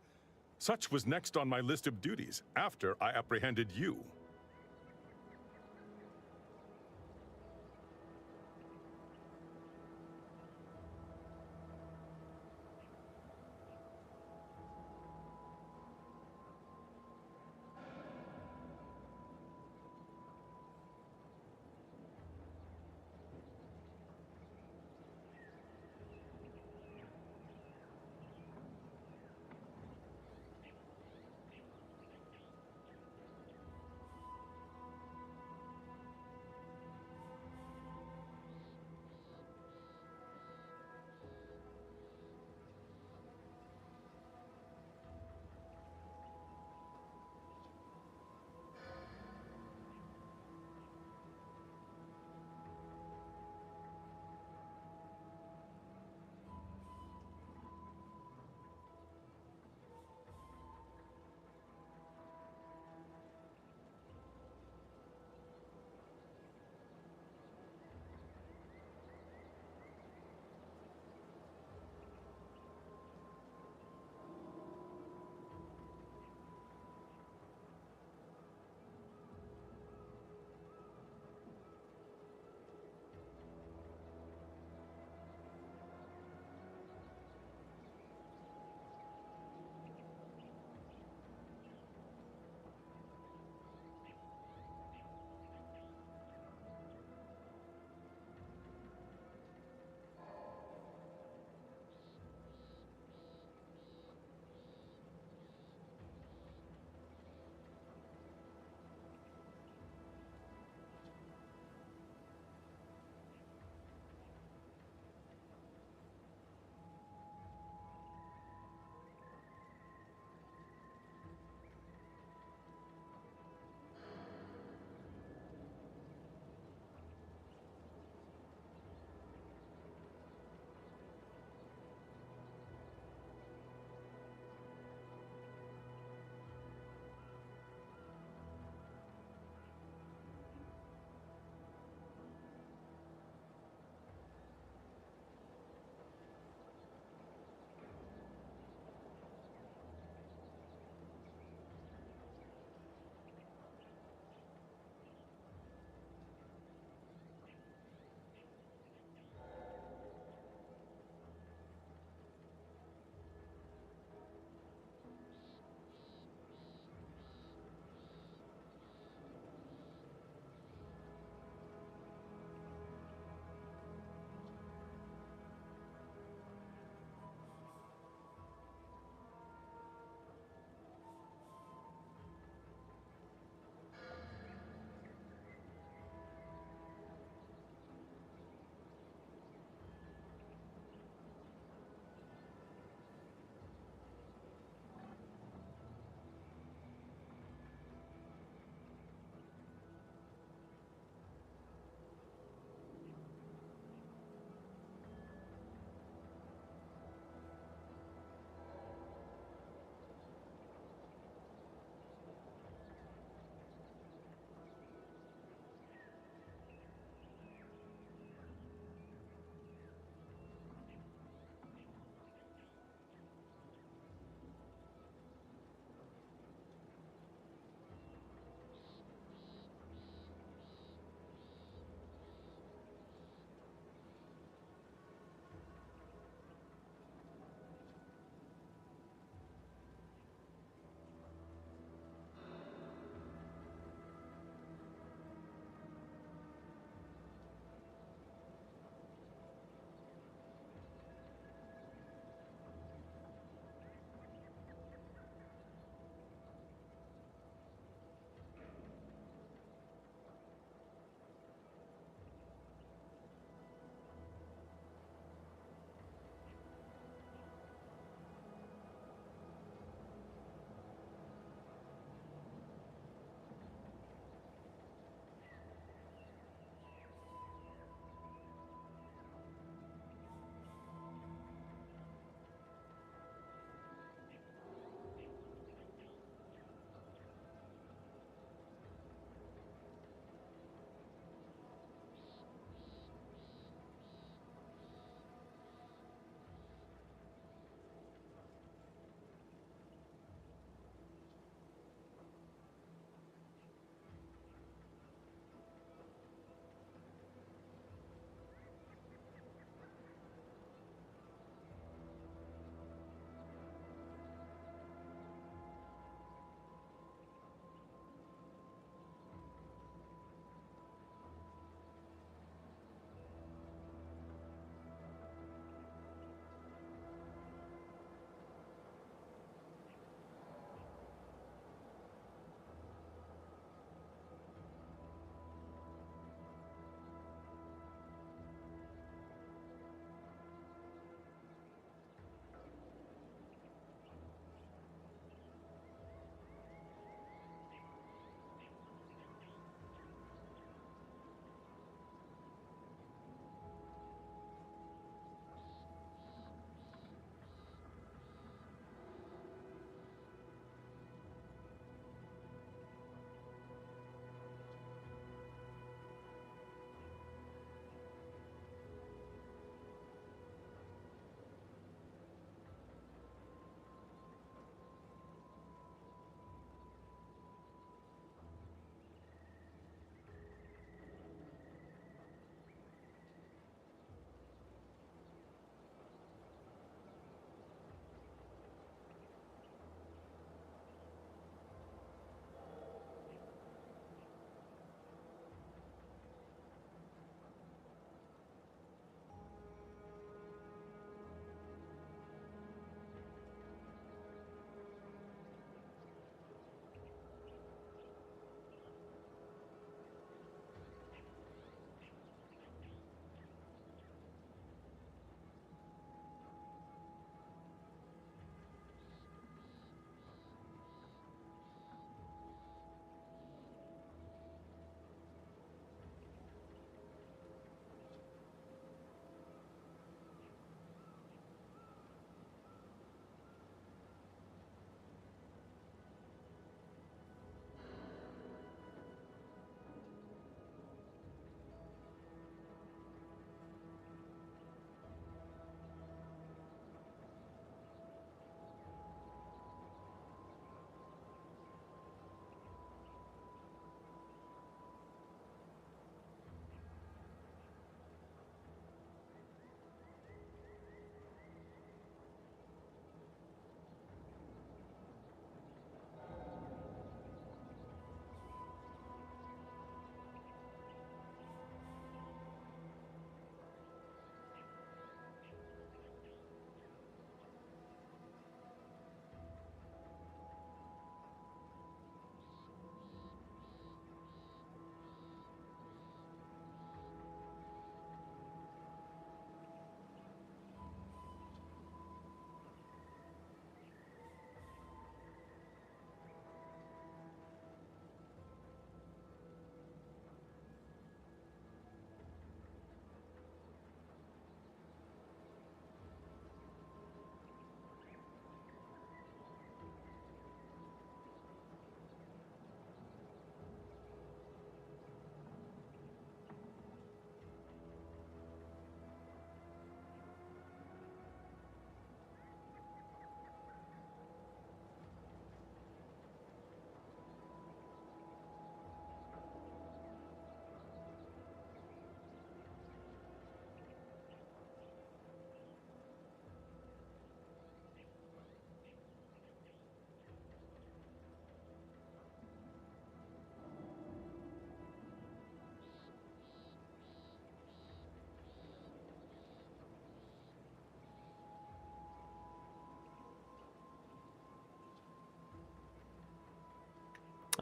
Such was next on my list of duties after I apprehended you.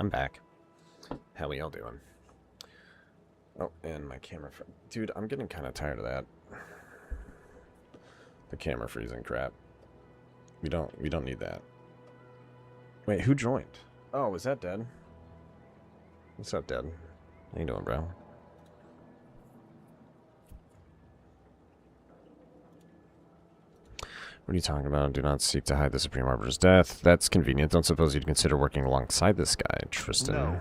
I'm back. How y'all doing? Oh, and my camera... Dude, I'm getting kind of tired of that. The camera freezing crap. We don't need that. Wait, who joined? Oh, was that Dead? What's up, Dead? How you doing, bro? What are you talking about? Do not seek to hide the Supreme Arbiter's death. That's convenient. Don't suppose you'd consider working alongside this guy, Tristan. No.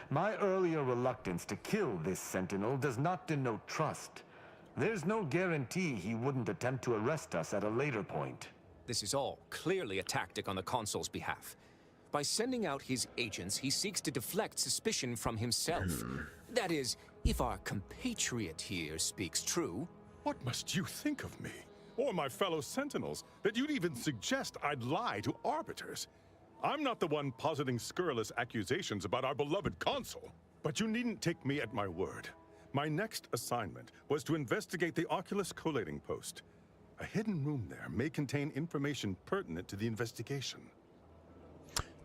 My earlier reluctance to kill this Sentinel does not denote trust. There's no guarantee he wouldn't attempt to arrest us at a later point. This is all clearly a tactic on the Consul's behalf. By sending out his agents, he seeks to deflect suspicion from himself. That is, if our compatriot here speaks true. What must you think of me, or my fellow Sentinels, that you'd even suggest I'd lie to Arbiters? I'm not the one positing scurrilous accusations about our beloved Consul. But you needn't take me at my word. My next assignment was to investigate the Oculus collating post. A hidden room there may contain information pertinent to the investigation.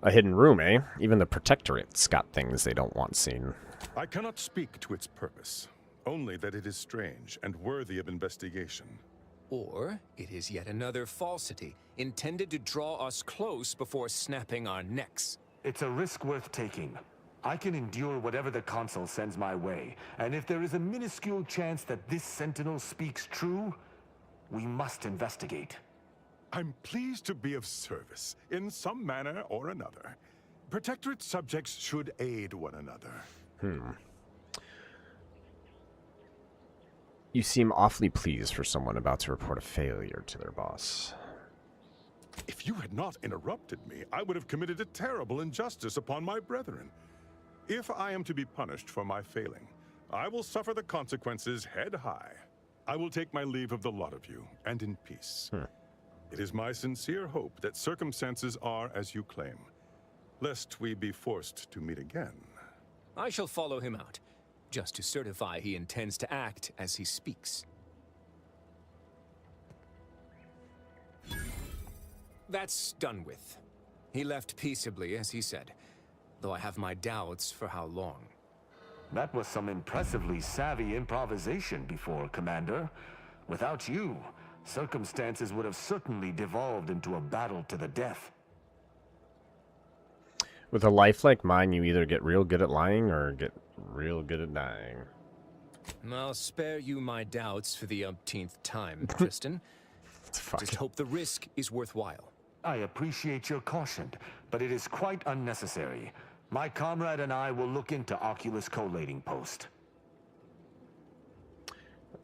A hidden room, eh? Even the Protectorate's got things they don't want seen. I cannot speak to its purpose, only that it is strange and worthy of investigation. Or it is yet another falsity, intended to draw us close before snapping our necks. It's a risk worth taking. I can endure whatever the Consul sends my way, and if there is a minuscule chance that this Sentinel speaks true, we must investigate. I'm pleased to be of service, in some manner or another. Protectorate subjects should aid one another. You seem awfully pleased for someone about to report a failure to their boss. If you had not interrupted me, I would have committed a terrible injustice upon my brethren. If I am to be punished for my failing, I will suffer the consequences head high. I will take my leave of the lot of you, and in peace. It is my sincere hope that circumstances are as you claim, lest we be forced to meet again. I shall follow him out, just to certify he intends to act as he speaks. That's done with. He left peaceably, as he said, though I have my doubts for how long. That was some impressively savvy improvisation before, Commander. Without you, circumstances would have certainly devolved into a battle to the death. With a life like mine, you either get real good at lying or get real good at dying. I'll spare you my doubts for the umpteenth time, Tristan. Just hope the risk is worthwhile. I appreciate your caution, but it is quite unnecessary. My comrade and I will look into Oculus collating post.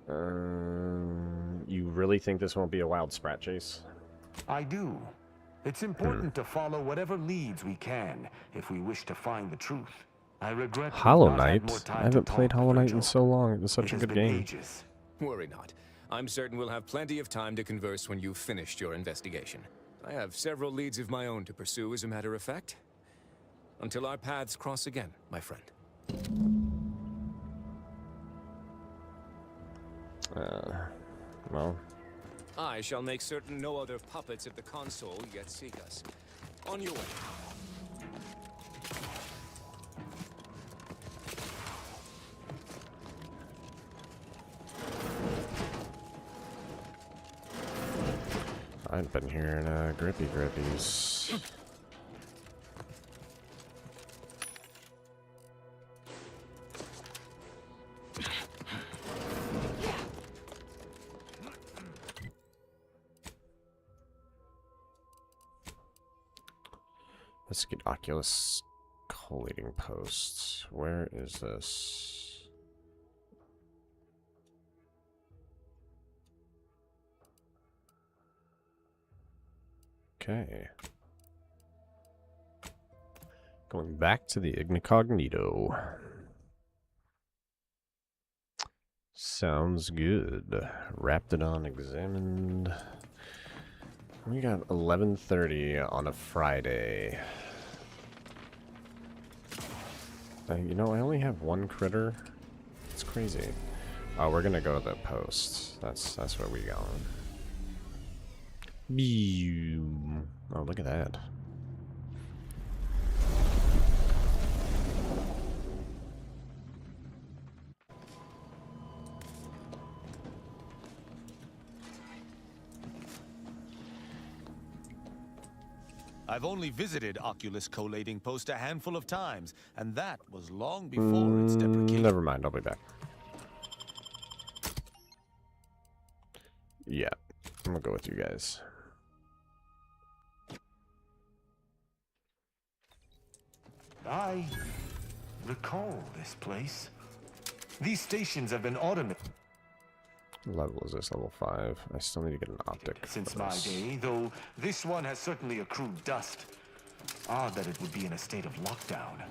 You really think this won't be a wild sprat chase? I do. It's important to follow whatever leads we can if we wish to find the truth. I regret Hollow Knight? I haven't played Hollow Knight in so long. It was such a good game. Worry not. I'm certain we'll have plenty of time to converse when you've finished your investigation. I have several leads of my own to pursue, as a matter of fact. Until our paths cross again, my friend. Well. I shall make certain no other puppets of the Consul yet seek us. On your way. I've been hearing grippy grippies. Let's get Oculus collating posts. Where is this? Okay. Going back to the Incognito. Sounds good. Raptidon examined. We got 11:30 on a Friday. You know, I only have one critter. It's crazy. Oh, we're gonna go to the post. That's where we going. Oh, look at that. I've only visited Oculus collating post a handful of times, and that was long before its deprecation. Never mind, I'll be back. Yeah, I'm gonna go with you guys. I recall this place. These stations have been automated. What level is this? Level 5. I still need to get an optic. Since for my this. day, though this one has certainly accrued dust. Odd that it would be in a state of lockdown.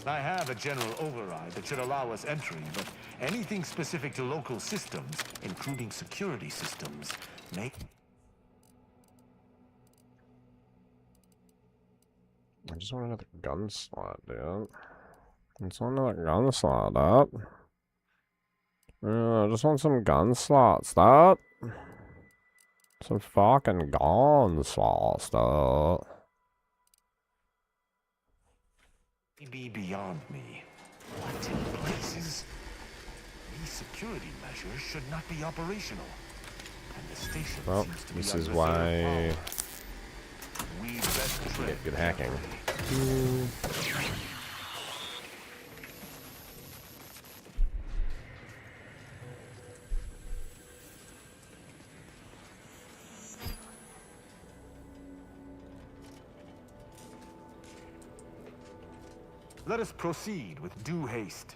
I have a general override that should allow us entry, but anything specific to local systems, including security systems, may... I just want another gun slot, dude. I just want another gun slot, up. I just want some gun slots, dude. Some fucking gun slots, dude. Be beyond me. What in places? These security measures should not be operational. And the station Well, seems to this be is under why we best tread get good hacking. Let us proceed with due haste.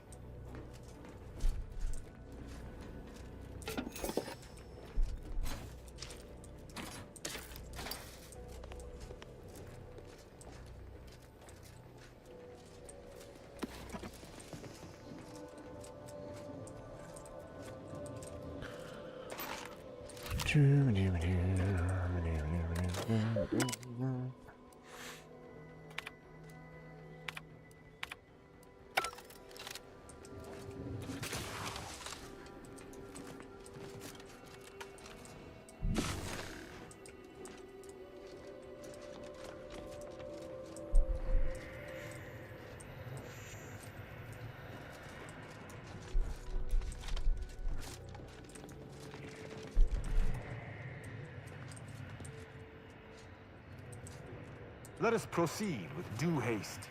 Let us proceed with due haste.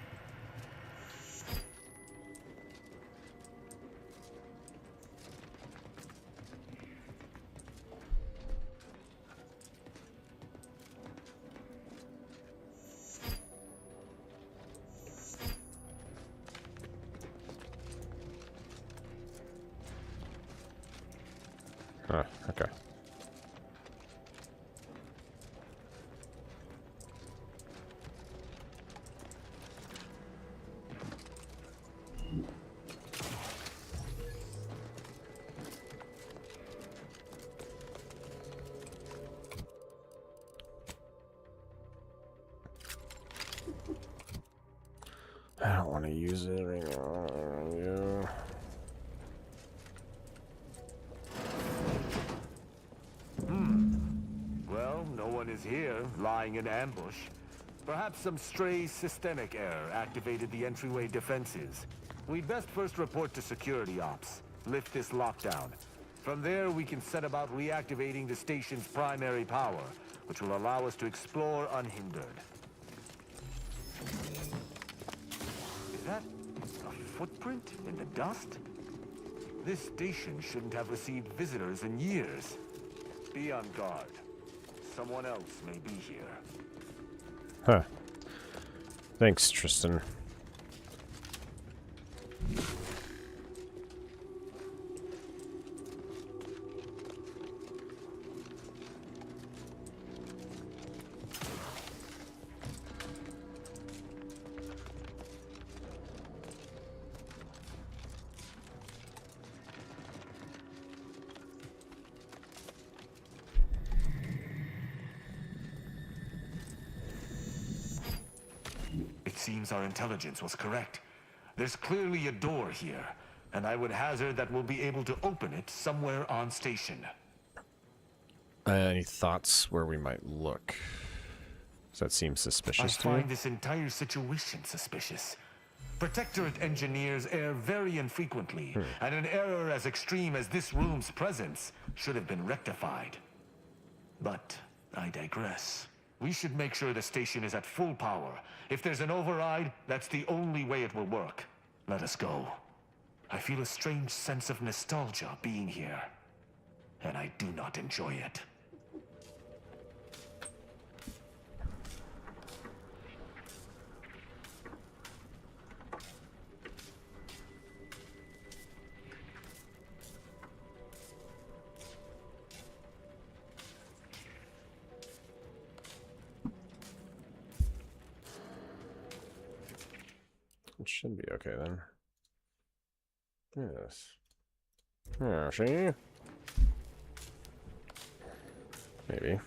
Okay. I don't want to use it right now. Yeah. Well, no one is here, lying in ambush. Perhaps some stray systemic error activated the entryway defenses. We'd best first report to security ops. Lift this lockdown. From there, we can set about reactivating the station's primary power, which will allow us to explore unhindered. Is that a footprint in the dust? This station shouldn't have received visitors in years. Be on guard. Someone else may be here. Huh. Thanks, Tristan. It seems our intelligence was correct. There's clearly a door here, and I would hazard that we'll be able to open it somewhere on station. Any thoughts where we might look? Does that seem I suspicious to you? find this entire situation suspicious. Protectorate engineers err very infrequently, and an error as extreme as this room's presence should have been rectified. But I digress. We should make sure the station is at full power. If there's an override, that's the only way it will work. Let us go. I feel a strange sense of nostalgia being here, and I do not enjoy it. It should be okay then. Yes. Yeah, see? Maybe.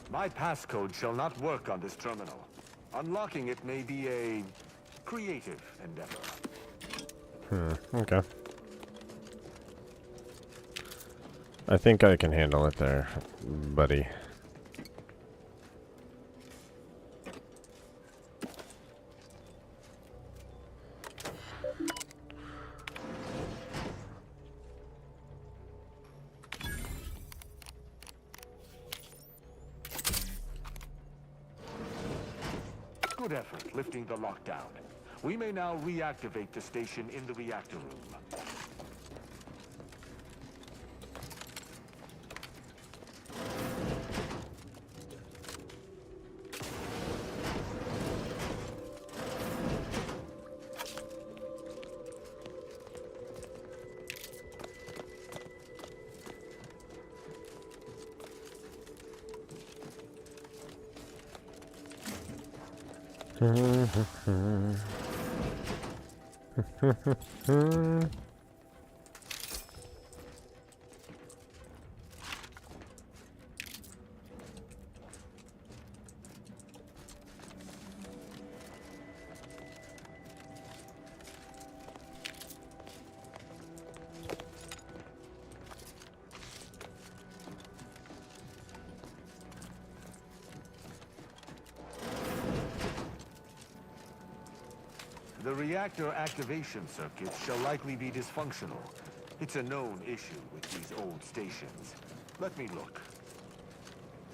My passcode shall not work on this terminal. Unlocking it may be a creative endeavor. Okay. I think I can handle it there, buddy. Good effort lifting the lockdown. We may now reactivate the station in the reactor room. The reactor activation circuit shall likely be dysfunctional. It's a known issue with these old stations. Let me look.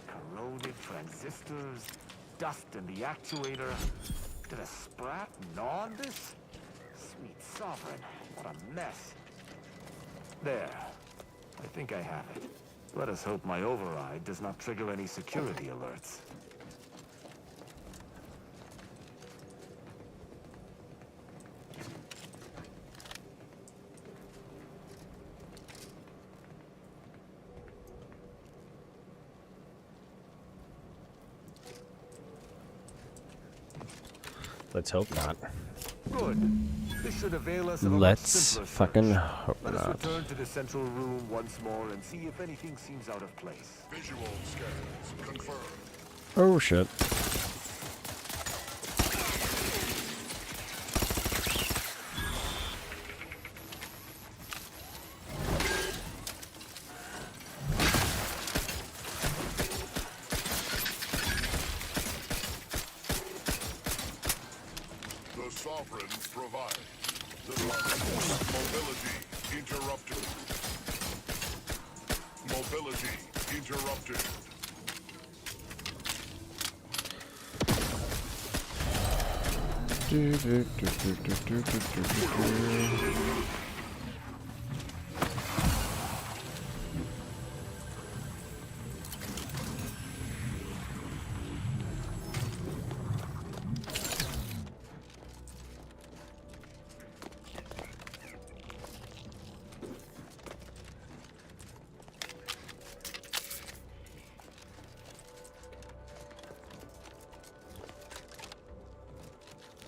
Corroded transistors, dust in the actuator. Did a sprat gnaw on this? Sweet sovereign, what a mess. There. I think I have it. Let us hope my override does not trigger any security alerts. Let's hope not. Good. This should avail us of a much Let's simpler fucking search. hope Let us not. return to the central room once more and see if anything seems out of place. Visual scans confirmed. Oh shit. The Sovereign provides. The mobility interrupted. Mobility interrupted.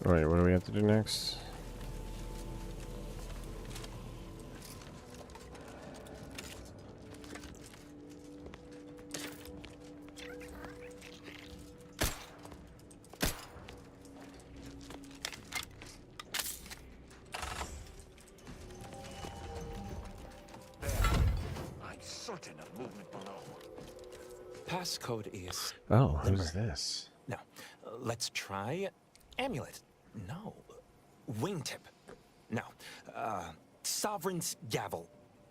Alright, what do we have to do next? certain of movement below. Passcode is. Oh, who's this? No. Let's try amulet. No. Wingtip. No. Sovereign's gavel.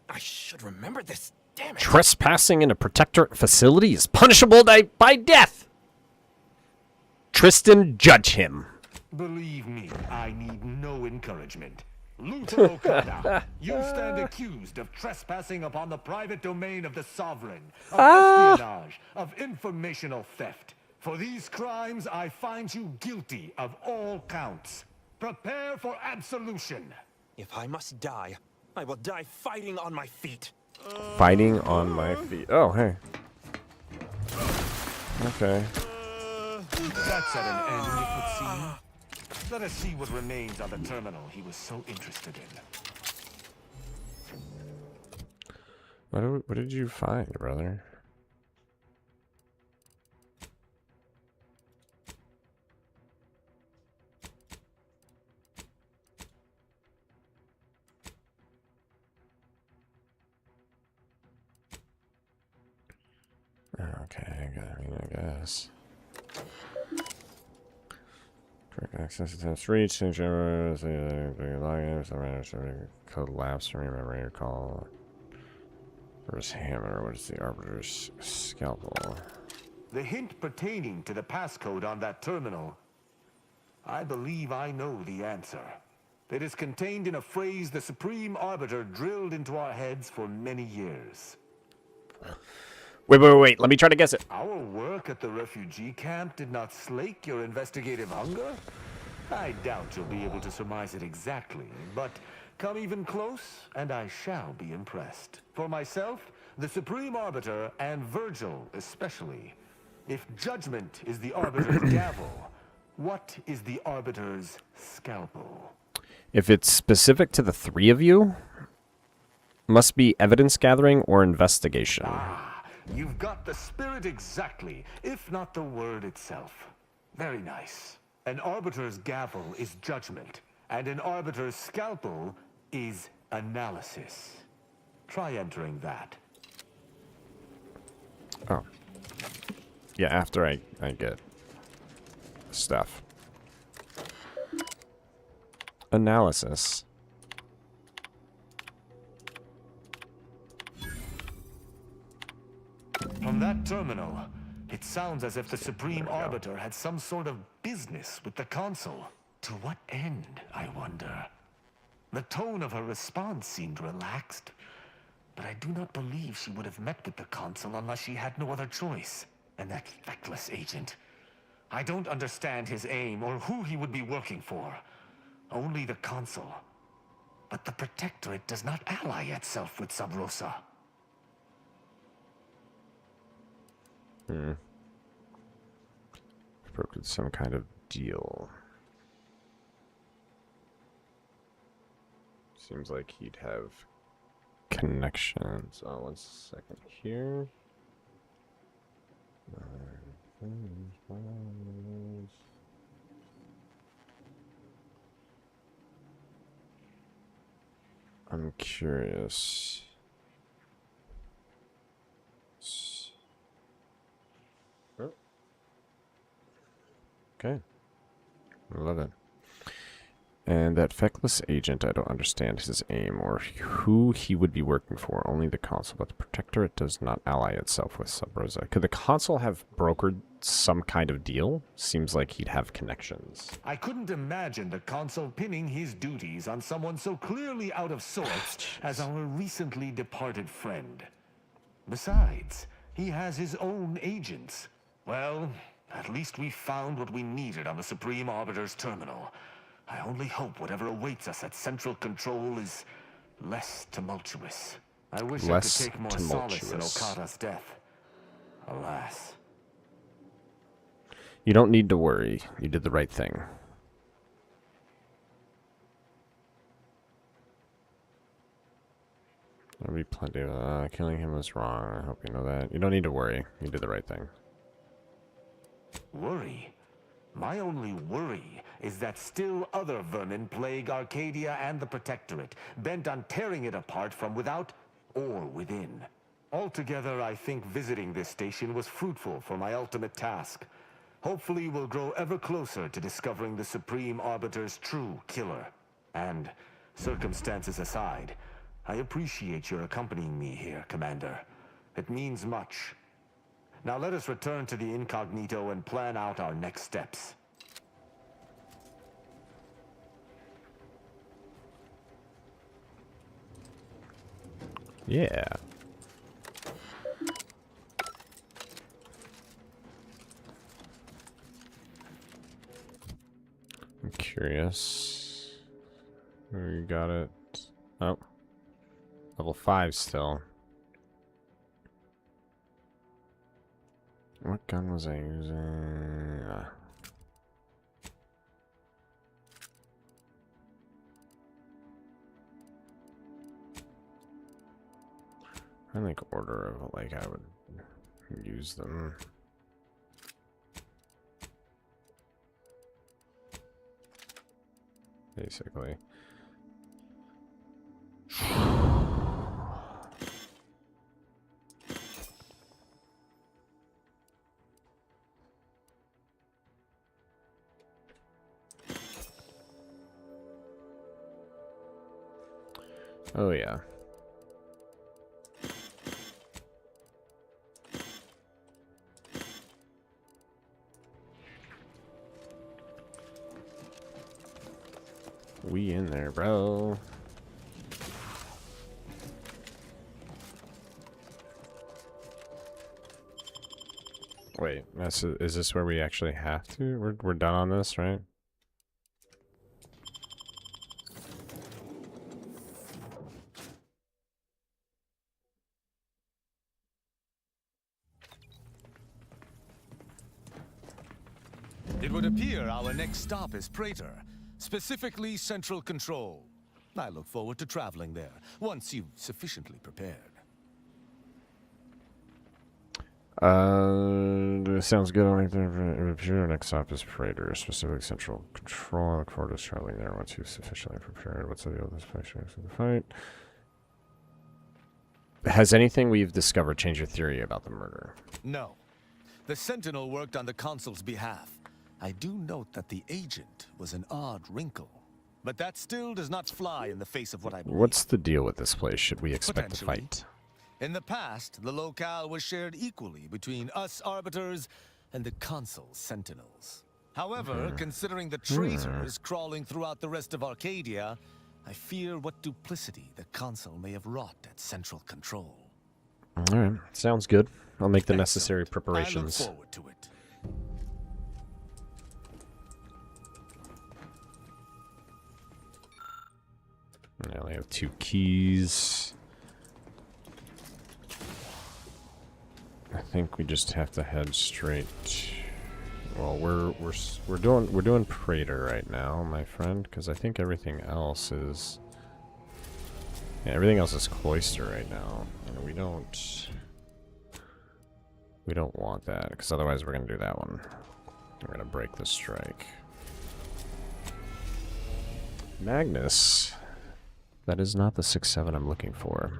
I should remember this. Damn it. Trespassing in a protectorate facility is punishable by death. Tristan, judge him. Believe me, I need no encouragement. Lieutenant Okada, you stand accused of trespassing upon the private domain of the Sovereign, of espionage, of informational theft. For these crimes, I find you guilty of all counts. Prepare for absolution. If I must die, I will die fighting on my feet. Fighting on my feet. Oh, hey. Okay. That's at an end, it would seem. Let us see what remains on the terminal he was so interested in. What did you find, brother? Okay, I guess. Correct access attempts reach, change login, code lapse, remember your call. Where's Hammer? What is the Arbiter's scalpel? The hint pertaining to the passcode on that terminal. I believe I know the answer. It is contained in a phrase the Supreme Arbiter drilled into our heads for many years. Wait. Let me try to guess it. Our work at the refugee camp did not slake your investigative hunger? I doubt you'll be able to surmise it exactly, but come even close, and I shall be impressed. For myself, the Supreme Arbiter, and Virgil especially. If judgment is the Arbiter's gavel, what is the Arbiter's scalpel? If it's specific to the three of you, must be evidence gathering or investigation. You've got the spirit exactly, if not the word itself. Very nice. An Arbiter's gavel is judgment, and an Arbiter's scalpel is analysis. Try entering that. Oh. Yeah, after I get stuff. Analysis. From that terminal, it sounds as if the Supreme Arbiter had some sort of business with the Consul. To what end, I wonder? The tone of her response seemed relaxed, but I do not believe she would have met with the Consul unless she had no other choice. And that feckless agent. I don't understand his aim or who he would be working for. Only the Consul. But the Protectorate does not ally itself with Sub Rosa. Brokered some kind of deal. Seems like he'd have connections. Oh, 1 second here. I'm curious. Okay. I love it. And that feckless agent, I don't understand his aim or who he would be working for. Only the Consul, but the Protectorate does not ally itself with Sub Rosa. Could the Consul have brokered some kind of deal? Seems like he'd have connections. I couldn't imagine the Consul pinning his duties on someone so clearly out of sorts as our recently departed friend. Besides, he has his own agents. Well, at least we found what we needed on the Supreme Arbiter's terminal. I only hope whatever awaits us at Central Control is less tumultuous. I wish I could take more solace in Okada's death. Alas. You don't need to worry. You did the right thing. There'll be plenty of killing him was wrong. I hope you know that. You don't need to worry. You did the right thing. Worry? My only worry is that still other vermin plague Arcadia and the Protectorate, bent on tearing it apart from without or within. Altogether, I think visiting this station was fruitful for my ultimate task. Hopefully, we'll grow ever closer to discovering the Supreme Arbiter's true killer. And, circumstances aside, I appreciate your accompanying me here, Commander. It means much. Now let us return to the Incognito and plan out our next steps. Yeah. I'm curious. We got it. Oh. Level 5 still. What gun was I using? I think order of like I would use them. Basically. Oh yeah. We in there, bro. Wait, is this where we actually have to? We're done on this, right? It would appear our next stop is Praetor, specifically Central Control. I look forward to traveling there, once you've sufficiently prepared. Sounds good. I think it would appear our next stop is Praetor, specifically Central Control. I look forward to traveling there once you've sufficiently prepared. What's the deal with this place of the fight? Has anything we've discovered changed your theory about the murder? No. The Sentinel worked on the Consul's behalf. I do note that the agent was an odd wrinkle. But that still does not fly in the face of what I believe. What's the deal with this place? Should we expect a fight? In the past, the locale was shared equally between us Arbiters and the Consul's Sentinels. However, considering the traitors crawling throughout the rest of Arcadia, I fear what duplicity the Consul may have wrought at Central Control. Alright, sounds good. I'll make the necessary preparations. I look forward to it. I only have 2 keys. I think we just have to head straight. Well, we're doing Praetor right now, my friend, because I think everything else is everything else is Cloister right now, and we don't want that, because otherwise we're gonna do that one. We're gonna break the strike. Magnus. That is not the 6-7 I'm looking for.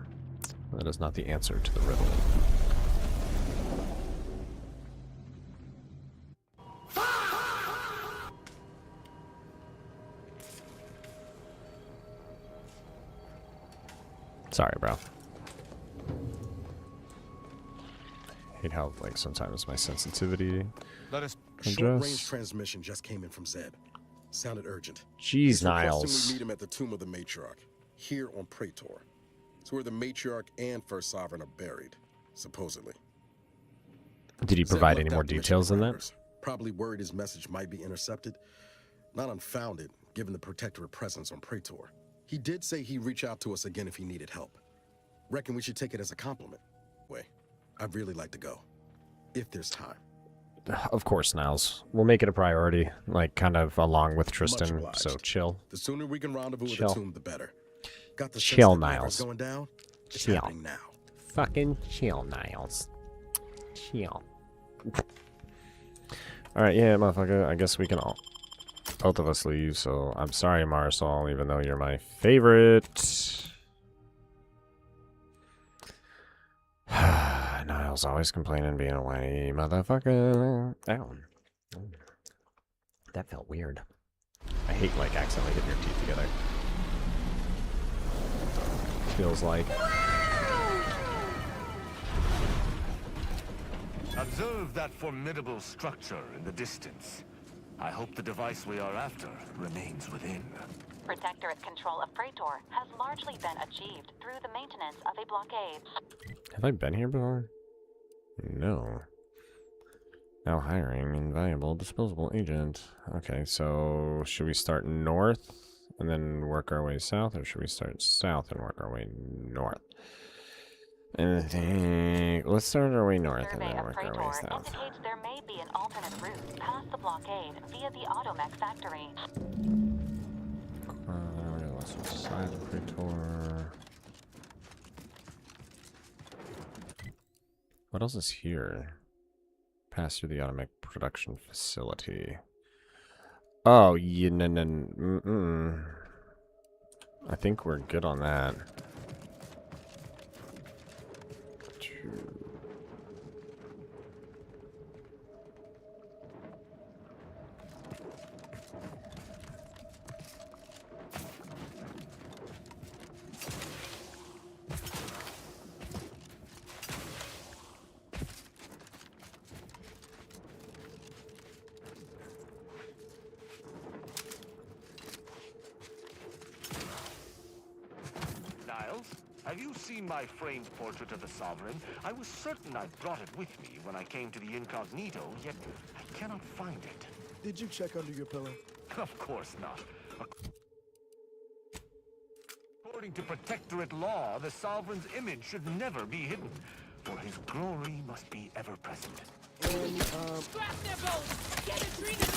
That is not the answer to the riddle. Sorry, bro. Hate how, like, sometimes my sensitivity Short-range transmission just came in from Zeb. Sounded urgent. Jeez, He's Niles. requesting we meet him at the Tomb of the Matriarch, here on Praetor. It's where the Matriarch and First Sovereign are buried, supposedly. Did he provide any more details than that? Probably worried his message might be intercepted. Not unfounded, given the Protectorate presence on Praetor. He did say he'd reach out to us again if he needed help. Reckon we should take it as a compliment. Wait, I'd really like to go. If there's time. Of course, Niles. We'll make it a priority, like, kind of along with Tristan, so chill. The sooner we can rendezvous with Chill. the Tomb, the better. Got the Chill, sense that whatever's Niles. going down, it's Chill. happening now. Fucking chill, Niles. Chill. Alright, yeah, motherfucker. I guess we can all... both of us leave, so I'm sorry, Marisol, even though you're my favorite. Niles always complaining, being a whiny motherfucker. Ow. That felt weird. I hate, like, accidentally hitting your teeth together. Feels like. Observe that formidable structure in the distance. I hope the device we are after remains within. Protectorate control of Praetor has largely been achieved through the maintenance of a blockade. Have I been here before? No. Now hiring invaluable disposable agent. Okay, so should we start north and then work our way south, or should we start south and work our way north? And let's start our way north and then work our way south. Indicates there may be an alternate route past the blockade via the Automech factory. Let's side of Praetor. What else is here? Pass through the Automech production facility. Oh, yeah, no. I think we're good on that. Niles, have you seen my framed portrait of the Sovereign? I was certain I brought it with me when I came to the Incognito, yet I cannot find it. Did you check under your pillow? Of course not. According to Protectorate law, the Sovereign's image should never be hidden, for his glory must be ever present. And, Grab their boats! Get it treated!